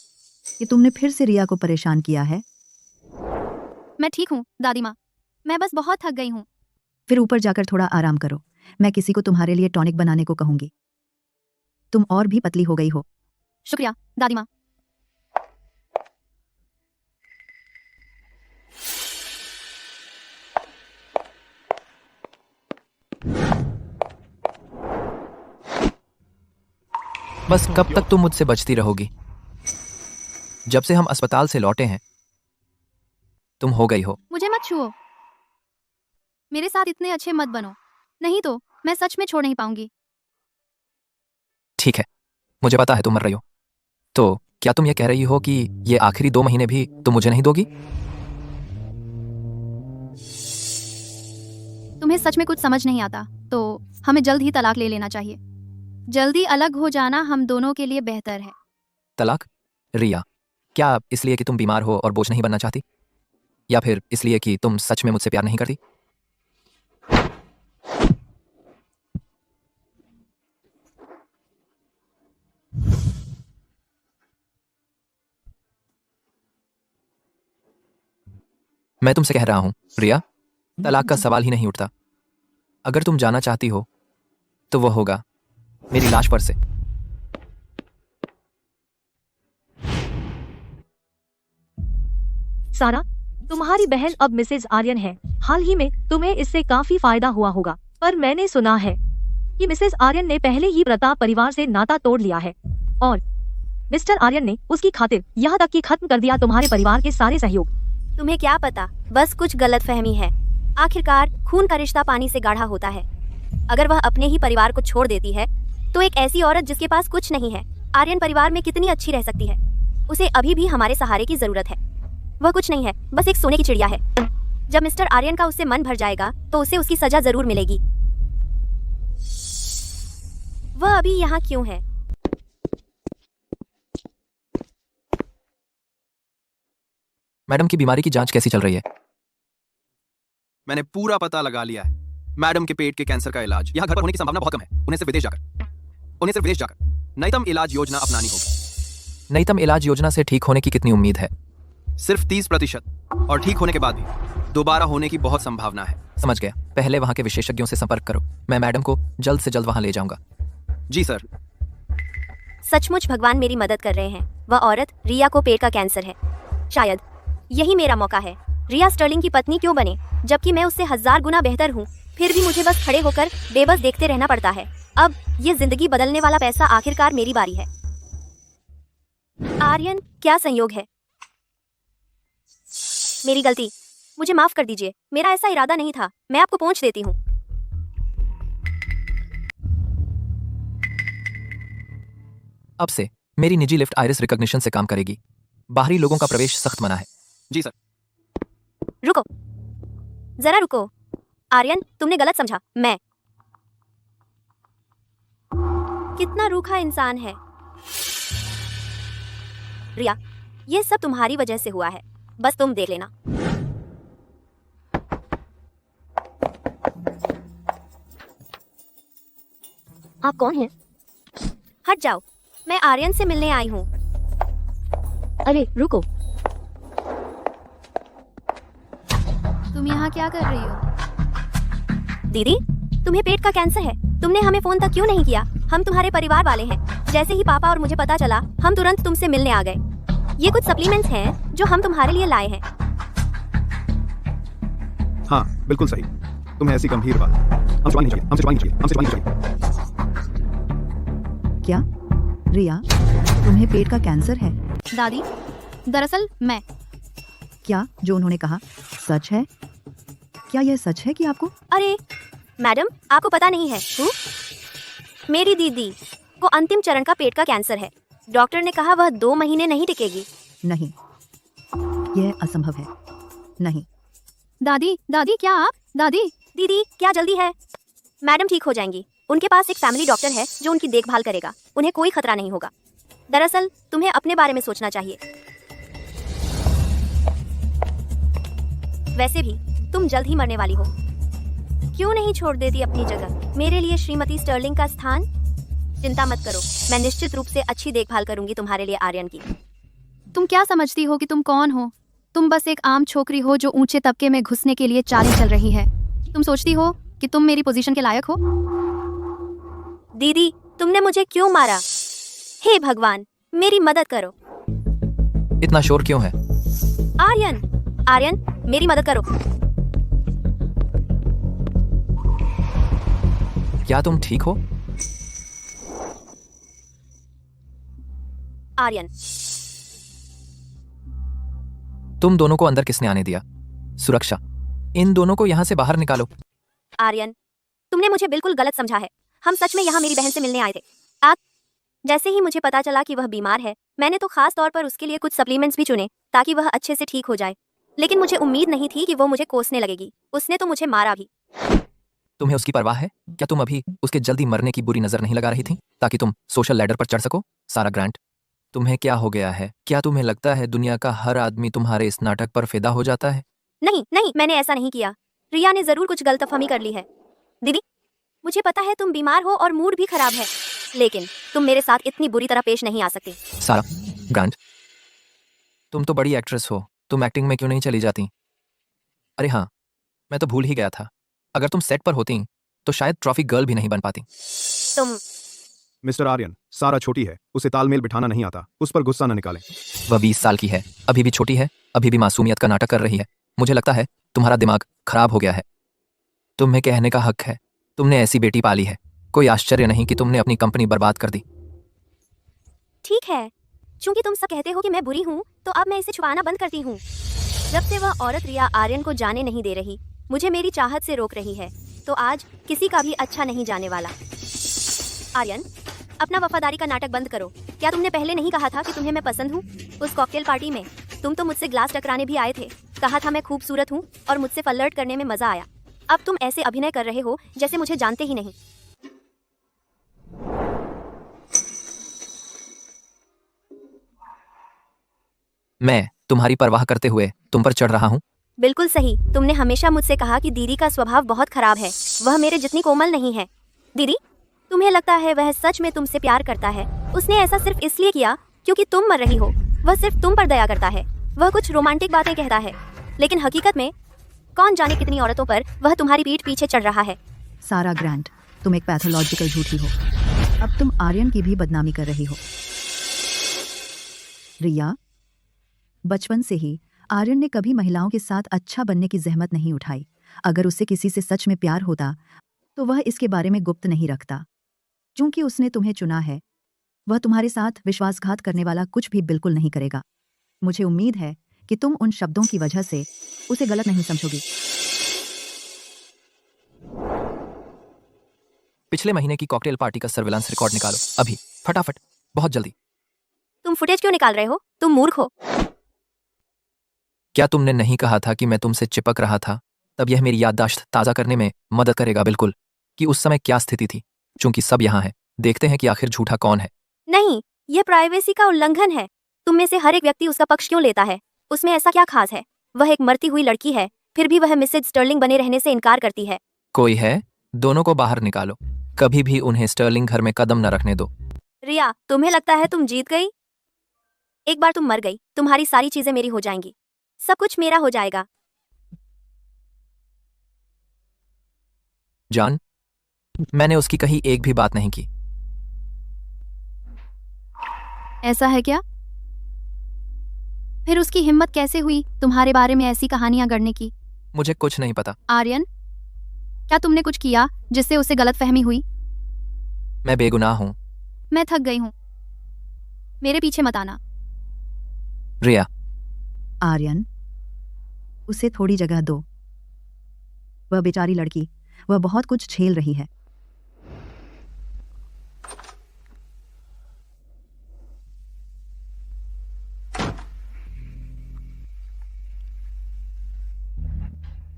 कि तुमने फिर से रिया को परेशान किया है?
मैं ठीक हूँ दादी माँ, मैं बस बहुत थक गई हूँ।
फिर ऊपर जाकर थोड़ा आराम करो। मैं किसी को तुम्हारे लिए टॉनिक बनाने को कहूंगी। तुम और भी पतली हो गई हो।
शुक्रिया दादी माँ।
बस कब तक तुम मुझसे बचती रहोगी? जब से हम अस्पताल से लौटे हैं तुम हो गई हो।
मुझे मत छुओ, मेरे साथ इतने अच्छे मत बनो, नहीं तो मैं सच में छोड़ नहीं पाऊंगी।
ठीक है, मुझे पता है तुम मर रही हो, तो क्या तुम ये कह रही हो कि ये आखिरी 2 महीने भी तुम मुझे नहीं दोगी?
तुम्हें सच में कुछ समझ नहीं आता तो हमें जल्द ही तलाक ले लेना चाहिए। जल्दी अलग हो जाना हम दोनों के लिए बेहतर है।
तलाक? रिया, क्या इसलिए कि तुम बीमार हो और बोझ नहीं बनना चाहती, या फिर इसलिए कि तुम सच में मुझसे प्यार नहीं करती? मैं तुमसे कह रहा हूं रिया, तलाक का सवाल ही नहीं उठता। अगर तुम जाना चाहती हो तो वो होगा मेरी लाश पर से।
सारा, तुम्हारी बहन अब मिसेज आर्यन है। हाल ही में तुम्हें इससे काफी फायदा हुआ होगा, पर मैंने सुना है कि मिसेज आर्यन ने पहले ही प्रताप परिवार से नाता तोड़ लिया है और मिस्टर आर्यन ने उसकी खातिर यहाँ तक कि खत्म कर दिया तुम्हारे परिवार के सारे सहयोग।
तुम्हें क्या पता, बस कुछ गलतफहमी है। आखिरकार खून का रिश्ता पानी से गाढ़ा होता है। अगर वह अपने ही परिवार को छोड़ देती है तो एक ऐसी औरत जिसके पास कुछ नहीं है आर्यन परिवार में कितनी अच्छी रह सकती है? उसे अभी भी हमारे सहारे की जरूरत है। वह कुछ नहीं है, बस एक सोने की चिड़िया है। जब मिस्टर आर्यन का उससे मन भर जाएगा तो उसे उसकी सजा जरूर मिलेगी। वह अभी यहाँ क्यों है?
मैडम की बीमारी की जांच कैसी चल रही है?
मैंने पूरा पता लगा लिया है। मैडम के पेट के कैंसर का इलाज यहाँ घर पर होने की संभावना बहुत कम है। उन्हें सिर्फ विदेश जाकर नईतम इलाज योजना अपनानी होगी।
नईतम इलाज योजना से ठीक होने की कितनी उम्मीद है?
सिर्फ 30%, और ठीक होने के बाद भी दोबारा होने की बहुत संभावना है।
समझ गया। पहले वहाँ के विशेषज्ञों से संपर्क करो। मैं मैडम को जल्द से जल्द वहाँ ले जाऊंगा।
जी सर।
सचमुच भगवान मेरी मदद कर रहे हैं। वह औरत रिया को पेट का कैंसर है। शायद यही मेरा मौका है। रिया स्टर्लिंग की पत्नी क्यों बने, जबकि मैं उससे 1000 गुना बेहतर हूँ। फिर भी मुझे बस खड़े होकर बेबस देखते रहना पड़ता है। अब ये जिंदगी बदलने वाला पैसा आखिरकार मेरी बारी है। आर्यन, क्या संयोग है। मेरी गलती, मुझे माफ कर दीजिए। मेरा ऐसा इरादा नहीं था। मैं आपको पहुंच देती हूँ।
अब से मेरी निजी लिफ्ट आइरिस रिकॉग्निशन से काम करेगी। बाहरी लोगों का प्रवेश सख्त मना है।
जी सर।
रुको, जरा रुको। आर्यन, तुमने गलत समझा। मैं कितना रूखा इंसान है। रिया, ये सब तुम्हारी वजह से हुआ है। बस तुम देख लेना।
आप कौन हैं?
हट जाओ, मैं आर्यन से मिलने आई हूँ।
अरे रुको,
तुम यहाँ यहाँ क्या कर रही हो?
दीदी, तुम्हें पेट का कैंसर है, तुमने हमें फोन तक क्यों नहीं किया? हम तुम्हारे परिवार वाले हैं। जैसे ही पापा और मुझे पता चला, हम तुरंत तुमसे मिलने आ गए। ये कुछ सप्लीमेंट्स हैं जो हम तुम्हारे लिए लाए हैं।
हाँ, बिल्कुल सही। तुम्हें ऐसी गंभीर बात हमसे छुपानी चाहिए, हमसे छुपानी चाहिए, हमसे छुपानी चाहिए।
क्या रिया, तुम्हें पेट का कैंसर है?
दादी, दरअसल मैं।
क्या जो उन्होंने कहा सच है? क्या यह सच है कि आपको?
अरे मैडम, आपको पता नहीं है? मेरी दीदी को अंतिम चरण का पेट का कैंसर है। डॉक्टर ने कहा वह 2 महीने नहीं टिकेगी।
नहीं, यह असंभव है। नहीं।
दादी, दादी क्या आप? दादी,
दीदी क्या जल्दी है? मैडम ठीक हो जाएंगी। उनके पास एक फैमिली डॉक्टर है जो उनकी देखभाल करेगा। उन्हें कोई खतरा नहीं होगा। दरअसल तुम्हें अपने बारे में सोचना चाहिए। वैसे भी तुम जल्द ही मरने वाली हो। क्यों नहीं छोड़ देती अपनी जगह मेरे लिए श्रीमती स्टर्लिंग का स्थान? चिंता मत करो, मैं निश्चित रूप से अच्छी देखभाल करूंगी तुम्हारे लिए आर्यन की।
तुम क्या समझती हो कि तुम कौन हो? तुम बस एक आम छोकरी हो जो ऊंचे तबके में घुसने के लिए चाल चल रही है। तुम सोचती हो कि तुम मेरी पोजीशन के लायक हो?
दीदी, तुमने मुझे क्यों मारा? हे भगवान, मेरी मदद करो।
इतना शोर क्यों है?
आर्यन, आर्यन, मेरी मदद करो।
क्या तुम ठीक हो?
आर्यन,
तुम दोनों को अंदर किसने आने दिया? सुरक्षा, इन दोनों को यहाँ से बाहर निकालो।
आर्यन, तुमने मुझे बिल्कुल गलत समझा है। हम सच में यहाँ मेरी बहन से मिलने आए थे। आज जैसे ही मुझे पता चला कि वह बीमार है, मैंने तो खास तौर पर उसके लिए कुछ सप्लीमेंट्स भी चुने ताकि वह अच्छे से ठीक हो जाए। लेकिन मुझे उम्मीद नहीं थी कि वो मुझे कोसने लगेगी। उसने तो मुझे मारा भी।
तुम्हें उसकी परवाह है? क्या तुम अभी उसके जल्दी मरने की बुरी नजर नहीं लगा रही थी ताकि तुम सोशल लैडर पर चढ़ सको? सारा ग्रांट, तुम्हें क्या हो गया है? क्या तुम्हें लगता है दुनिया का हर आदमी तुम्हारे इस नाटक पर फिदा हो जाता है?
नहीं नहीं, मैंने ऐसा नहीं किया। रिया ने जरूर कुछ गलतफहमी कर ली है। दीदी, मुझे पता है तुम बीमार हो और मूड भी खराब है, लेकिन तुम मेरे साथ इतनी बुरी तरह पेश नहीं आ सकती।
सारा ग्रांट, तुम तो बड़ी एक्ट्रेस हो, तुम एक्टिंग में क्यों नहीं चली जाती? अरे हाँ, मैं तो भूल ही गया था, अगर तुम सेट पर होती तो शायद ट्रॉफी गर्ल भी नहीं बन पाती।
तुम
मिस्टर आर्यन, सारा छोटी है, उसे तालमेल बिठाना नहीं आता, उस पर गुस्सा न निकालें।
वह 20 साल की है, अभी भी छोटी है, अभी भी मासूमियत का नाटक कर रही है। मुझे लगता है तुम्हारा दिमाग खराब हो गया है। तुम्हें कहने का हक है, तुमने ऐसी बेटी पाली है, कोई आश्चर्य नहीं कि तुमने अपनी कंपनी बर्बाद कर दी।
ठीक है, चूंकि तुम सब कहते हो कि मैं बुरी हूँ, तो अब मैं इसे छुपाना बंद करती हूँ। जब से वह औरत रिया आर्यन को जाने नहीं दे रही, मुझे मेरी चाहत से रोक रही है, तो आज किसी का भी अच्छा नहीं जाने वाला। आर्यन, अपना वफादारी का नाटक बंद करो। क्या तुमने पहले नहीं कहा था कि तुम्हें मैं पसंद हूँ? उस कॉकटेल पार्टी में तुम तो मुझसे ग्लास टकराने भी आए थे। कहा था मैं खूबसूरत हूँ और मुझसे फ्लर्ट करने में मजा आया। अब तुम ऐसे अभिनय कर रहे हो जैसे मुझे जानते ही नहीं।
मैं तुम्हारी परवाह करते हुए तुम पर चढ़ रहा हूँ?
बिल्कुल सही। तुमने हमेशा मुझसे कहा कि दीदी का स्वभाव बहुत खराब है, वह मेरे जितनी कोमल नहीं है। दीदी, तुम्हें लगता है वह सच में तुमसे प्यार करता है? उसने ऐसा सिर्फ इसलिए किया क्योंकि तुम मर रही हो। वह सिर्फ तुम पर दया करता है। वह कुछ रोमांटिक बातें कहता है, लेकिन हकीकत में कौन जाने कितनी औरतों पर वह तुम्हारी पीठ पीछे चढ़ रहा है।
सारा ग्रांट, तुम एक पैथोलॉजिकल झूठी हो। अब तुम आर्यन की भी बदनामी कर रही हो। रिया, बचपन से ही आर्यन ने कभी महिलाओं के साथ अच्छा बनने की जहमत नहीं उठाई। अगर उसे किसी से सच में प्यार होता तो वह इसके बारे में गुप्त नहीं रखता। क्योंकि उसने तुम्हें चुना है, वह तुम्हारे साथ विश्वासघात करने वाला कुछ भी बिल्कुल नहीं करेगा। मुझे उम्मीद है कि तुम उन शब्दों की वजह से उसे गलत नहीं समझोगी।
पिछले महीने की कॉकटेल पार्टी का सर्विलांस रिकॉर्ड निकालो, अभी, फटाफट, बहुत जल्दी।
तुम फुटेज क्यों निकाल रहे हो? तुम मूर्ख हो।
क्या तुमने नहीं कहा था कि मैं तुमसे चिपक रहा था? तब यह मेरी याददाश्त ताज़ा करने में मदद करेगा बिल्कुल, कि उस समय क्या स्थिति थी। चूंकि सब यहाँ है, देखते हैं कि आखिर झूठा कौन है।
नहीं, यह प्राइवेसी का उल्लंघन है। तुम में से हर एक व्यक्ति उसका पक्ष क्यों लेता है? उसमें ऐसा क्या खास है? वह एक मरती हुई लड़की है, फिर भी वह मिसेज स्टर्लिंग बने रहने से इनकार करती है।
कोई है? दोनों को बाहर निकालो। कभी भी उन्हें स्टर्लिंग घर में कदम न रखने दो।
रिया, तुम्हें लगता है तुम जीत गई? एक बार तुम मर गई, तुम्हारी सारी चीजें मेरी हो जाएंगी, सब कुछ मेरा हो जाएगा।
जान, मैंने उसकी कही एक भी बात नहीं की।
ऐसा है क्या? फिर उसकी हिम्मत कैसे हुई तुम्हारे बारे में ऐसी कहानियां गढ़ने की?
मुझे कुछ नहीं पता।
आर्यन, क्या तुमने कुछ किया जिससे उसे गलतफहमी हुई?
मैं बेगुनाह हूं।
मैं थक गई हूं, मेरे पीछे मत आना।
रिया,
आर्यन, उसे थोड़ी जगह दो। वह बेचारी लड़की, वह बहुत कुछ झेल रही है।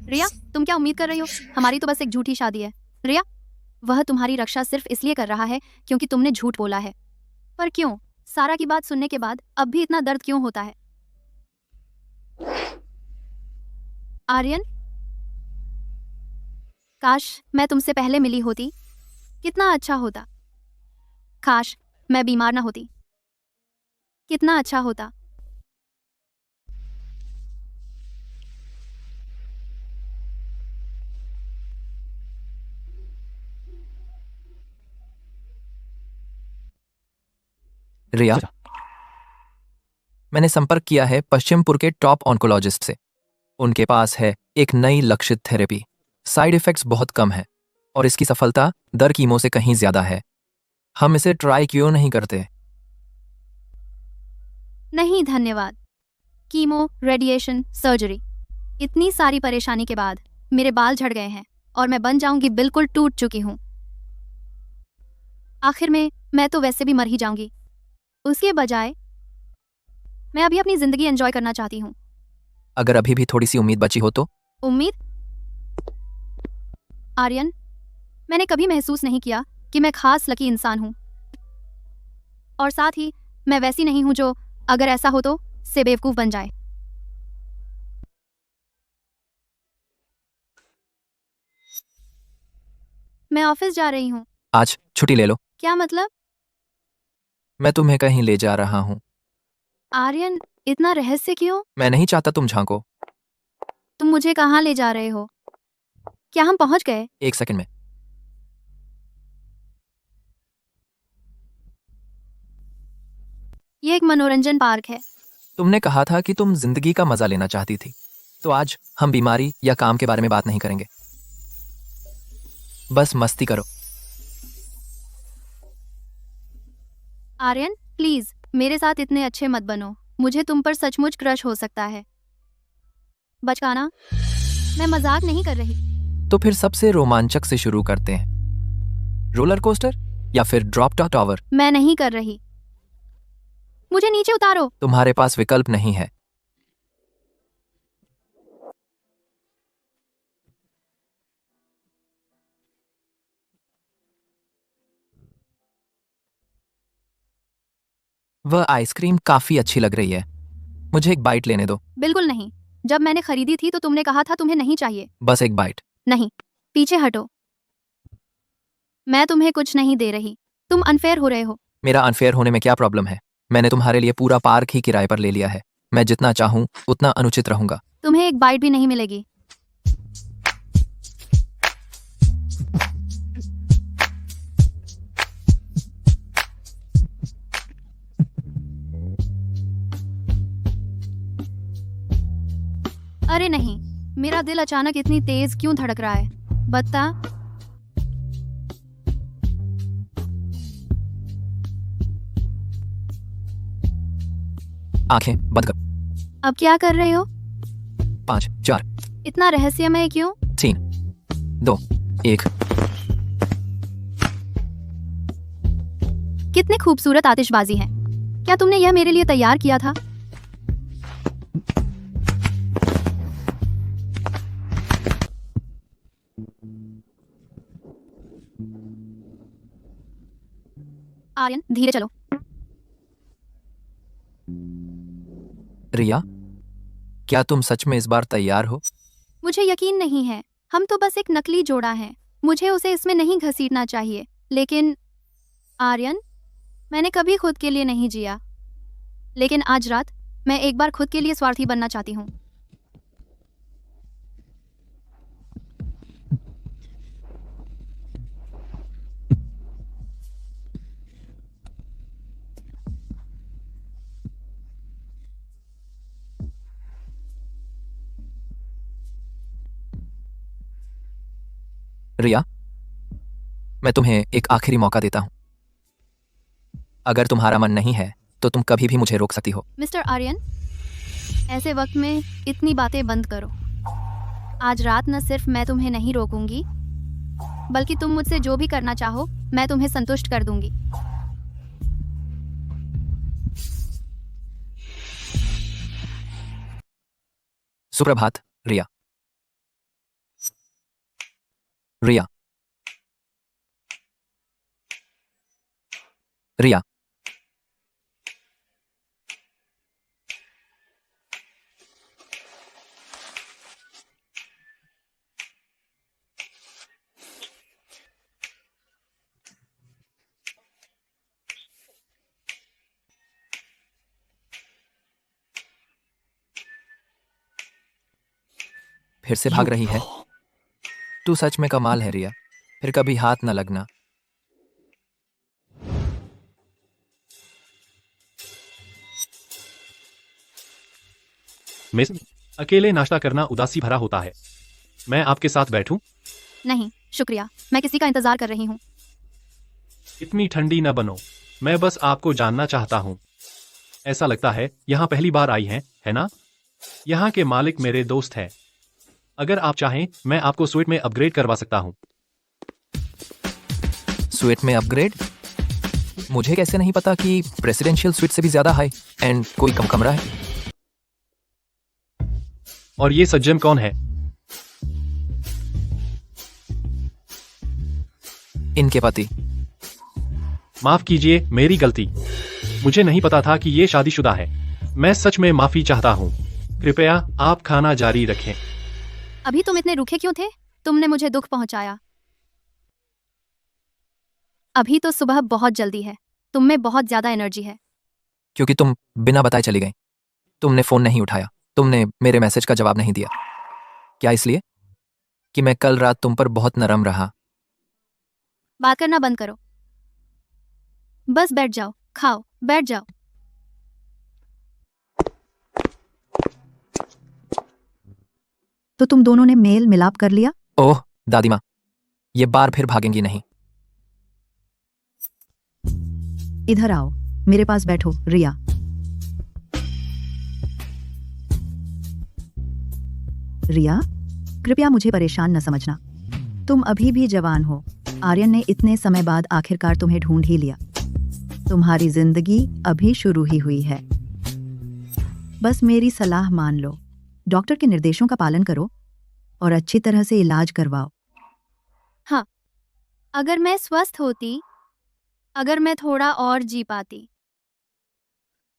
रिया, तुम क्या उम्मीद कर रही हो? हमारी तो बस एक झूठी शादी है। रिया, वह तुम्हारी रक्षा सिर्फ इसलिए कर रहा है क्योंकि तुमने झूठ बोला है। पर क्यों? सारा की बात सुनने के बाद अब भी इतना दर्द क्यों होता है? आर्यन, काश मैं तुमसे पहले मिली होती, कितना अच्छा होता। काश मैं बीमार ना होती, कितना अच्छा होता।
रिया, मैंने संपर्क किया है पश्चिमपुर के टॉप ऑन्कोलॉजिस्ट से। उनके पास है एक नई लक्षित थेरेपी। साइड इफेक्ट्स बहुत कम है और इसकी सफलता दर कीमो से कहीं ज्यादा है। हम इसे ट्राई क्यों नहीं करते?
नहीं धन्यवाद। कीमो, रेडिएशन, सर्जरी, इतनी सारी परेशानी के बाद मेरे बाल झड़ गए हैं और मैं बन जाऊंगी बिल्कुल टूट चुकी हूं। आखिर में मैं तो वैसे भी मर ही जाऊंगी। उसके बजाय मैं अभी अपनी जिंदगी एंजॉय करना चाहती हूँ।
अगर अभी भी थोड़ी सी उम्मीद बची हो तो?
उम्मीद? आर्यन, मैंने कभी महसूस नहीं किया कि मैं खास लकी इंसान हूं। और साथ ही मैं वैसी नहीं हूं जो अगर ऐसा हो तो से बेवकूफ बन जाए। मैं ऑफिस जा रही हूं।
आज छुट्टी ले लो।
क्या मतलब?
मैं तुम्हें कहीं ले जा रहा हूं।
आर्यन, इतना रहस्य क्यों?
मैं नहीं चाहता तुम झांको।
तुम मुझे कहाँ ले जा रहे हो? क्या हम पहुंच गए?
एक सेकंड में।
ये एक मनोरंजन पार्क है।
तुमने कहा था कि तुम जिंदगी का मजा लेना चाहती थी, तो आज हम बीमारी या काम के बारे में बात नहीं करेंगे। बस मस्ती करो।
आर्यन, प्लीज मेरे साथ इतने अच्छे मत बनो। मुझे तुम पर सचमुच क्रश हो सकता है। बचकाना, मैं मजाक नहीं कर रही।
तो फिर सबसे रोमांचक से शुरू करते हैं। रोलर कोस्टर या फिर ड्रॉप टावर?
मैं नहीं कर रही। मुझे नीचे उतारो।
तुम्हारे पास विकल्प नहीं है। वह आइसक्रीम काफी अच्छी लग रही है। मुझे एक बाइट लेने दो।
बिल्कुल नहीं। जब मैंने खरीदी थी तो तुमने कहा था तुम्हें नहीं चाहिए।
बस एक बाइट।
नहीं, पीछे हटो। मैं तुम्हें कुछ नहीं दे रही। तुम अनफेयर हो रहे हो।
मेरा अनफेयर होने में क्या प्रॉब्लम है? मैंने तुम्हारे लिए पूरा पार्क ही किराए पर ले लिया है। मैं जितना चाहूं उतना अनुचित रहूंगा।
तुम्हें एक बाइट भी नहीं मिलेगी। अरे नहीं, मेरा दिल अचानक इतनी तेज क्यों धड़क रहा है? बता।
आंखें बंद कर।
अब क्या कर रहे हो?
5, 4,
इतना रहस्यमय क्यों?
3, 2, 1।
कितने खूबसूरत आतिशबाजी है। क्या तुमने यह मेरे लिए तैयार किया था? आर्यन, धीरे चलो।
रिया, क्या तुम सच में इस बार तैयार हो?
मुझे यकीन नहीं है। हम तो बस एक नकली जोड़ा है। मुझे उसे इसमें नहीं घसीटना चाहिए। लेकिन आर्यन, मैंने कभी खुद के लिए नहीं जिया। लेकिन आज रात मैं एक बार खुद के लिए स्वार्थी बनना चाहती हूँ।
रिया, मैं तुम्हें एक आखिरी मौका देता हूं। अगर तुम्हारा मन नहीं है तो तुम कभी भी मुझे रोक सकती हो।
मिस्टर आर्यन, ऐसे वक्त में इतनी बातें बंद करो। आज रात न सिर्फ मैं तुम्हें नहीं रोकूंगी, बल्कि तुम मुझसे जो भी करना चाहो मैं तुम्हें संतुष्ट कर दूंगी।
सुप्रभात रिया। रिया, रिया, फिर से भाग रही है? तू सच में कमाल है रिया, फिर कभी हाथ न लगना।
मिस, अकेले नाश्ता करना उदासी भरा होता है। मैं आपके साथ बैठूं?
नहीं शुक्रिया, मैं किसी का इंतजार कर रही हूँ।
इतनी ठंडी न बनो, मैं बस आपको जानना चाहता हूँ। ऐसा लगता है यहाँ पहली बार आई हैं, है ना? यहाँ के मालिक मेरे दोस्त हैं। अगर आप चाहें मैं आपको स्वीट में अपग्रेड करवा सकता हूँ।
स्वीट में अपग्रेड? मुझे कैसे नहीं पता कि प्रेसिडेंशियल स्वीट से भी ज्यादा हाई एंड कोई कम कमरा है?
और ये सज्जन कौन है?
इनके पति।
माफ कीजिए, मेरी गलती। मुझे नहीं पता था कि ये शादीशुदा है। मैं सच में माफी चाहता हूँ। कृपया आप खाना जारी रखें।
अभी तुम इतने रूखे क्यों थे? तुमने मुझे दुख पहुंचाया। अभी तो सुबह बहुत जल्दी है, तुम में बहुत ज्यादा एनर्जी है।
क्योंकि तुम बिना बताए चली गई। तुमने फोन नहीं उठाया, तुमने मेरे मैसेज का जवाब नहीं दिया। क्या इसलिए कि मैं कल रात तुम पर बहुत नरम रहा?
बात करना बंद करो, बस बैठ जाओ, खाओ, बैठ जाओ।
तो तुम दोनों ने मेल मिलाप कर लिया?
ओह दादी माँ, ये बार फिर भागेंगी नहीं।
इधर आओ, मेरे पास बैठो रिया। रिया, कृपया मुझे परेशान न समझना। तुम अभी भी जवान हो। आर्यन ने इतने समय बाद आखिरकार तुम्हें ढूंढ ही लिया। तुम्हारी जिंदगी अभी शुरू ही हुई है। बस मेरी सलाह मान लो, डॉक्टर के निर्देशों का पालन करो और अच्छी तरह से इलाज करवाओ।
हाँ, अगर मैं स्वस्थ होती, अगर मैं थोड़ा और जी पाती।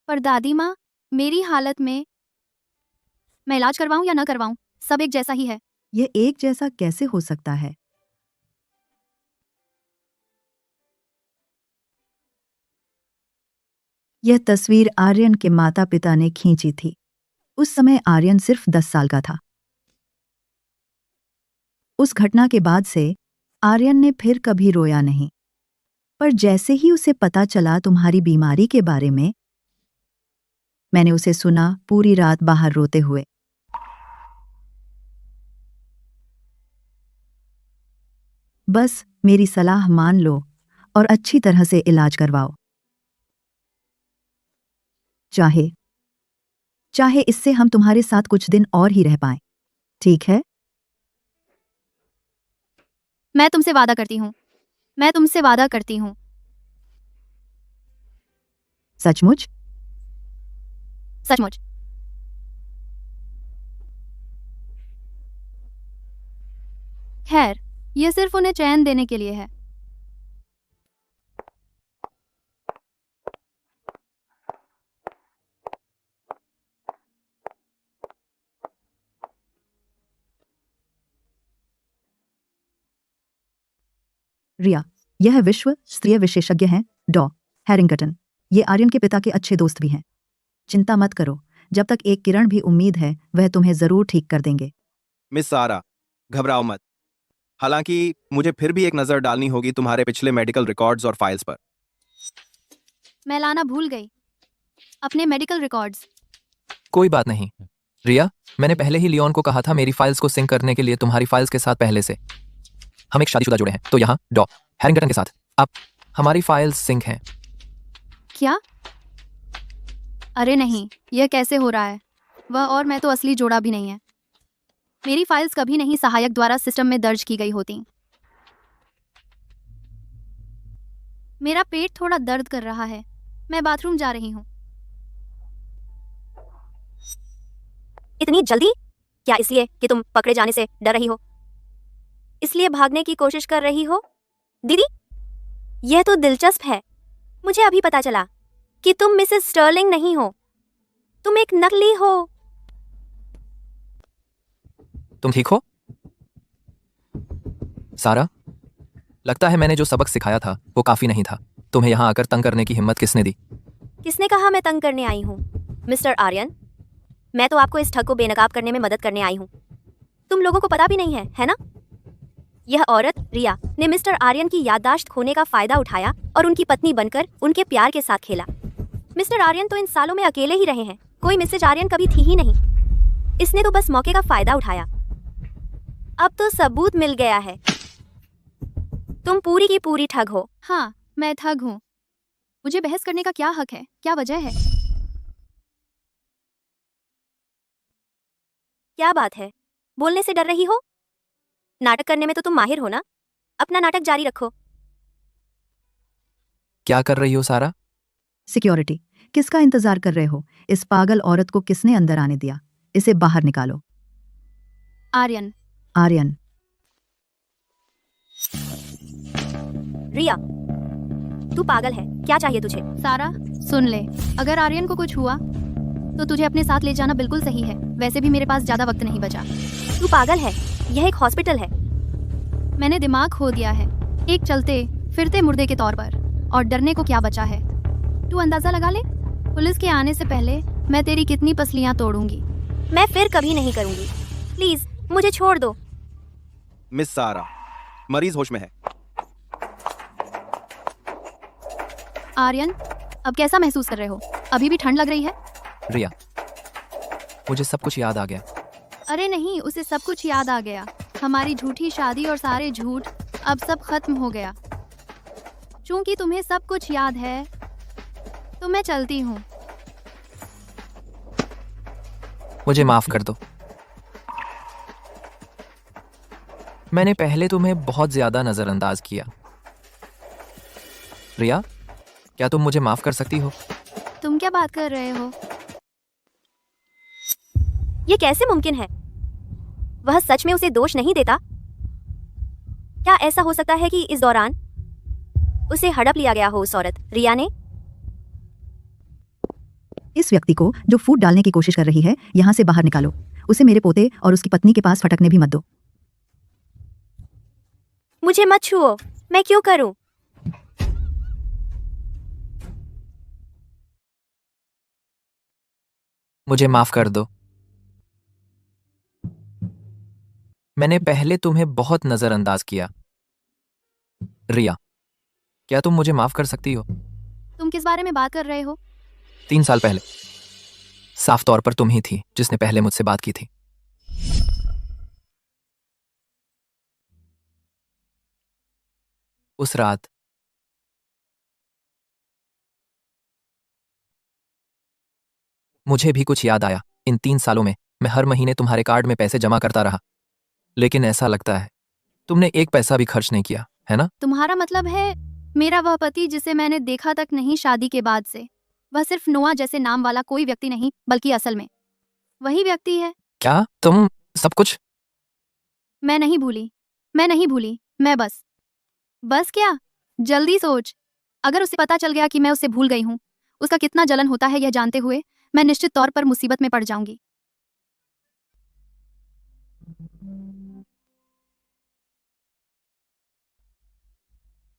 पर दादी माँ, मेरी हालत में मैं इलाज करवाऊं या न करवाऊं, सब एक जैसा ही है।
यह एक जैसा कैसे हो सकता है? यह तस्वीर आर्यन के माता पिता ने खींची थी। उस समय आर्यन सिर्फ 10 साल का था। उस घटना के बाद से आर्यन ने फिर कभी रोया नहीं। पर जैसे ही उसे पता चला तुम्हारी बीमारी के बारे में, मैंने उसे सुना पूरी रात बाहर रोते हुए। बस मेरी सलाह मान लो और अच्छी तरह से इलाज करवाओ। चाहे इससे हम तुम्हारे साथ कुछ दिन और ही रह पाएं। ठीक है?
मैं तुमसे वादा करती हूँ, मैं तुमसे वादा करती हूँ।
सचमुच?
सचमुच। खैर, ये सिर्फ उन्हें चैन देने के लिए है।
रिया, यह विश्व स्तरीय विशेषज्ञ हैं डॉ हैरिंगटन। ये आर्यन के पिता के अच्छे दोस्त भी हैं। चिंता मत करो, जब तक एक किरण भी उम्मीद है वह तुम्हें जरूर ठीक कर देंगे।
मिस सारा, घबराओ मत। हालांकि मुझे फिर भी एक नजर डालनी होगी तुम्हारे पिछले मेडिकल रिकॉर्ड्स और फाइल्स पर।
मैं लाना भूल गई अपने मेडिकल रिकॉर्ड्स।
कोई बात नहीं रिया, मैंने पहले ही लियोन को कहा था मेरी फाइल्स को सिंक करने के लिए तुम्हारी फाइल्स के साथ पहले से। हम एक शादीशुदा जोड़े हैं, तो यहाँ डॉ हैरिंगटन के साथ आप हमारी फाइल सिंक हैं।
क्या? अरे नहीं, यह कैसे हो रहा है? वह और मैं तो असली जोड़ा भी नहीं है। मेरी फाइल्स कभी नहीं सहायक द्वारा सिस्टम में दर्ज की गई होती। मेरा पेट थोड़ा दर्द कर रहा है, मैं बाथरूम जा रही हूँ।
इतनी जल्दी? क्या इसलिए कि तुम पकड़े जाने से डर रही हो? इसलिए भागने की कोशिश कर रही हो? दीदी, यह तो दिलचस्प है। मुझे अभी पता चला कि तुम मिसेस स्टर्लिंग नहीं हो, तुम एक नकली हो।
तुम ठीक हो सारा? लगता है मैंने जो सबक सिखाया था वो काफी नहीं था। तुम्हें यहाँ आकर तंग करने की हिम्मत किसने दी?
किसने कहा मैं तंग करने आई हूँ? मिस्टर आर्यन, मैं तो आपको इस ठग को बेनकाब करने में मदद करने आई हूँ। तुम लोगों को पता भी नहीं है ना? यह औरत रिया ने मिस्टर आर्यन की याददाश्त खोने का फायदा उठाया और उनकी पत्नी बनकर उनके प्यार के साथ खेला। मिस्टर आर्यन तो इन सालों में अकेले ही रहे हैं, कोई मिसेज आर्यन कभी थी ही नहीं। इसने तो बस मौके का फायदा उठाया। अब तो सबूत मिल गया है, तुम पूरी की पूरी ठग हो।
हाँ, मैं ठग हूँ। मुझे बहस करने का क्या हक है? क्या वजह है?
क्या बात है, बोलने से डर रही हो? नाटक करने में तो तुम माहिर हो ना, अपना नाटक जारी रखो।
क्या कर रही हो सारा?
सिक्योरिटी, किसका इंतजार कर रहे हो? इस पागल औरत को किसने अंदर आने दिया? इसे बाहर निकालो।
आर्यन।
आर्यन।
रिया, तू पागल है, क्या चाहिए तुझे?
सारा, सुन ले, अगर आर्यन को कुछ हुआ तो तुझे अपने साथ ले जाना बिल्कुल सही है। वैसे भी मेरे पास ज्यादा वक्त नहीं बचा।
तू पागल है, यह एक हॉस्पिटल है।
मैंने दिमाग खो दिया है, एक चलते फिरते मुर्दे के तौर पर, और डरने को क्या बचा है? तू अंदाजा लगा ले, पुलिस के आने से पहले मैं तेरी कितनी पसलियां तोड़ूंगी।
मैं फिर कभी नहीं करूंगी, प्लीज मुझे छोड़ दो।
मिस सारा, मरीज होश में है।
आर्यन, अब कैसा महसूस कर रहे हो? अभी भी ठंड लग रही है?
रिया, मुझे सब कुछ याद आ गया।
अरे नहीं, उसे सब कुछ याद आ गया। हमारी झूठी शादी और सारे झूठ, अब सब खत्म हो गया। चूंकि तुम्हें सब कुछ याद है तो मैं चलती हूँ।
मुझे माफ कर दो। मैंने पहले तुम्हें बहुत ज्यादा नजरअंदाज किया। रिया, क्या तुम मुझे माफ कर सकती हो?
तुम क्या बात कर रहे हो?
ये कैसे मुमकिन है? वह सच में उसे दोष नहीं देता? क्या ऐसा हो सकता है कि इस दौरान उसे हड़प लिया गया हो उस औरत रिया ने?
इस व्यक्ति को जो फूट डालने की कोशिश कर रही है, यहाँ से बाहर निकालो। उसे मेरे पोते और उसकी पत्नी के पास फटकने भी मत दो।
मुझे मत छुओ, मैं क्यों करूं?
मुझे माफ कर दो। मैंने पहले तुम्हें बहुत नजरअंदाज किया। रिया, क्या तुम मुझे माफ कर सकती हो?
तुम किस बारे में बात कर रहे हो?
3 साल पहले साफ तौर पर तुम ही थी जिसने पहले मुझसे बात की थी। उस रात मुझे भी कुछ याद आया। इन 3 सालों में मैं हर महीने तुम्हारे कार्ड में पैसे जमा करता रहा, लेकिन ऐसा लगता है तुमने एक पैसा भी खर्च नहीं किया, है ना?
तुम्हारा मतलब है मेरा वह पति जिसे मैंने देखा तक नहीं शादी के बाद से, वह सिर्फ नोआ जैसे नाम वाला कोई व्यक्ति नहीं, बल्कि असल में वही व्यक्ति है?
क्या तुम सब कुछ?
मैं नहीं भूली, मैं बस क्या? जल्दी सोच। अगर उसे पता चल गया कि मैं उसे भूल गई हूँ, उसका कितना जलन होता है यह जानते हुए मैं निश्चित तौर पर मुसीबत में पड़ जाऊंगी।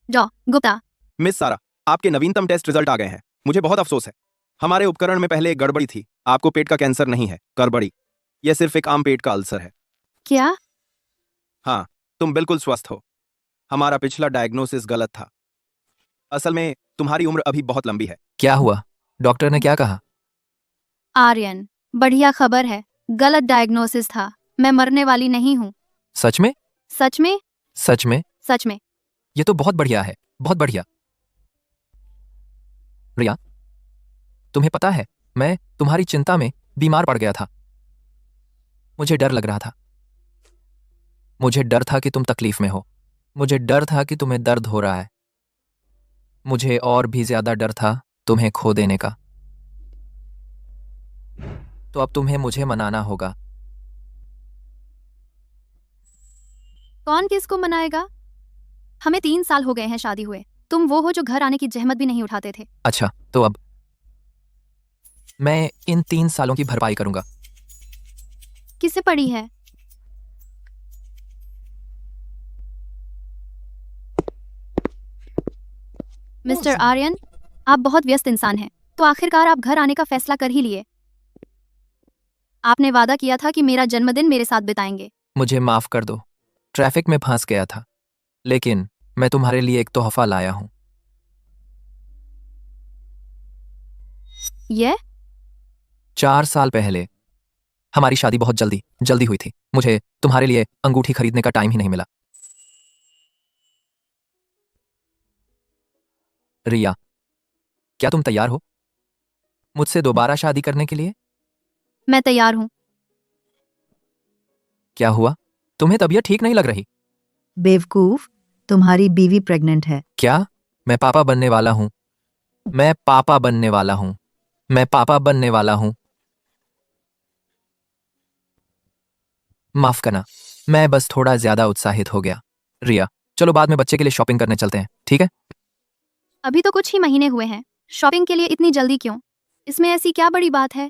जाओ गुप्ता।
मिस सारा, आपके नवीनतम टेस्ट रिजल्ट आ गए हैं। मुझे बहुत अफसोस है, हमारे उपकरण में पहले एक गड़बड़ी थी। आपको पेट का कैंसर नहीं है, गड़बड़ी। यह सिर्फ एक आम पेट का अल्सर है।
क्या?
हाँ, तुम बिल्कुल स्वस्थ हो। हमारा पिछला डायग्नोसिस गलत था। असल में तुम्हारी उम्र अभी बहुत लंबी है।
क्या हुआ? डॉक्टर ने क्या कहा?
आर्यन, बढ़िया खबर है, गलत डायग्नोसिस था। मैं मरने वाली नहीं हूँ।
सच में?
सच में?
सच में?
सच में।
ये तो बहुत बढ़िया है, बहुत बढ़िया। रिया, तुम्हें पता है, मैं तुम्हारी चिंता में बीमार पड़ गया था। मुझे डर लग रहा था। मुझे डर था कि तुम तकलीफ में हो। मुझे डर था कि तुम्हें दर्द हो रहा है। मुझे और भी ज्यादा डर था तुम्हें खो देने का। तो अब तुम्हें मुझे मनाना होगा।
कौन किसको मनाएगा? हमें 3 साल हो गए हैं शादी हुए। तुम वो हो जो घर आने की जहमत भी नहीं उठाते थे।
अच्छा, तो अब मैं इन 3 सालों की भरपाई करूंगा।
किससे पड़ी है? मिस्टर आर्यन, आप बहुत व्यस्त इंसान हैं, तो आखिरकार आप घर आने का फैसला कर ही लिए। आपने वादा किया था कि मेरा जन्मदिन मेरे साथ बिताएंगे।
मुझे माफ कर दो, ट्रैफिक में फंस गया था, लेकिन मैं तुम्हारे लिए एक तोहफा लाया हूं।
ये
4 साल पहले हमारी शादी बहुत जल्दी हुई थी। मुझे तुम्हारे लिए अंगूठी खरीदने का टाइम ही नहीं मिला। रिया, क्या तुम तैयार हो मुझसे दोबारा शादी करने के लिए?
मैं तैयार हूं।
क्या हुआ? तुम्हें तबीयत ठीक नहीं लग रही?
बेवकूफ, तुम्हारी बीवी प्रेग्नेंट है।
क्या? मैं पापा बनने वाला हूं। मैं पापा बनने वाला हूं। मैं पापा बनने वाला हूं। माफ करना, मैं बस थोड़ा ज्यादा उत्साहित हो गया। रिया, चलो बाद में बच्चे के लिए शॉपिंग करने चलते हैं, ठीक है?
अभी तो कुछ ही महीने हुए हैं। शॉपिंग के लिए इतनी जल्दी क्यों? इसमें ऐसी क्या बड़ी बात है?